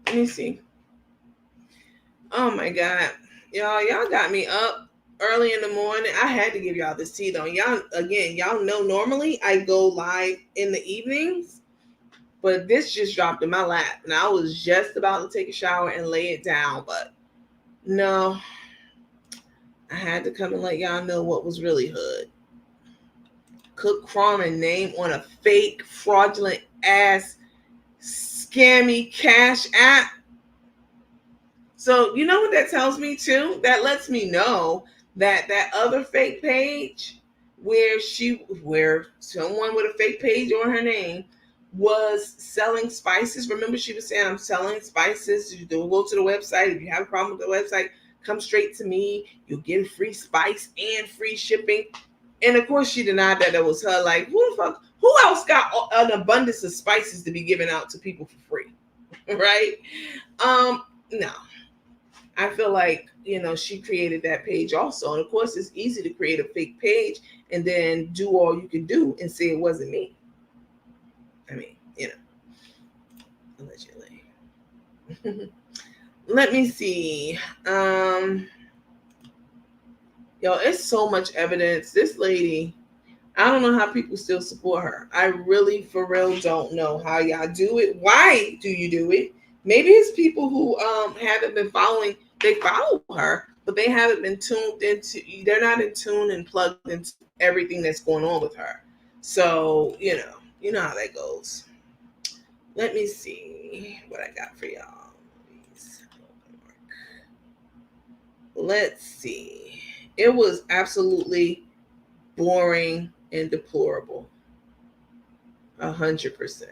Let me see. Oh my God. Y'all got me up early in the morning. I had to give y'all this tea though. Y'all know normally I go live in the evenings, but this just dropped in my lap, and I was just about to take a shower and lay it down, but no, I had to come and let y'all know what was really hood. Cook Carmen name on a fake, fraudulent ass, scammy cash app. So you know what that tells me too? That lets me know that other fake page where someone with a fake page on her name was selling spices. Remember, she was saying, I'm selling spices. You do go to the website. If you have a problem with the website, come straight to me. You'll get a free spice and free shipping. And of course, she denied that was her. Like, who else got an abundance of spices to be given out to people for free? Right? No. I feel like, she created that page also. And of course, it's easy to create a fake page and then do all you can do and say it wasn't me. I mean, allegedly. Let me see. It's so much evidence. This lady, I don't know how people still support her. I really, for real, don't know how y'all do it. Why do you do it? Maybe it's people who haven't been following. They follow her, but they haven't been tuned into. They're not in tune and plugged into everything that's going on with her. So you know how that goes. Let me see what I got for y'all. let's see. It was absolutely boring and deplorable. 100%.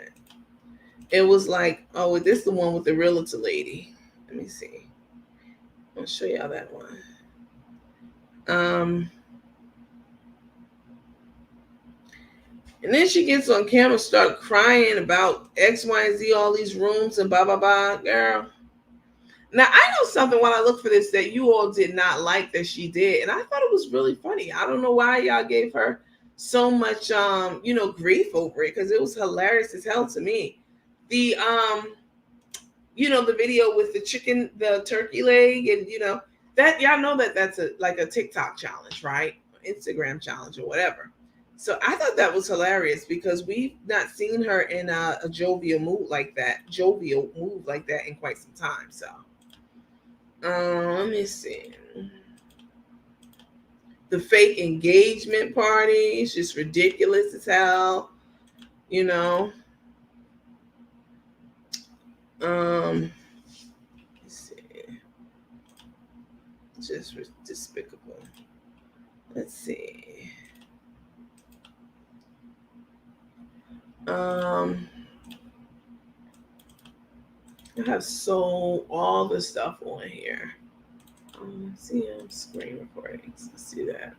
It was like, oh, this is the one with the realtor lady. Let me see. I'll show y'all that one. And then she gets on camera, start crying about X, Y, and Z, all these rooms and blah blah blah. Girl. Now I know something when I look for this that you all did not like that she did, and I thought it was really funny. I don't know why y'all gave her so much grief over it, because it was hilarious as hell to me. The the video with the chicken, the turkey leg, and that y'all know that that's a TikTok challenge, right? Instagram challenge or whatever. So I thought that was hilarious because we've not seen her in a jovial move like that in quite some time. So let me see. The fake engagement party is just ridiculous as hell, you know. Let's see. Just despicable. Let's see. I have all the stuff on here. See, I'm screen recording. So let's do that.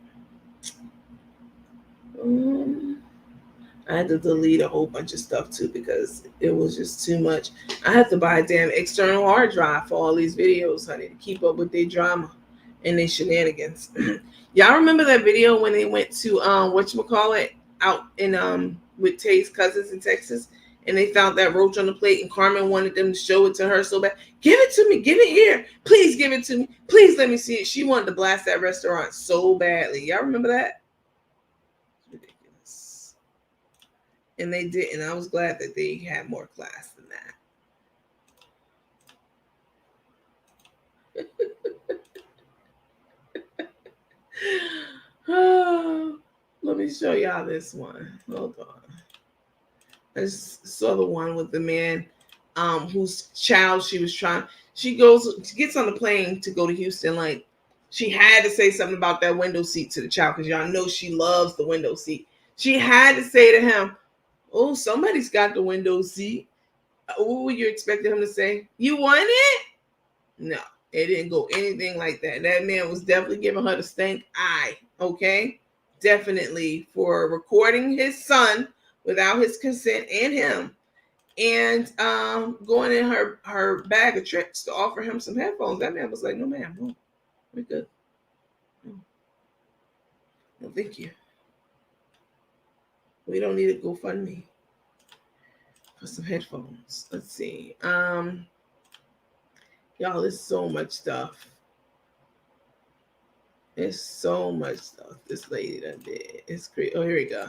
I had to delete a whole bunch of stuff too because it was just too much. I had to buy a damn external hard drive for all these videos, honey, to keep up with their drama and their shenanigans. Y'all remember that video when they went to whatchamacallit out in with Tay's cousins in Texas, and they found that roach on the plate, and Carmen wanted them to show it to her so bad. Give it to me, give it here, please give it to me, please let me see it. She wanted to blast that restaurant so badly. Y'all remember that? Ridiculous. And they didn't. I was glad that they had more class than that. Oh, let me show y'all this one. Hold on. I just saw the one with the man whose child she gets on the plane to go to Houston. Like, she had to say something about that window seat to the child, because y'all know she loves the window seat. She had to say to him, oh, somebody's got the window seat. What were you expecting him to say? You want it? No, it didn't go anything like that. That man was definitely giving her the stank eye, okay? Definitely for recording his son without his consent and him, and going in her bag of tricks to offer him some headphones. That man was like, no, ma'am, no, we're good. No, thank you. We don't need a GoFundMe for some headphones. Let's see. Y'all, there's so much stuff. There's so much stuff this lady done did. It's great. Oh, here we go.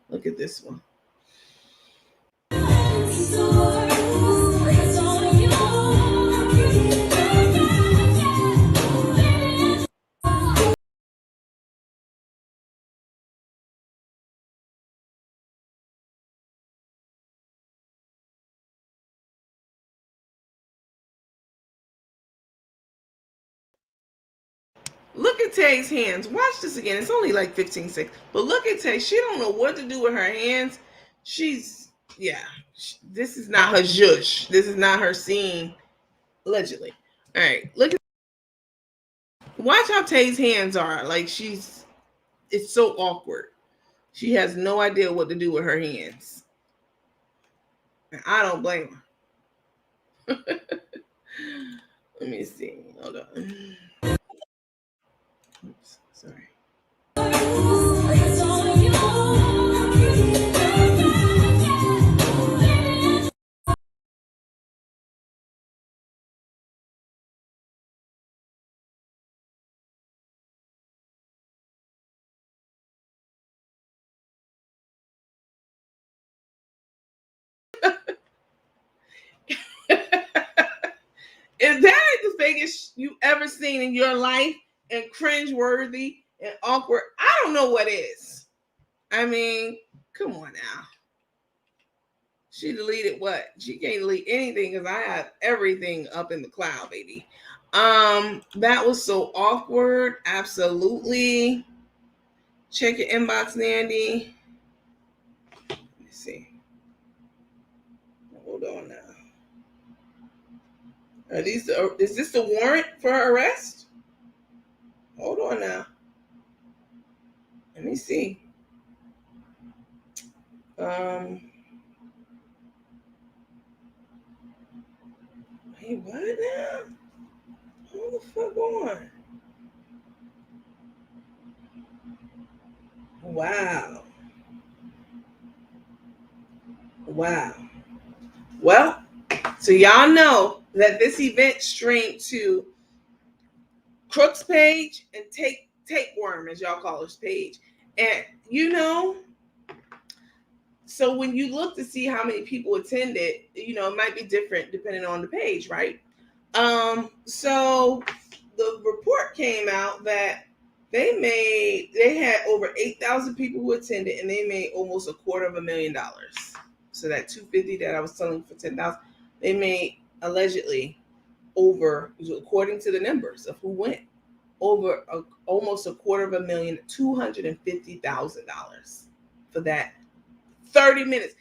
Look at this one. Look at Tay's hands. Watch this again. It's only like 15 seconds. But look at Tay. She don't know what to do with her hands. This is not her zhush. This is not her scene. Allegedly. All right. Watch how Tay's hands are. Like, it's so awkward. She has no idea what to do with her hands. And I don't blame her. Let me see. Hold on. Oops, sorry. If that ain't the fakest you ever seen in your life and cringeworthy and awkward, I don't know what is. I mean, come on now. She deleted what? She can't delete anything because I have everything up in the cloud, baby. That was so awkward. Absolutely. Check your inbox, Nandy. Let me see. Hold on now. Is this the warrant for her arrest? Hold on now. Let me see. Hey, what now? Hold the fuck on. Wow. Well, so y'all know that this event streamed to Crook's page and Tapeworm, as y'all call his page. And so when you look to see how many people attended, it might be different depending on the page, right? So the report came out that they had over 8,000 people who attended, and they made almost $250,000. So that 250 that I was selling for 10,000, they made allegedly over, according to the numbers of who went, over almost $250,000, $250,000 for that 30 minutes.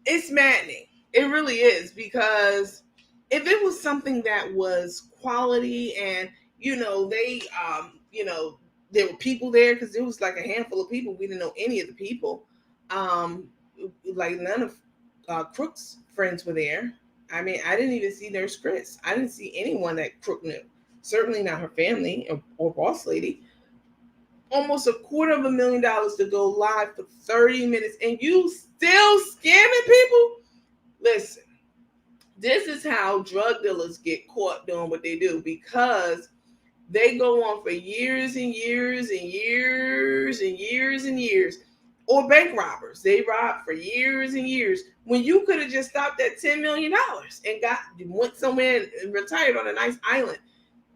It's maddening. It really is, because if it was something that was quality and there were people there, because there was like a handful of people, we didn't know any of the people, like none of Crook's friends were there. I mean, I didn't even see Nurse Chris. I didn't see anyone that Crook knew. Certainly not her family or boss lady. Almost $250,000 to go live for 30 minutes, and you still scamming people? Listen, this is how drug dealers get caught doing what they do, because they go on for years and years and years and years and years. Or bank robbers, they rob for years and years, when you could have just stopped at $10 million and went somewhere and retired on a nice island.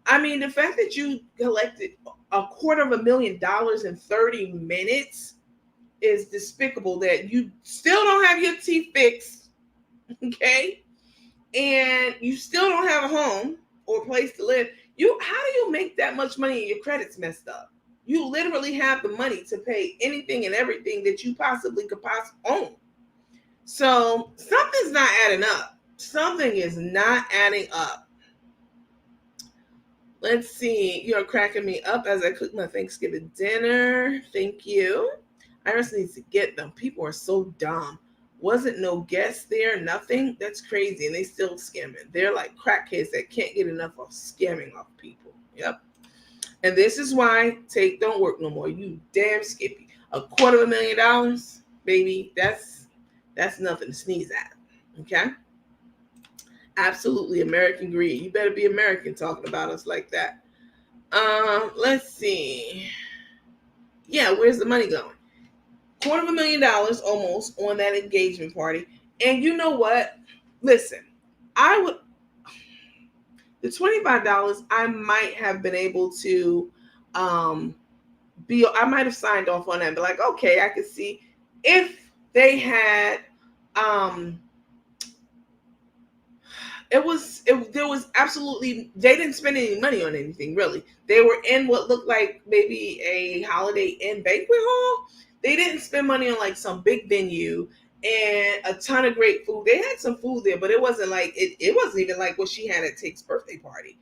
I mean, the fact that you collected $250,000 in 30 minutes is despicable. That you still don't have your teeth fixed, okay? And you still don't have a home or a place to live. How do you make that much money and your credit's messed up? You literally have the money to pay anything and everything that you possibly could own. So something's not adding up. Something is not adding up. Let's see. You're cracking me up as I cook my Thanksgiving dinner. Thank you. I just need to get them. People are so dumb. Wasn't no guests there, nothing. That's crazy. And they still scamming. They're like crackheads that can't get enough of scamming off people. Yep. And this is why Take don't work no more. You damn Skippy. $250,000, baby. That's nothing to sneeze at. Okay? Absolutely American greed. You better be American talking about us like that. Let's see. Yeah, where's the money going? $250,000 almost on that engagement party. And you know what? Listen, the $25, I might have been able to I might have signed off on that, but like, okay, I could see if they had there was absolutely, they didn't spend any money on anything really. They were in what looked like maybe a Holiday Inn banquet hall. They didn't spend money on like some big venue and a ton of great food. They had some food there, but it wasn't like it wasn't even like what she had at Take's birthday party.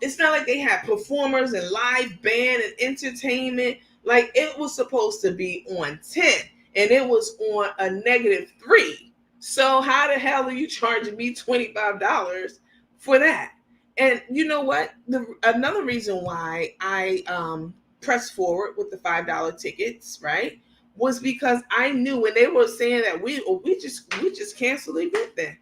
It's not like they had performers and live band and entertainment. Like, it was supposed to be on 10 and it was on a -3. So how the hell are you charging me $25 for that? And you know what? Another reason why I pressed forward with the $5 tickets, right, was because I knew when they were saying that we just canceled the event then.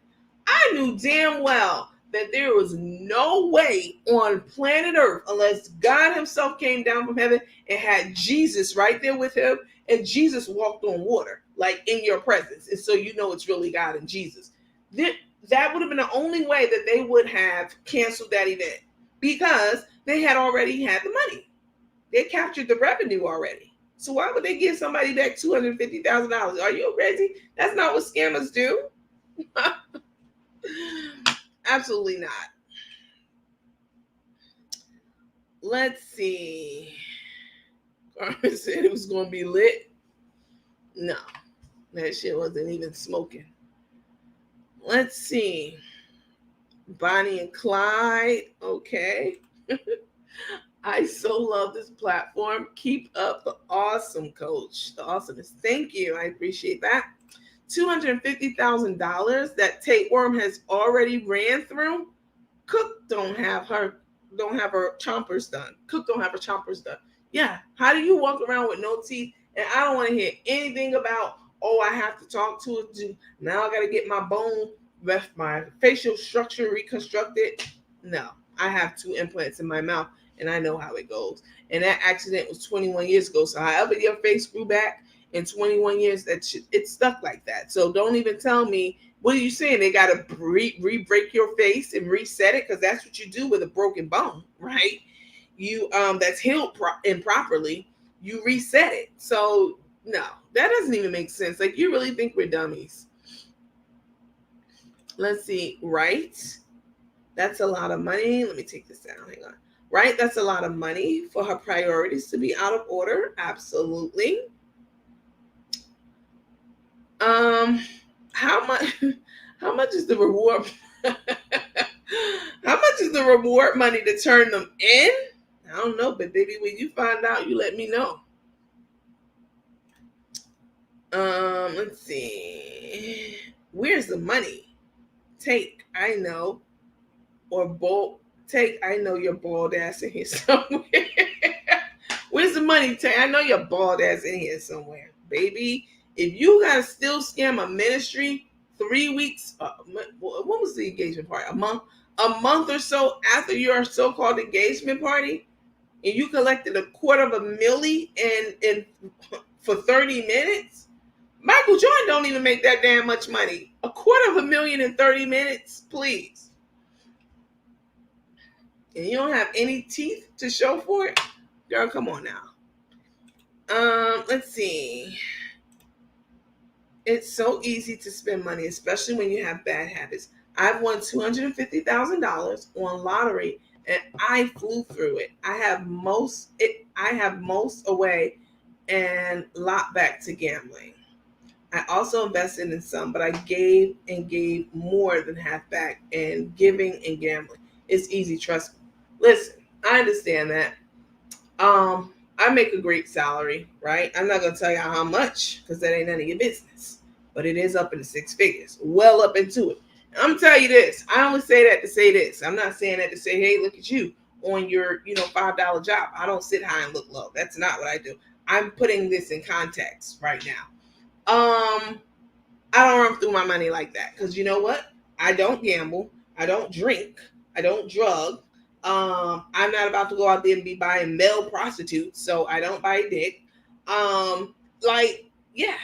I knew damn well that there was no way on planet Earth, unless God himself came down from heaven and had Jesus right there with him, and Jesus walked on water, like in your presence. And so you know it's really God and Jesus. That would have been the only way that they would have canceled that event, because they had already had the money. They captured the revenue already. So why would they give somebody back $250,000? Are you crazy? That's not what scammers do. Absolutely not. Let's see. Carmen said it was going to be lit. No, that shit wasn't even smoking. Let's see. Bonnie and Clyde. Okay. I so love this platform. Keep up the awesome, coach. The awesomeness. Thank you. I appreciate that. $250,000 that tapeworm has already ran through. Cook don't have her chompers done. Cook don't have her chompers done. Yeah. How do you walk around with no teeth? And I don't want to hear anything about, oh, I have to talk to it. Now I got to get my bone, my facial structure reconstructed. No, I have 2 implants in my mouth, and I know how it goes. And that accident was 21 years ago. So however your face grew back in 21 years, it's stuck like that. So don't even tell me, what are you saying? They got to re-break your face and reset it? Because that's what you do with a broken bone, right? You that's healed improperly, you reset it. So no, that doesn't even make sense. Like, you really think we're dummies? Let's see. Right? That's a lot of money. Let me take this down. Hang on. Right? That's a lot of money for her priorities to be out of order. Absolutely. How much is the reward? How much is the reward money to turn them in? I don't know, but baby, when you find out, you let me know. Let's see. Where's the money? Take, I know. Or bold, take, I know your bald ass in here somewhere. Where's the money? Take, I know your bald ass in here somewhere. Baby, if you gotta still scam a ministry 3 weeks, what was the engagement party? A month or so after your so-called engagement party, and you collected $250,000 in for 30 minutes. Michael Jordan don't even make that damn much money. $250,000 in 30 minutes, please. And you don't have any teeth to show for it? Girl, come on now. Let's see. It's so easy to spend money, especially when you have bad habits. I've won $250,000 on lottery, and I flew through it. I have most away and lot back to gambling. I also invested in some, but I gave more than half back. And giving and gambling, it's easy. Trust me. Listen, I understand that. I make a great salary, right? I'm not gonna tell you how much, because that ain't none of your business. But it is up into 6 figures, well up into it. And I'm gonna tell you this. I only say that to say this. I'm not saying that to say, hey, look at you on your, $5 job. I don't sit high and look low. That's not what I do. I'm putting this in context right now. I don't run through my money like that, because you know what? I don't gamble. I don't drink. I don't drug. I'm not about to go out there and be buying male prostitutes, so I don't buy dick.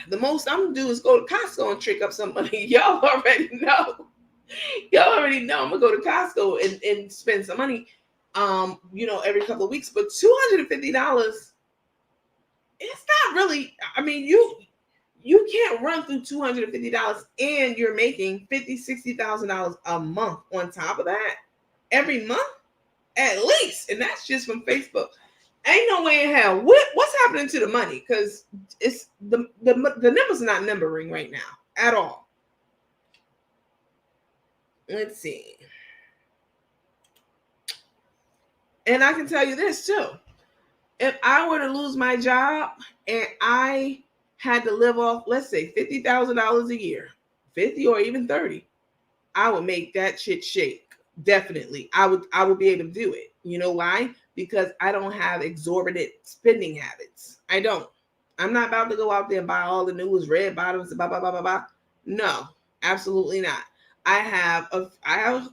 The most I'm gonna do is go to Costco and trick up some money. Y'all already know. I'm gonna go to Costco and spend some money, every couple of weeks. But $250, it's not really. I mean, you can't run through $250 and you're making $50,000-$60,000 a month on top of that every month. At least, and that's just from Facebook. Ain't no way in hell. What's happening to the money? Because it's the numbers are not numbering right now at all. Let's see. And I can tell you this too. If I were to lose my job and I had to live off, let's say $50,000 a year, 50 or even 30, I would make that shit shake. Definitely. I would be able to do it. You know why? Because I don't have exorbitant spending habits. I don't. I'm not about to go out there and buy all the newest red bottoms, blah, blah, blah, blah, blah. No, absolutely not. I have a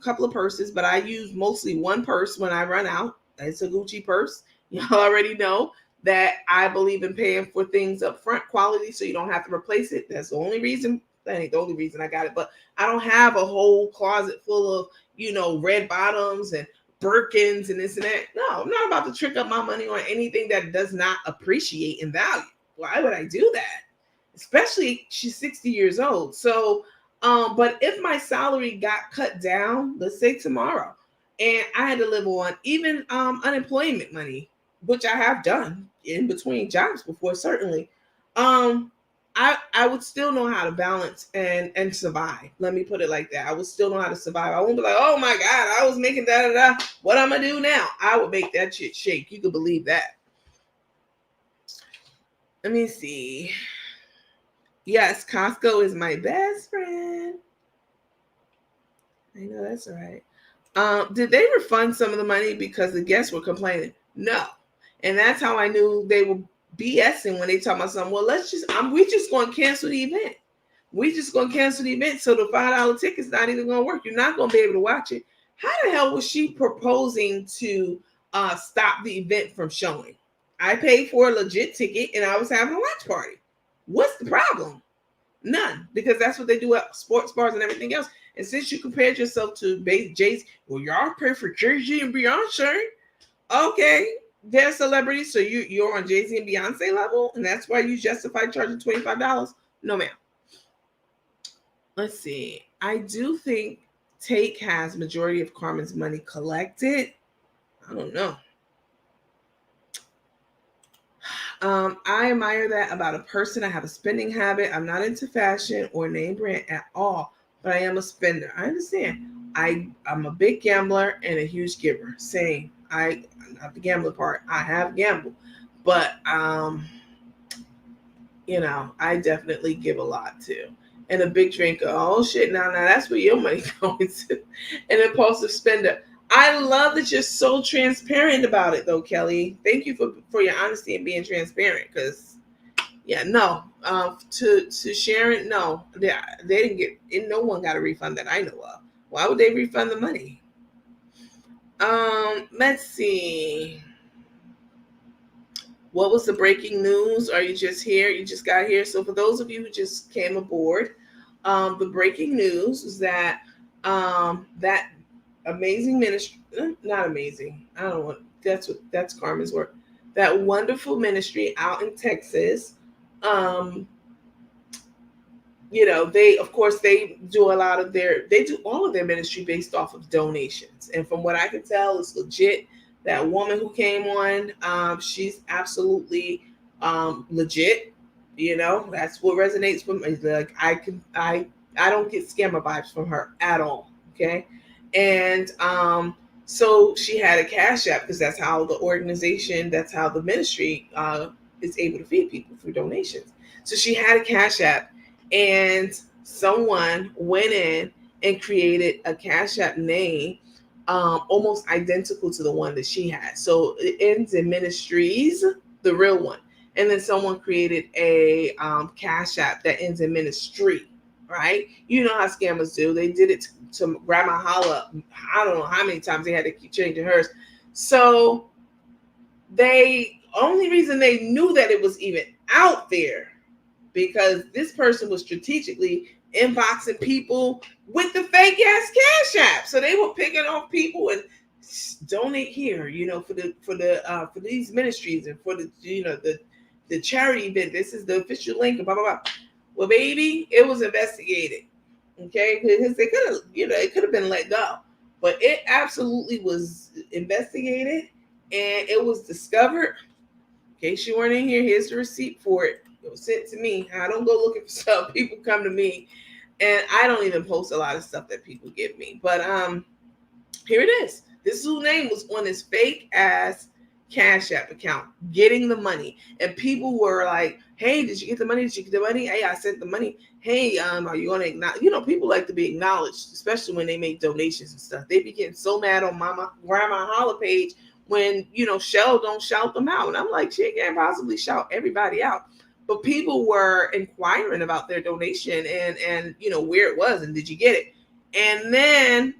couple of purses, but I use mostly one purse when I run out. It's a Gucci purse. You already know that I believe in paying for things up front, quality, so you don't have to replace it. That's the only reason. That ain't the only reason I got it, but I don't have a whole closet full of, red bottoms and Birkins and this and that. No, I'm not about to trick up my money on anything that does not appreciate in value. Why would I do that? Especially she's 60 years old. So, but if my salary got cut down, let's say tomorrow, and I had to live on even unemployment money, which I have done in between jobs before, certainly, I would still know how to balance and survive. Let me put it like that. I would still know how to survive. I won't be like, oh my God, I was making da da da. What I'm gonna do now? I would make that shit shake. You could believe that. Let me see. Yes, Costco is my best friend. I know that's right. Did they refund some of the money because the guests were complaining? No. And that's how I knew they were BSing when they talk about something. Well, we just going to cancel the event. We just going to cancel the event. So the $5 ticket's not even going to work. You're not going to be able to watch it. How the hell was she proposing to stop the event from showing? I paid for a legit ticket and I was having a watch party. What's the problem? None, because that's what they do at sports bars and everything else. And since you compared yourself to Jay-Z, well, y'all pay for Jay-Z and Beyonce. Okay, they're celebrities, so you're on Jay-Z and Beyonce level, and that's why you justify charging $25? No, ma'am. Let's see. I do think Take has majority of Carmen's money collected. I don't know. I admire that about a person. I have a spending habit. I'm not into fashion or name brand at all, but I am a spender. I understand. I'm a big gambler and a huge giver. Same. Not the gambler part. I have gambled, but I definitely give a lot too. And a big drinker. Oh shit! Now that's where your money going to. An impulsive spender. I love that you're so transparent about it, though, Kelly. Thank you for your honesty and being transparent. Because, to Sharon, no, they didn't get. No one got a refund that I know of. Why would they refund the money? Let's see. What was the breaking news? Are you just here? You just got here. So for those of you who just came aboard, the breaking news is that that amazing ministry, not amazing. I don't want that's Carmen's work. That wonderful ministry out in Texas. They of course they do all of their ministry based off of donations. And from what I can tell, it's legit. That woman who came on, she's absolutely legit. That's what resonates with me. Like I don't get scammer vibes from her at all. Okay. And so she had a cash app because that's how that's how the ministry is able to feed people through donations. So she had a cash app, and someone went in and created a cash app name almost identical to the one that she had. So it ends in ministries, the real one. And then someone created a cash app that ends in ministry. Right? You know how scammers do. They did it to Grandma Holla. I don't know how many times they had to keep changing hers. So only reason they knew that it was even out there because this person was strategically inboxing people with the fake ass cash app. So they were picking off people and donate here, for these ministries and for the charity event. This is the official link. Blah blah blah. Well, baby, it was investigated. Okay, because it could have been let go, but it absolutely was investigated and it was discovered. In case you weren't in here, here's the receipt for it. It was sent to me. I don't go looking for stuff. People come to me, and I don't even post a lot of stuff that people give me. But here it is. This whose name was on this fake ass Cash App account, getting the money, and people were like, "Hey, did you get the money? Did you get the money? Hey, I sent the money. Hey, are you going to acknowledge?" People like to be acknowledged, especially when they make donations and stuff. They be getting so mad on Grandma Holla page when Shell don't shout them out, and I'm like, she can't possibly shout everybody out. But people were inquiring about their donation and where it was and did you get it, and then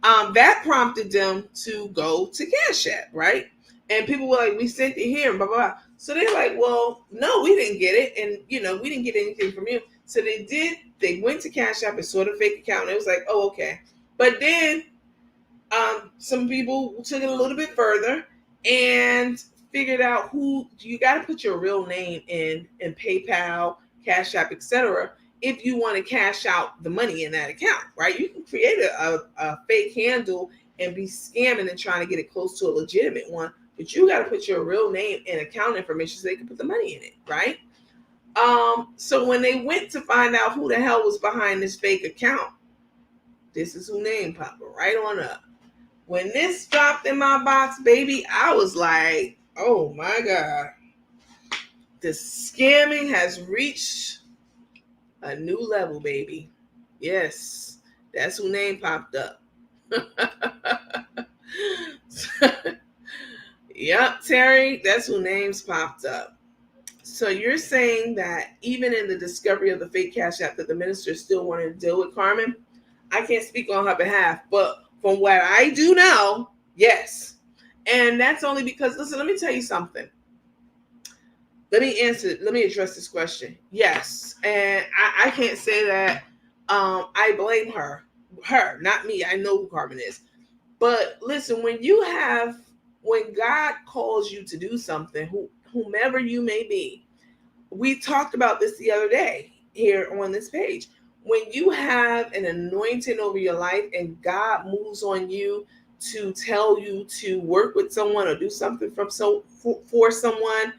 that prompted them to go to Cash App, right? And people were like, we sent it here, blah, blah, blah. So they're like, well, no, we didn't get it. And, we didn't get anything from you. So they went to Cash App and saw the fake account. And it was like, oh, okay. But then Some people took it a little bit further and figured out who you got to put your real name in PayPal, Cash App, etc. If you want to cash out the money in that account, right? You can create a fake handle and be scamming and trying to get it close to a legitimate one, but you got to put your real name and account information so they can put the money in it, right? So when they went to find out who the hell was behind this fake account, this is who name popped right on up. When this dropped in my box, baby, I was like, oh my God. The scamming has reached a new level, baby. Yes, that's who name popped up. Yep, Terry, that's who names popped up. So you're saying that even in the discovery of the fake Cash App that the minister still wanted to deal with Carmen? I can't speak on her behalf, but from what I do know, yes. And that's only because, listen, let me tell you something. Let me address this question. Yes. And I can't say that I blame her. Her, not me. I know who Carmen is. But listen, when God calls you to do something, whomever you may be, we talked about this the other day here on this page. When you have an anointing over your life and God moves on you to tell you to work with someone or do something for someone,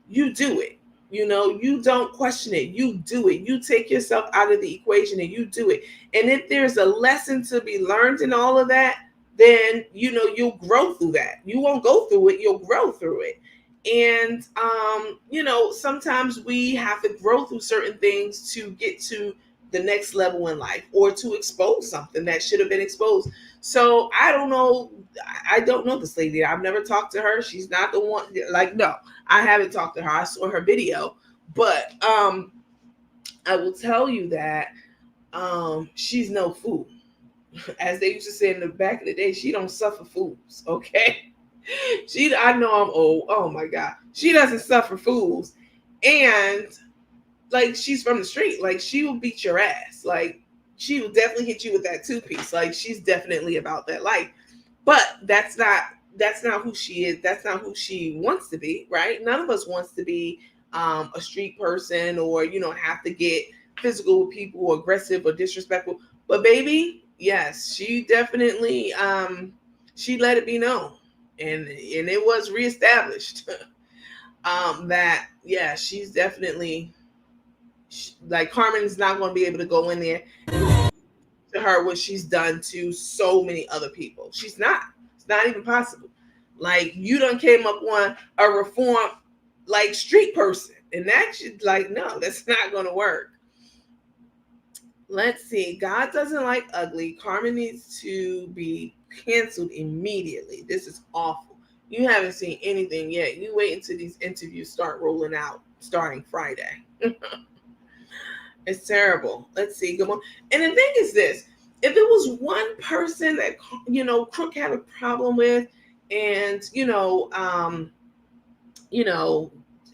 you do it. You don't question it. You do it. You take yourself out of the equation and you do it. And if there's a lesson to be learned in all of that, then you'll grow through that. You won't go through it, you'll grow through it. And sometimes we have to grow through certain things to get to the next level in life or to expose something that should have been exposed. So I don't know this lady. I've never talked to her. She's not the one. Like, no, I haven't talked to her. I saw her video, but I will tell you that she's no fool. As they used to say in the back of the day, she don't suffer fools. Okay. I know I'm old. Oh my God. She doesn't suffer fools. And like, she's from the street. Like, she will beat your ass. Like, she will definitely hit you with that 2-piece. Like, she's definitely about that life. But that's not who she is. That's not who she wants to be, right? None of us wants to be a street person or, have to get physical with people or aggressive or disrespectful. But baby, yes, she definitely she let it be known. And it was reestablished that, yeah, she's definitely, like, Carmen's not going to be able to go in there to her what she's done to so many other people. She's not. It's not even possible. Like, you done came up on a reform, like, street person. And that's like, no, that's not going to work. Let's see. God doesn't like ugly. Carmen needs to be canceled immediately. This is awful. You haven't seen anything yet. You wait until these interviews start rolling out starting Friday. It's terrible. Let's see. Come on. And the thing is this. If it was one person that, Crook had a problem with, and,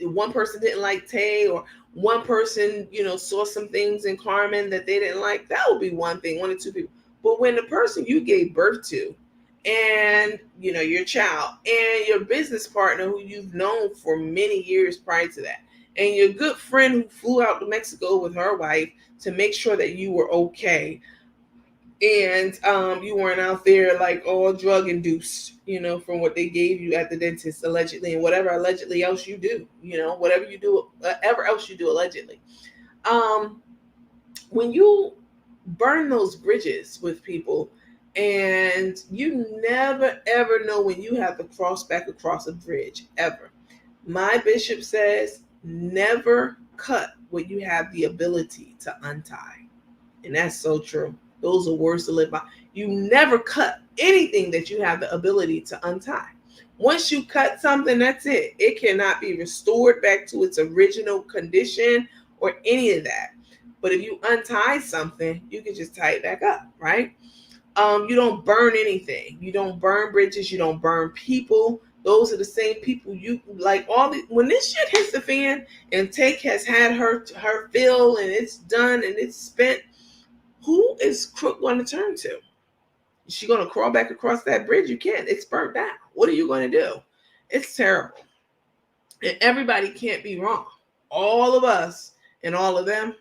one person didn't like Tay, or one person, saw some things in Carmen that they didn't like, that would be one thing, one or two people. But when the person you gave birth to, and, your child, and your business partner who you've known for many years prior to that, and your good friend who flew out to Mexico with her wife to make sure that you were okay, and you weren't out there like all drug induced, from what they gave you at the dentist allegedly, and whatever allegedly else you do, whatever else you do allegedly. When you burn those bridges with people, and you never ever know when you have to cross back across a bridge ever. My bishop says, never cut what you have the ability to untie. And that's so true. Those are words to live by. You never cut anything that you have the ability to untie. Once you cut something, that's it. It cannot be restored back to its original condition or any of that. But if you untie something, you can just tie it back up, right? You don't burn anything. You don't burn bridges. You don't burn people. Those are the same people you like. When this shit hits the fan and Take has had her fill and it's done and it's spent, who is Crook going to turn to? She's going to crawl back across that bridge. You can't. It's burnt down. What are you going to do? It's terrible. And everybody can't be wrong. All of us and all of them.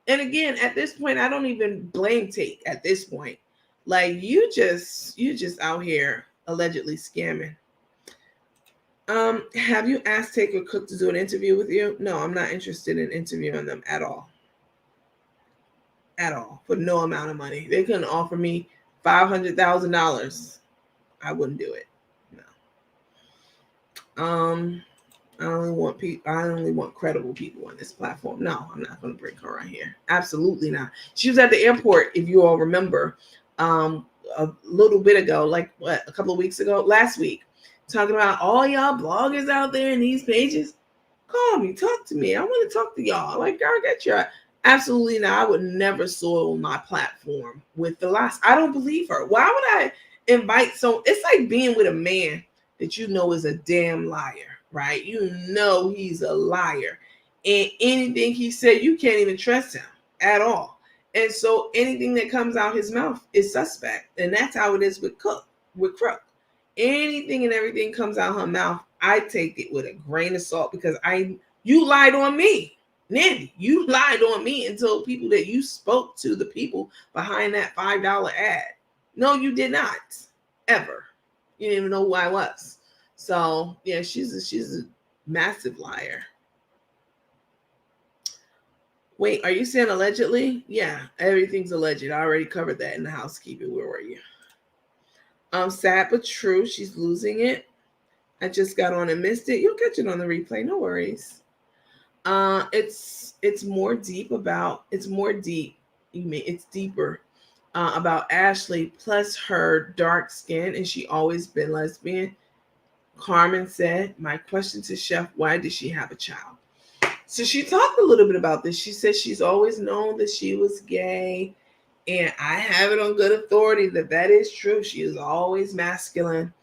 And again, at this point, I don't even blame Tate at this point. Like, you just out here allegedly scamming. Have you asked Take or Cook to do an interview with you? No, I'm not interested in interviewing them at all. At all. For no amount of money. They couldn't offer me $500,000. I wouldn't do it. No. I only want credible people on this platform. No, I'm not going to bring her right here. Absolutely not. She was at the airport, if you all remember, a little bit ago, like what, a couple of weeks ago, last week, talking about all y'all bloggers out there in these pages. Call me, talk to me. I want to talk to y'all. Like, girl, get your. Absolutely not. I would never soil my platform with the lies. I don't believe her. Why would I invite it's like being with a man that you know is a damn liar, right? You know he's a liar. And anything he said, you can't even trust him at all. And so anything that comes out his mouth is suspect. And that's how it is with Crook. Anything and everything comes out her mouth, I take it with a grain of salt because you lied on me. Nandy, you lied on me and told people that you spoke to the people behind that $5 ad. No, you did not. Ever. You didn't even know who I was. So, yeah, she's a massive liar. Wait, are you saying allegedly? Yeah, everything's alleged. I already covered that in the housekeeping. Where were you? Sad but true. She's losing it. I just got on and missed it. You'll catch it on the replay. No worries. It's more deep. It's deeper about Ashley plus her dark skin, and she always been lesbian. Carmen said, my question to Chef, why did she have a child? So she talked a little bit about this. She said she's always known that she was gay, and I have it on good authority that is true. She is always masculine.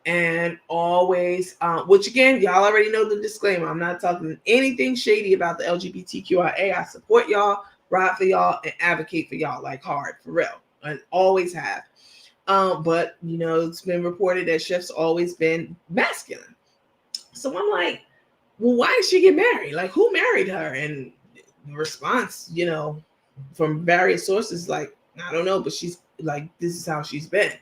And always, which again, y'all already know the disclaimer. I'm not talking anything shady about the LGBTQIA. I support y'all, ride for y'all, and advocate for y'all like hard, for real. And always have. But, it's been reported that Chef's always been masculine. So I'm like, well, why did she get married? Like, who married her? And the response, from various sources, like, I don't know, but she's like, this is how she's been.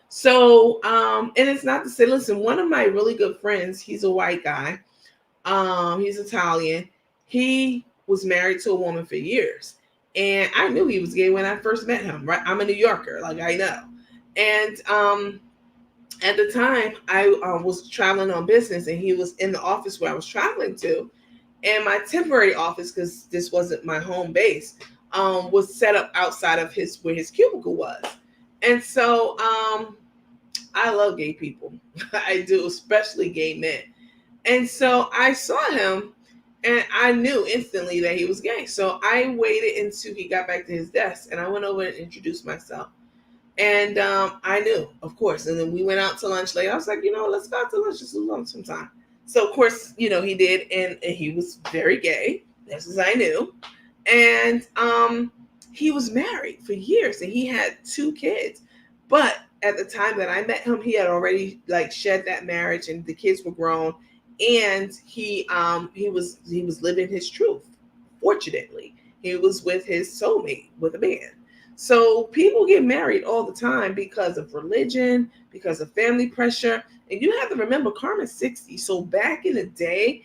So, and it's not to say, listen, one of my really good friends, he's a white guy. He's Italian. He was married to a woman for years. And I knew he was gay when I first met him, right? I'm a New Yorker, like I know. And at the time, I was traveling on business, and he was in the office where I was traveling to. And my temporary office, because this wasn't my home base, was set up outside of where his cubicle was. And so I love gay people. I do, especially gay men. And so I saw him, and I knew instantly that he was gay. So I waited until he got back to his desk, and I went over and introduced myself. And I knew, of course. And then we went out to lunch later. I was like, let's go out to lunch. Just lose some time. So, of course, he did. And he was very gay. That's as I knew. And he was married for years, and he had 2 kids. But at the time that I met him, he had already shed that marriage, and the kids were grown. And he was living his truth. Fortunately, he was with his soulmate, with a man. So people get married all the time because of religion, because of family pressure. And you have to remember, Carmen's 60. So back in the day,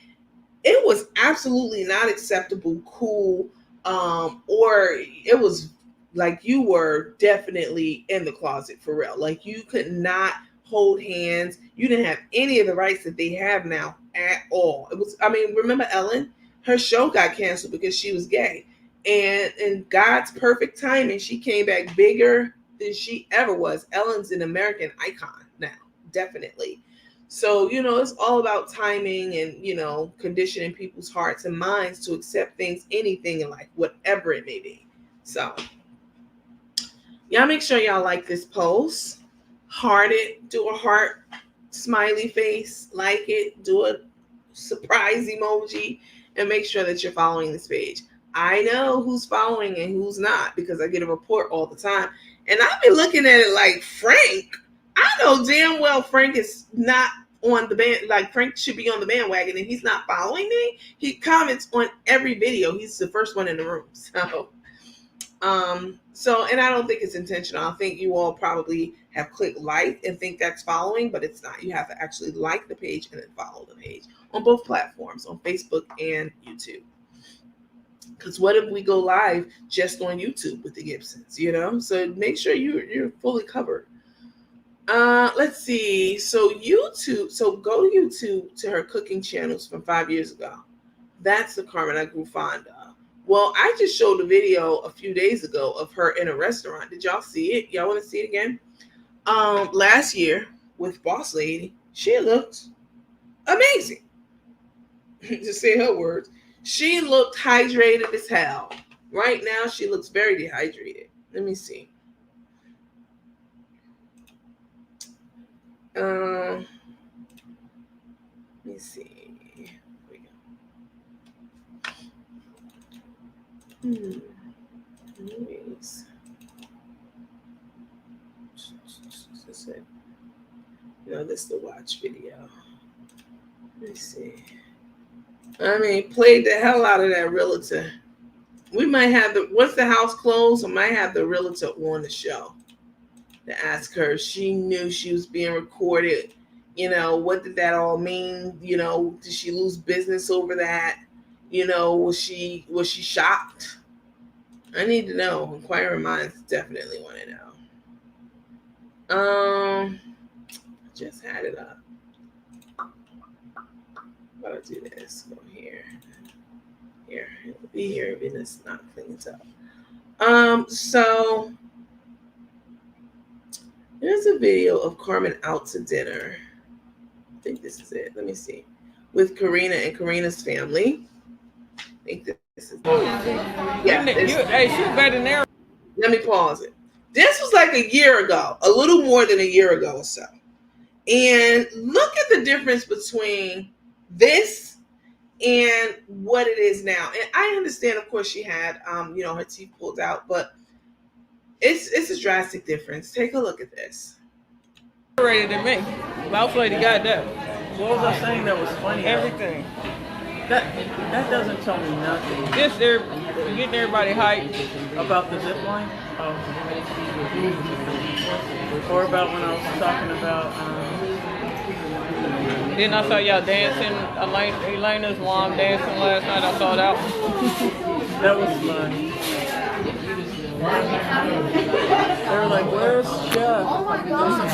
it was absolutely not acceptable, cool, or it was like you were definitely in the closet for real. Like, you could not hold hands. You didn't have any of the rights that they have now at all. It was, remember Ellen? Her show got canceled because she was gay. And in God's perfect timing, she came back bigger than she ever was. Ellen's an American icon now, definitely. So, it's all about timing and, conditioning people's hearts and minds to accept things, anything in life, whatever it may be. So, y'all make sure y'all like this post. Heart it. Do a heart smiley face. Like it. Do a surprise emoji. And make sure that you're following this page. I know who's following and who's not because I get a report all the time. And I've been looking at it like, Frank, I know damn well Frank is not on the band. Like, Frank should be on the bandwagon, and he's not following me. He comments on every video. He's the first one in the room. And I don't think it's intentional. I think you all probably have clicked like and think that's following, but it's not. You have to actually like the page and then follow the page on both platforms, on Facebook and YouTube. Because what if we go live just on YouTube with the Gibsons, So make sure you're fully covered. Let's see. So YouTube. So go to YouTube to her cooking channels from 5 years ago. That's the Carmen I grew fond of. Well, I just showed a video a few days ago of her in a restaurant. Did y'all see it? Y'all want to see it again? Last year with Boss Lady, she looked amazing. To say her words. She looked hydrated as hell. Right now, she looks very dehydrated. Let me see. Let me see. Anyways. This is it. No, this is the watch video. Let me see. I mean, played the hell out of that realtor. We might have once the house closed, I might have the realtor on the show to ask her if she knew she was being recorded. What did that all mean? Did she lose business over that? Was she shocked? I need to know. Inquiring minds definitely want to know. Just had it up. But I'll do this. Go here. Here. It'll be here if it's not cleaned up. So there's a video of Carmen out to dinner. I think this is it. Let me see. With Karina and Karina's family. I think this is yeah. Hey, she's better than. Let me pause it. This was like a year ago, a little more than a year ago or so. And look at the difference between this and what it is now. And I understand, of course, she had her teeth pulled out, but it's a drastic difference. Take a look at this. Rated than me. Mouse lady got that. What was I saying that was funny? Everything. That doesn't tell me nothing. Just they're getting everybody hyped about the zip line. Or about when I was talking about. Then I saw y'all dancing. Elena's mom dancing last night. I saw that. That was fun. They were like, "Where's Chef?" Oh my God! She's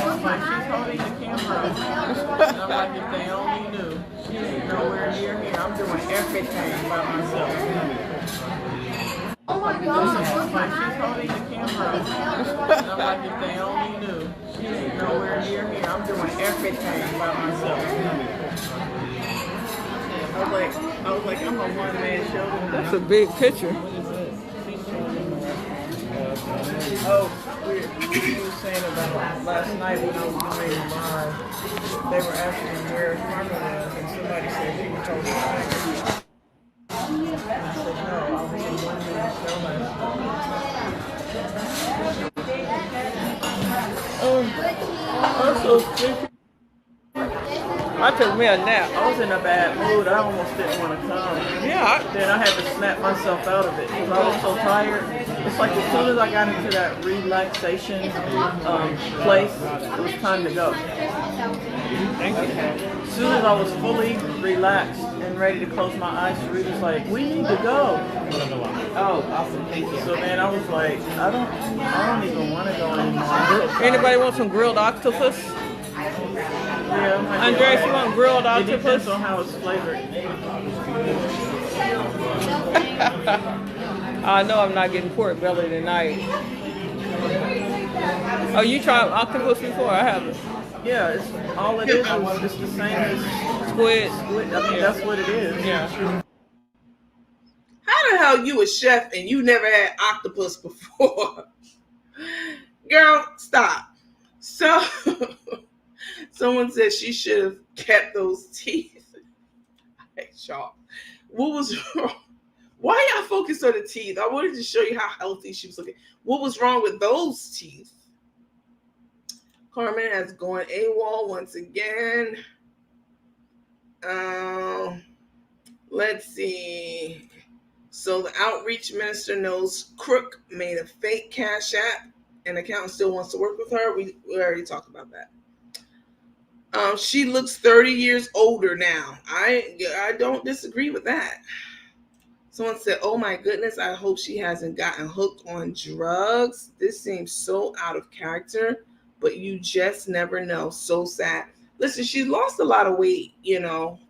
holding the camera. And I'm like, if they only knew. She's nowhere near here. I'm doing everything by myself. Oh my God! She's holding the camera. And I'm like, if they only knew. She's nowhere near here. I'm doing everything by myself. I was like, I'm a one-man show. That's a big picture. Oh, we were saying about last night when I was doing live, they were asking me where Carmen was, and somebody said she was holding the tiger. I said, no, I was in one man show last night. I took me a nap. I was in a bad mood. I almost didn't want to come. Yeah. Then I had to snap myself out of it because I was so tired. It's like as soon as I got into that relaxation place, it was time to go. Thank you. As soon as I was fully relaxed and ready to close my eyes, Rita was like, "We need to go." Oh, awesome. Thank you. So then I was like, I don't even want to go anymore. Anybody want some grilled octopus? Yeah, Andres, you want grilled octopus? It depends on how it's flavored. I know I'm not getting pork belly tonight. Oh, you tried octopus before? I haven't. Yeah, it's all it is it's the same as squid. I mean, that's what it is. Yeah. How the hell you a chef and you never had octopus before? Girl, stop. So someone said she should have kept those teeth. Hey, y'all. What was wrong? Why y'all focused on the teeth? I wanted to show you how healthy she was looking. What was wrong with those teeth? Carmen has gone AWOL once again. Let's see. So the outreach minister knows Crook made a fake Cash App. An accountant still wants to work with her. We already talked about that. She looks 30 years older now. I don't disagree with that. Someone said, "Oh my goodness, I hope she hasn't gotten hooked on drugs. This seems so out of character, but you just never know. So sad." Listen, she lost a lot of weight,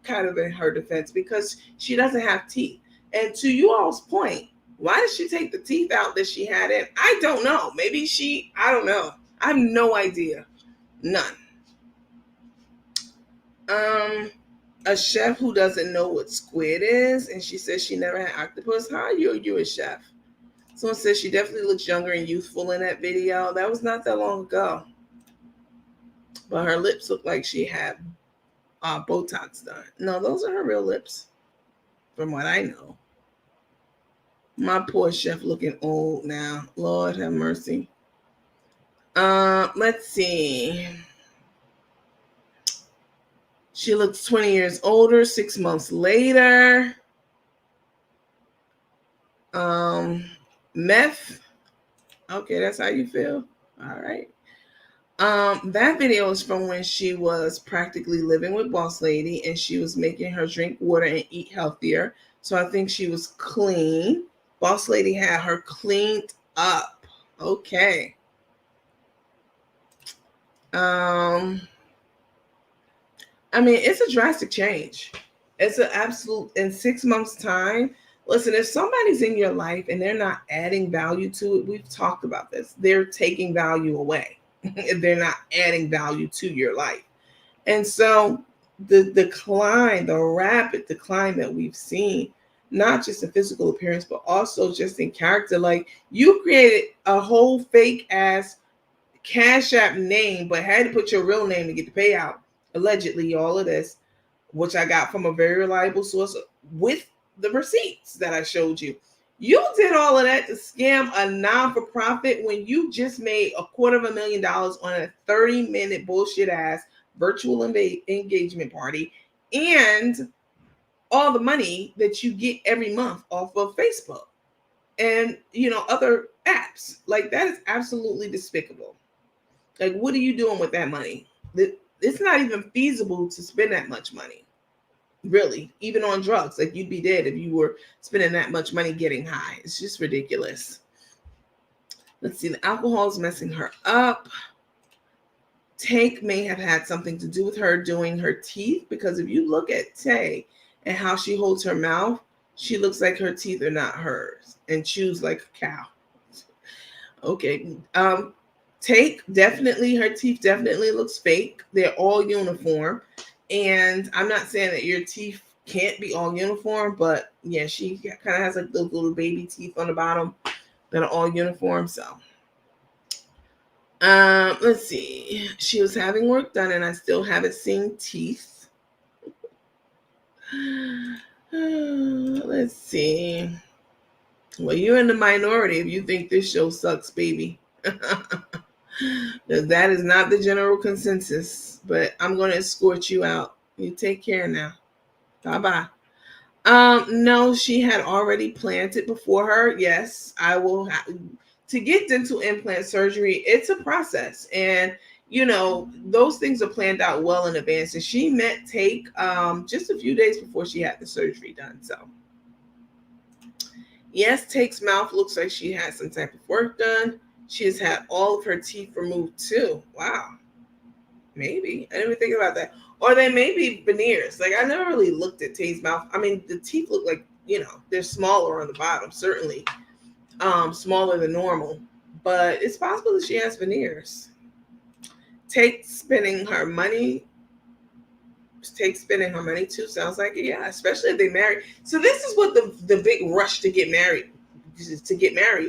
kind of in her defense, because she doesn't have teeth. And to you all's point, why did she take the teeth out that she had in? I don't know. Maybe I don't know. I have no idea. None. A chef who doesn't know what squid is, and she says she never had octopus. How are you a chef? Someone says she definitely looks younger and youthful in that video. That was not that long ago. But her lips look like she had Botox done. No, those are her real lips, from what I know. My poor chef looking old now. Lord have mercy. Let's see. She looks 20 years older, 6 months later. Meth. Okay, that's how you feel. All right. That video is from when she was practically living with Boss Lady, and she was making her drink water and eat healthier. So I think she was clean. Boss Lady had her cleaned up. Okay. I mean, it's a drastic change. It's an absolute, in 6 months' time. Listen, if somebody's in your life and they're not adding value to it, we've talked about this. They're taking value away. They're not adding value to your life. And so the decline, the rapid decline that we've seen, not just in physical appearance, but also just in character. Like, you created a whole fake ass Cash App name, but had to put your real name to get the payout. Allegedly, all of this, which I got from a very reliable source with the receipts that I showed you. You did all of that to scam a non-for-profit when you just made $250,000 on a 30-minute bullshit ass virtual engagement party, and all the money that you get every month off of Facebook and other apps. Like, that is absolutely despicable. Like, what are you doing with that money? It's not even feasible to spend that much money. Really, even on drugs. Like, you'd be dead if you were spending that much money getting high. It's just ridiculous. Let's see. The alcohol is messing her up. Tank may have had something to do with her doing her teeth, because if you look at Tay and how she holds her mouth, she looks like her teeth are not hers and chews like a cow. Okay. Take, definitely, her teeth definitely looks fake. They're all uniform. And I'm not saying that your teeth can't be all uniform, but yeah, she kind of has like those little baby teeth on the bottom that are all uniform. So let's see. She was having work done, and I still haven't seen teeth. Let's see. Well, you're in the minority if you think this show sucks, baby. That is not the general consensus, but I'm going to escort you out. You take care now. Bye-bye. No, she had already planned it before her. Yes, I will have to get dental implant surgery. It's a process, and those things are planned out well in advance. And she met Take just a few days before she had the surgery done. So yes, Take's mouth looks like she had some type of work done. She has had all of her teeth removed too. Wow. Maybe. I didn't even think about that. Or they may be veneers. Like, I never really looked at Tay's mouth. I mean, the teeth look like, they're smaller on the bottom, certainly smaller than normal. But it's possible that she has veneers. Take spending her money too. Sounds like it, yeah, especially if they marry. So this is what the big rush to get married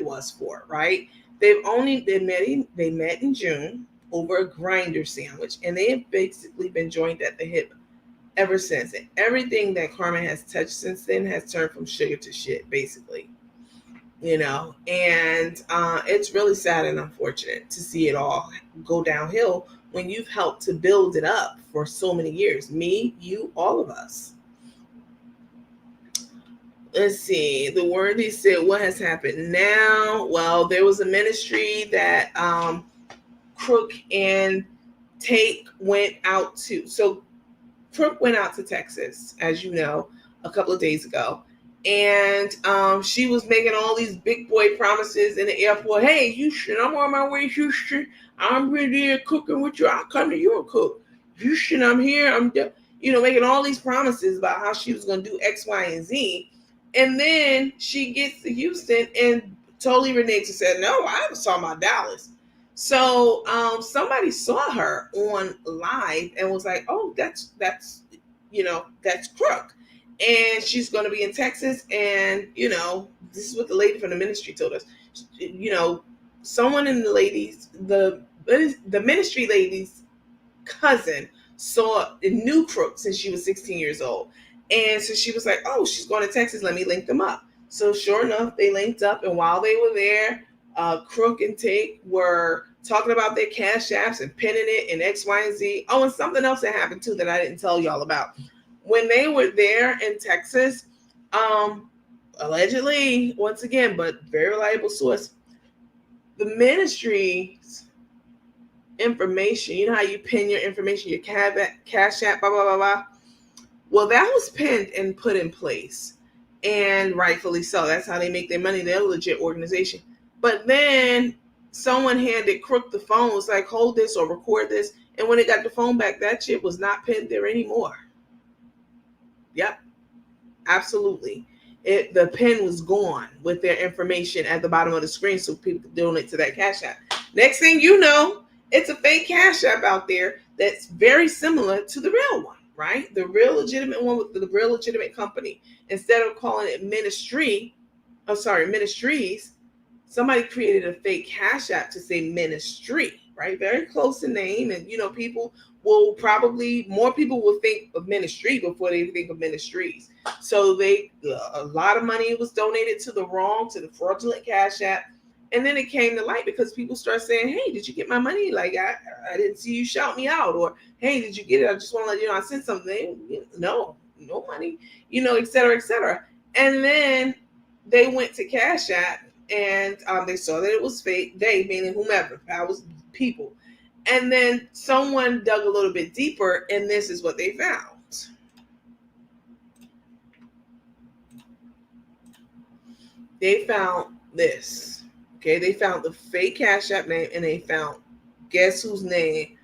was for, right? They met in June over a grinder sandwich, and they have basically been joined at the hip ever since. And everything that Carmen has touched since then has turned from sugar to shit, basically. And it's really sad and unfortunate to see it all go downhill when you've helped to build it up for so many years. Me, you, all of us. Let's see. The Worthy said, what has happened now? Well, there was a ministry that Crook and Tate went out to. So Crook went out to Texas, as you know, a couple of days ago. And she was making all these big boy promises in the airport. Hey, Houston, I'm on my way, Houston. I'm really cooking with you. I'll come to you and cook. Houston, I'm here. Making all these promises about how she was going to do X, Y, and Z. And then she gets to Houston and totally reneges and said, no, I was talking about Dallas. So somebody saw her on live and was like, oh, that's Crook. And she's going to be in Texas. And, this is what the lady from the ministry told us. Someone in the ministry lady's cousin knew Crook since she was 16 years old. And so she was like, oh, she's going to Texas. Let me link them up. So sure enough, they linked up. And while they were there, Crook and Tate were talking about their cash apps and pinning it and X, Y, and Z. Oh, and something else that happened too that I didn't tell y'all about. When they were there in Texas, allegedly, once again, but very reliable source, the ministry's information, how you pin your information, your cash app, blah, blah, blah, blah. Well, that was pinned and put in place, and rightfully so. That's how they make their money. They're a legit organization. But then someone handed Crook the phone, was like, hold this or record this. And when they got the phone back, that shit was not pinned there anymore. Yep, absolutely. The pin was gone with their information at the bottom of the screen so people could donate to that cash app. Next thing you know, it's a fake cash app out there that's very similar to the real one, right? The real legitimate one with the real legitimate company. Instead of calling it ministries, somebody created a fake cash app to say ministry, right? Very close in name. And, more people will think of ministry before they think of ministries. So a lot of money was donated to the fraudulent cash app. And then it came to light because people start saying, hey, did you get my money? Like, I didn't see you shout me out. Or, hey, did you get it? I just want to let you know I sent something. No money, et cetera, et cetera. And then they went to Cash App and they saw that it was fake. They, meaning whomever, that was people. And then someone dug a little bit deeper, and this is what they found. They found this. Okay, they found the fake Cash App name, and they found guess whose name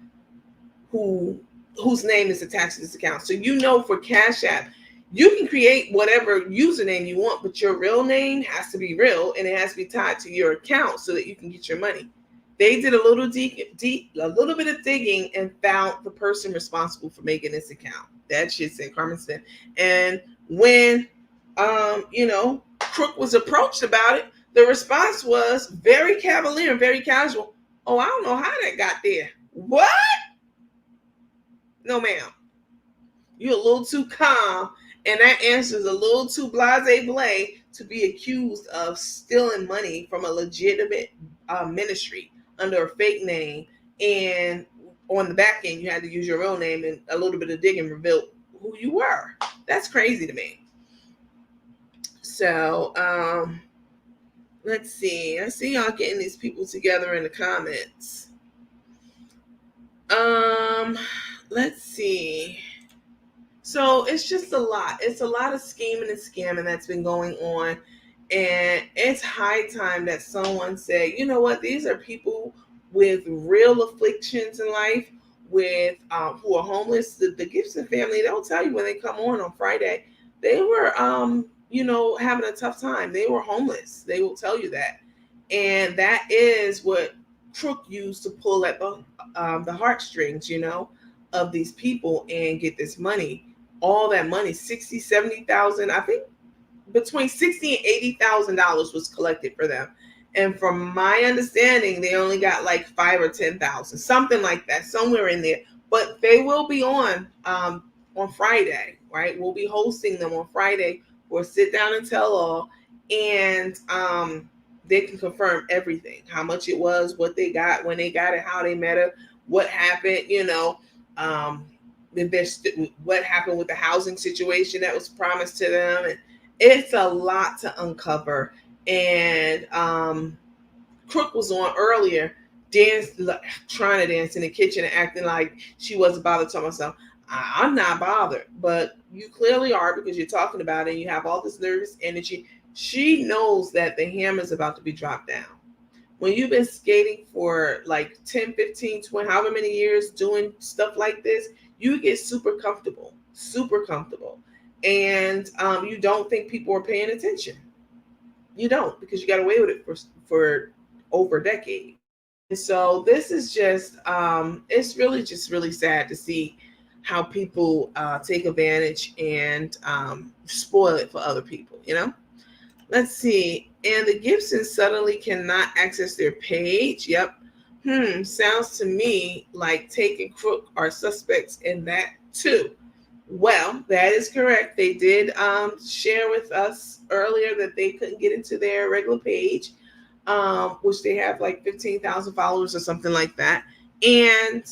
is attached to this account. So for Cash App, you can create whatever username you want, but your real name has to be real, and it has to be tied to your account so that you can get your money. They did a little bit of digging and found the person responsible for making this account. That shit said Carmen said. And when Crook was approached about it, the response was very cavalier and very casual. Oh, I don't know how that got there. What? No, ma'am. You're a little too calm, and that answer is a little too blase to be accused of stealing money from a legitimate ministry under a fake name. And on the back end, you had to use your real name, and a little bit of digging revealed who you were. That's crazy to me. So, let's see. I see y'all getting these people together in the comments. Let's see. So it's just a lot. It's a lot of scheming and scamming that's been going on. And it's high time that someone say, you know what? These are people with real afflictions in life, with who are homeless. The Gibson family, they'll tell you when they come on Friday, they were having a tough time. They were homeless. They will tell you that. And that is what Crook used to pull at the heartstrings, of these people and get this money. All that money, $60,000, $70,000, I think between $60,000 and $80,000 was collected for them. And from my understanding, they only got like $5,000 or $10,000, something like that, somewhere in there. But they will be on on Friday, right? We'll be hosting them on Friday for a sit down and tell all, and they can confirm everything: how much it was, what they got, when they got it, how they met her, what happened, um, what happened with the housing situation that was promised to them, and it's a lot to uncover. And Crook was on earlier, trying to dance in the kitchen and acting like she wasn't bothered. To myself, I'm not bothered, but you clearly are, because you're talking about it and you have all this nervous energy. She knows that the hammer's about to be dropped down. When you've been skating for like 10, 15, 20, however many years doing stuff like this, you get super comfortable, super comfortable. And you don't think people are paying attention. You don't, because you got away with it for over a decade. And so this is just, it's really just really sad to see how people take advantage and spoil it for other people, Let's see. And the Gibsons suddenly cannot access their page. Yep. Sounds to me like Tate and Crook are suspects in that too. Well, that is correct. They did share with us earlier that they couldn't get into their regular page, which they have like 15,000 followers or something like that. And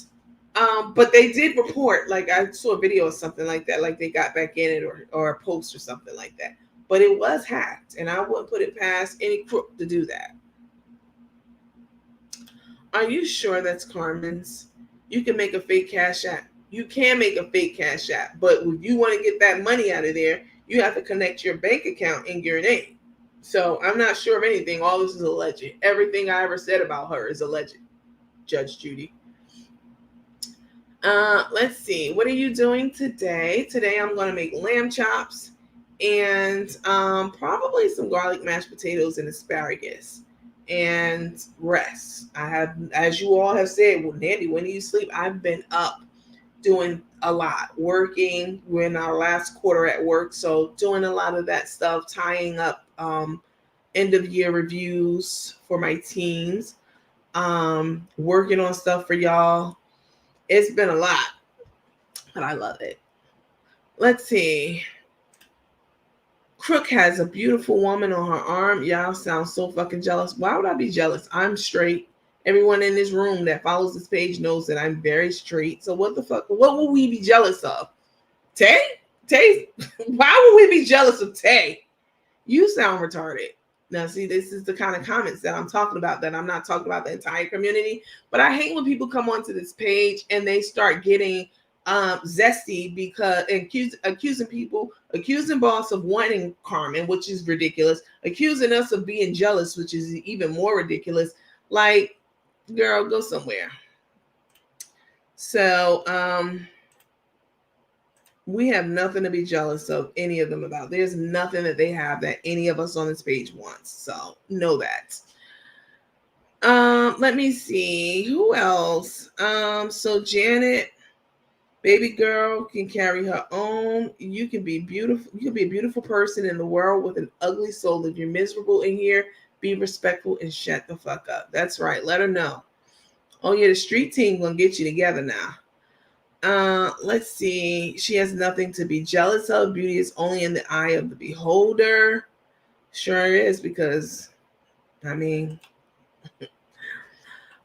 but they did report, like I saw a video or something like that, like they got back in it, or a post or something like that. But it was hacked, and I wouldn't put it past any crook to do that. Are you sure that's Carmen's? You can make a fake Cash App. You can make a fake Cash App, but if you want to get that money out of there, you have to connect your bank account in your name. So I'm not sure of anything. All this is alleged. Everything I ever said about her is alleged, Judge Judy. Let's see. What are you doing today? Today I'm going to make lamb chops and probably some garlic mashed potatoes and asparagus and rest. I have, as you all have said, well, Nandy, when do you sleep? I've been up doing a lot, working. We're in our last quarter at work, so doing a lot of that stuff, tying up end of year reviews for my teams, working on stuff for y'all. It's been a lot, but I love it. Let's see. Crook has a beautiful woman on her arm. Y'all sound so fucking jealous. Why would I be jealous? I'm straight. Everyone in this room that follows this page knows that I'm very straight. So what the fuck? What would we be jealous of? Tay? Tay? Why would we be jealous of Tay? You sound retarded. Now, see, this is the kind of comments that I'm talking about, that I'm not talking about the entire community. But I hate when people come onto this page and they start getting zesty because accusing people, accusing boss of wanting Carmen, which is ridiculous, accusing us of being jealous, which is even more ridiculous. Like, girl, go somewhere. So we have nothing to be jealous of any of them about. There's nothing that they have that any of us on this page wants. So know that. Let me see. Who else? So Janet, baby girl can carry her own. You can be beautiful. You can be a beautiful person in the world with an ugly soul. If you're miserable in here, be respectful and shut the fuck up. That's right. Let her know. Oh yeah, the street team gonna get you together now. Let's see. She has nothing to be jealous of. Beauty is only in the eye of the beholder. Sure is, because I mean,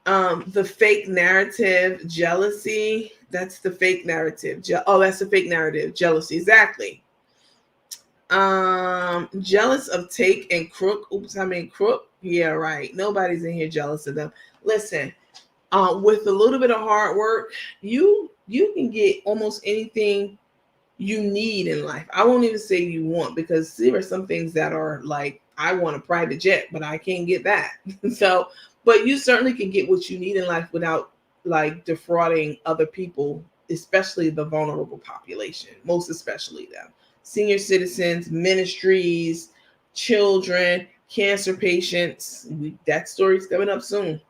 the fake narrative, jealousy. That's the fake narrative. That's the fake narrative, jealousy. Exactly. Jealous of Take and Crook. Crook. Yeah, right. Nobody's in here jealous of them. Listen, with a little bit of hard work, you can get almost anything you need in life. I won't even say you want, because there are some things that are like, I want a private jet, but I can't get that. So, but you certainly can get what you need in life without like defrauding other people, especially the vulnerable population, most especially them. Senior citizens, ministries, children, cancer patients. That story's coming up soon.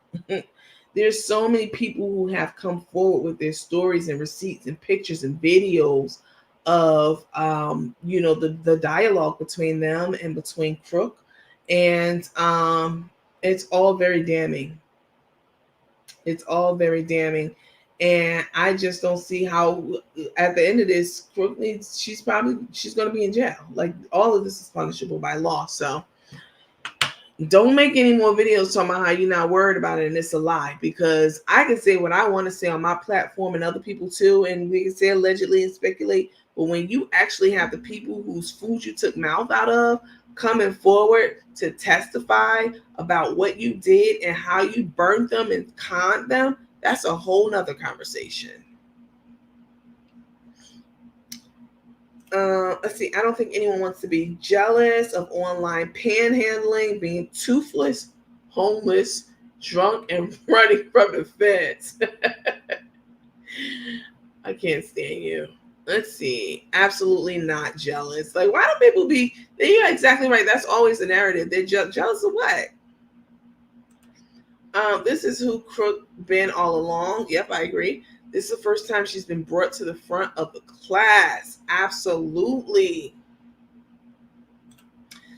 There's so many people who have come forward with their stories and receipts and pictures and videos of the dialogue between them and between Crook. And it's all very damning. It's all very damning. And I just don't see how at the end of this, Crook needs, she's going to be in jail. Like, all of this is punishable by law. So don't make any more videos talking about how you're not worried about it and it's a lie, because I can say what I want to say on my platform and other people too, and we can say allegedly and speculate. But when you actually have the people whose food you took mouth out of coming forward to testify about what you did and how you burned them and conned them, that's a whole nother conversation. Let's see. I don't think anyone wants to be jealous of online panhandling, being toothless, homeless, drunk, and running from the feds. I can't stand you. Let's see. Absolutely not jealous. Like, why do people be? You're exactly right. That's always the narrative. They're jealous of what? This is who Crook been all along. Yep, I agree. This is the first time she's been brought to the front of the class. Absolutely.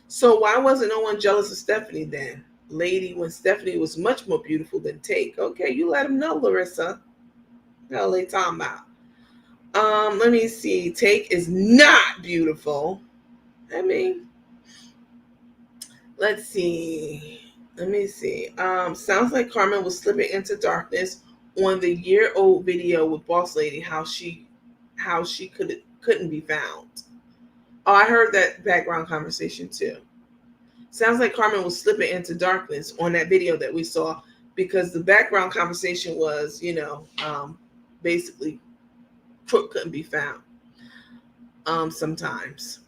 So why wasn't no one jealous of Stephanie then? Lady, when Stephanie was much more beautiful than Take. Okay, you let them know, Larissa. Hell they talking about. Let me see. Take is not beautiful. I mean, let's see. Let me see. Sounds like Carmen was slipping into darkness on the year-old video with Boss Lady, how she couldn't be found. Oh, I heard that background conversation too. Sounds like Carmen was slipping into darkness on that video that we saw, because the background conversation was, basically Crook couldn't be found. Sometimes.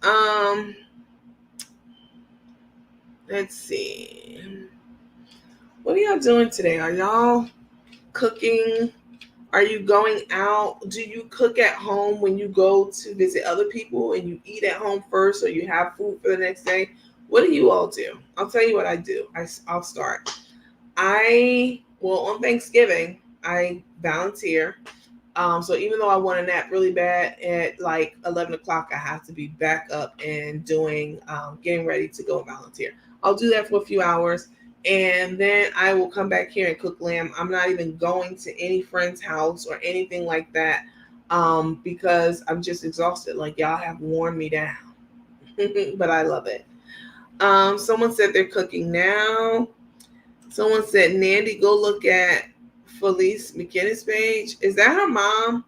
Let's see. What are y'all doing today? Are y'all cooking? Are you going out? Do you cook at home when you go to visit other people and you eat at home first, or you have food for the next day? What do you all do? I'll tell you what I do. I'll start. On Thanksgiving, I volunteer. So even though I want a nap really bad at like 11 o'clock, I have to be back up and getting ready to go and volunteer. I'll do that for a few hours, and then I will come back here and cook lamb. I'm not even going to any friend's house or anything like that, because I'm just exhausted. Like, y'all have worn me down, but I love it. Someone said they're cooking now. Someone said, Nandy, go look at Felice McKinnis page. Is that her mom?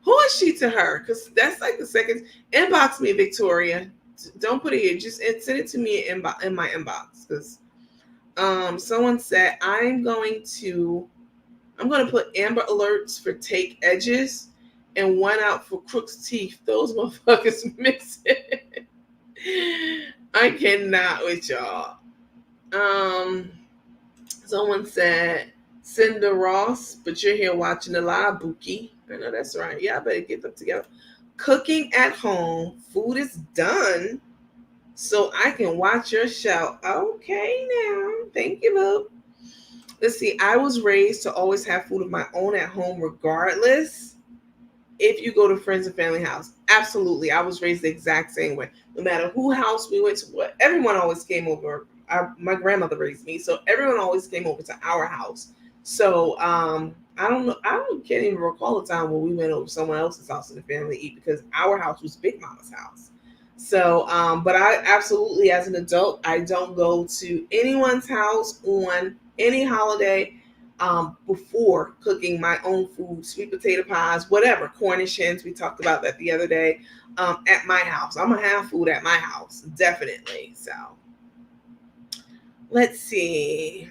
Who is she to her? Because that's like the second. Inbox me, Victoria. Don't put it here. Just send it to me in my inbox. Because someone said, I'm going to put Amber Alerts for Take edges and one out for Crook's teeth. Those motherfuckers missing. I cannot with y'all. Someone said, Cinder Ross, but you're here watching the live, Bookie. I know that's right. Yeah, I better get them together. Cooking at home. Food is done, so I can watch your show. Okay, now. Thank you, boo. Let's see. I was raised to always have food of my own at home, regardless if you go to friends and family house. Absolutely. I was raised the exact same way. No matter who house we went to, everyone always came over. My grandmother raised me, so everyone always came over to our house. So I don't know. Can't even recall a time when we went over someone else's house in the family to eat, because our house was Big Mama's house. So, but I absolutely, as an adult, I don't go to anyone's house on any holiday before cooking my own food, sweet potato pies, whatever, Cornish hens. We talked about that the other day. At my house, I'm gonna have food at my house, definitely. So, let's see.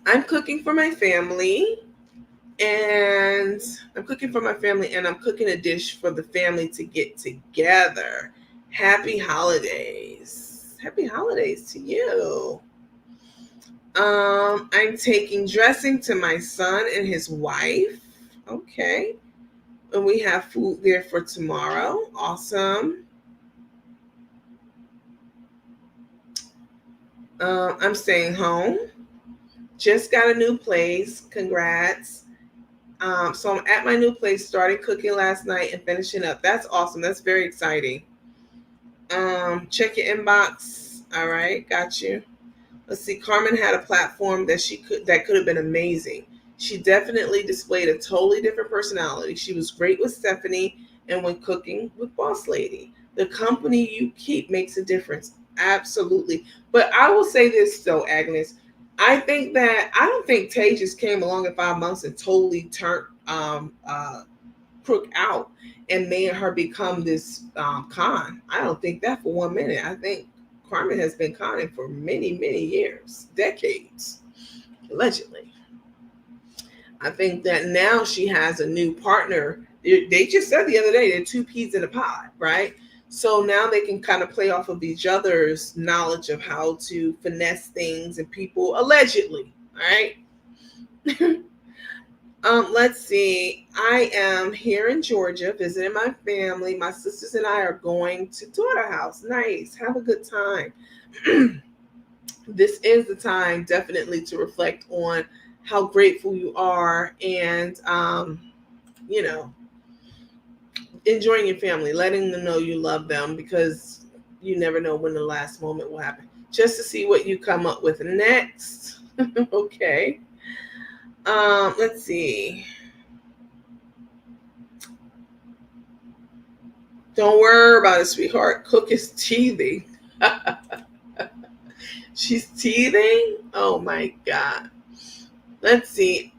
I'm cooking for my family, and I'm cooking a dish for the family to get together. Happy holidays. Happy holidays to you. I'm taking dressing to my son and his wife. Okay. And we have food there for tomorrow. Awesome. I'm staying home. Just got a new place. Congrats. So I'm at my new place, started cooking last night and finishing up. That's awesome. That's very exciting. Check your inbox. All right. Got you. Let's see. Carmen had a platform that could have been amazing. She definitely displayed a totally different personality. She was great with Stephanie and when cooking with Boss Lady. The company you keep makes a difference. Absolutely. But I will say this though, Agnes. I don't think Tay just came along in 5 months and totally turned Crook out and made her become this con. I don't think that for 1 minute. I think Carmen has been conning for many, many years, decades, allegedly. I think that now she has a new partner. They just said the other day they're two peas in a pod, right? So now they can kind of play off of each other's knowledge of how to finesse things and people, allegedly. All right. Let's see. I am here in Georgia visiting my family. My sisters and I are going to daughter house. Nice. Have a good time. This is the time definitely to reflect on how grateful you are and enjoying your family, letting them know you love them because you never know when the last moment will happen. Just to see what you come up with next. Okay. Let's see. Don't worry about it, sweetheart. Cook is teething. She's teething? Oh my God. Let's see.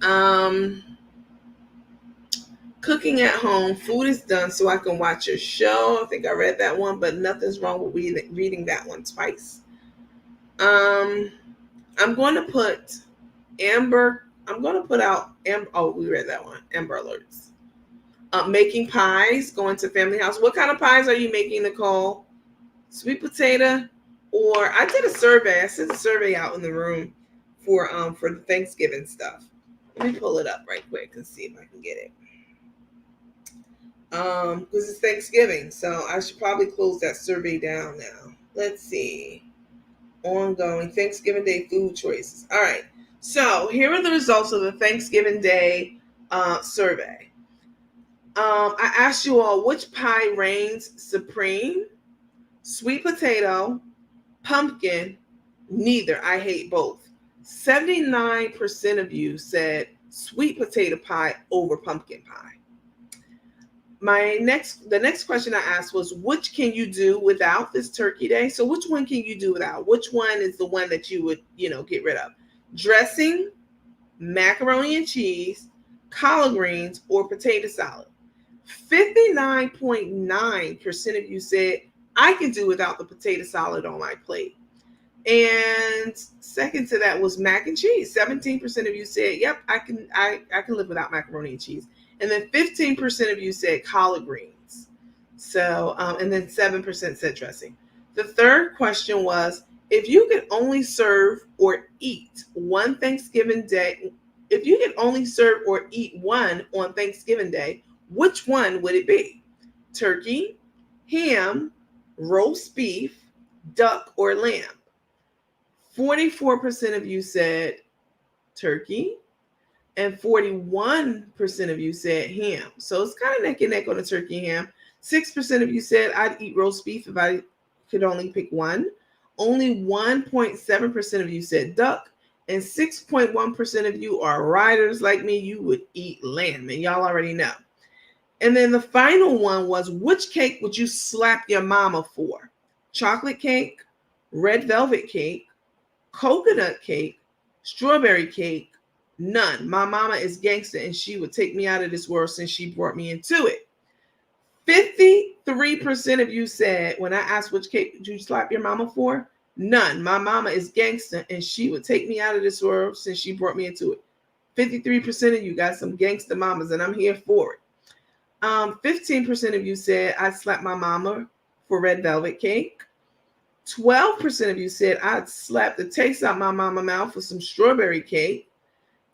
Cooking at home. Food is done so I can watch your show. I think I read that one, but nothing's wrong with reading that one twice. I'm going to put Amber. I'm going to put out Amber. Oh, we read that one. Amber Alerts. Making pies. Going to family house. What kind of pies are you making, Nicole? Sweet potato, or I did a survey. I sent a survey out in the room for the Thanksgiving stuff. Let me pull it up right quick and see if I can get it. Because it's Thanksgiving, so I should probably close that survey down now. Let's see. Ongoing Thanksgiving Day food choices. All right. So here are the results of the Thanksgiving Day survey. I asked you all which pie reigns supreme. Sweet potato, pumpkin, neither. I hate both. 79% of you said sweet potato pie over pumpkin pie. The next question I asked was, which can you do without this Turkey Day? So which one can you do without? Which one is the one that you would, get rid of? Dressing, macaroni and cheese, collard greens, or potato salad. 59.9% of you said I can do without the potato salad on my plate. And second to that was mac and cheese. 17% of you said, yep, I can live without macaroni and cheese. And then 15% of you said collard greens. So, and then 7% said dressing. The third question was, if you could only serve or eat one Thanksgiving Day, if you could only serve or eat one on Thanksgiving Day, which one would it be? Turkey, ham, roast beef, duck, or lamb? 44% of you said turkey, and 41% of you said ham. So it's kind of neck and neck on the turkey ham. 6% of you said I'd eat roast beef if I could only pick one. Only 1.7% of you said duck, and 6.1% of you are riders like me. You would eat lamb, and y'all already know. And then the final one was, which cake would you slap your mama for? Chocolate cake, red velvet cake, coconut cake, strawberry cake, none. My mama is gangster and she would take me out of this world since she brought me into it. 53% of you said, when I asked which cake would you slap your mama for? None. My mama is gangster and she would take me out of this world since she brought me into it. 53% of you got some gangster mamas and I'm here for it. 15% of you said I'd slap my mama for red velvet cake. 12% of you said I'd slap the taste out my mama mouth for some strawberry cake.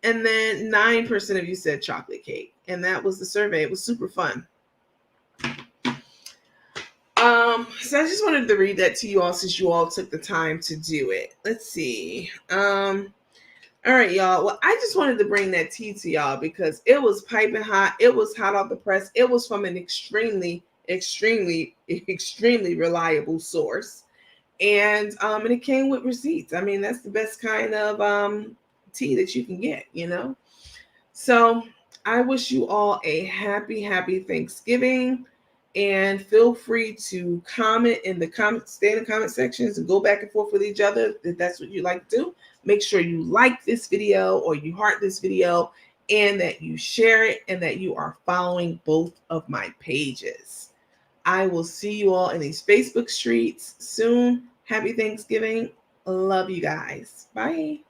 And then 9% of you said chocolate cake. And that was the survey. It was super fun. So I just wanted to read that to you all since you all took the time to do it. Let's see. All right, y'all. Well, I just wanted to bring that tea to y'all because it was piping hot. It was hot off the press. It was from an extremely, extremely, extremely reliable source. And it came with receipts. I mean, that's the best kind of tea that you can get, you know. So I wish you all a happy Thanksgiving, and feel free to comment in the stay in the comment sections and go back and forth with each other if that's what you like to do. Make sure you like this video or you heart this video, and that you share it, and that you are following both of my pages. I will see you all in these Facebook streets soon. Happy Thanksgiving. Love you guys. Bye.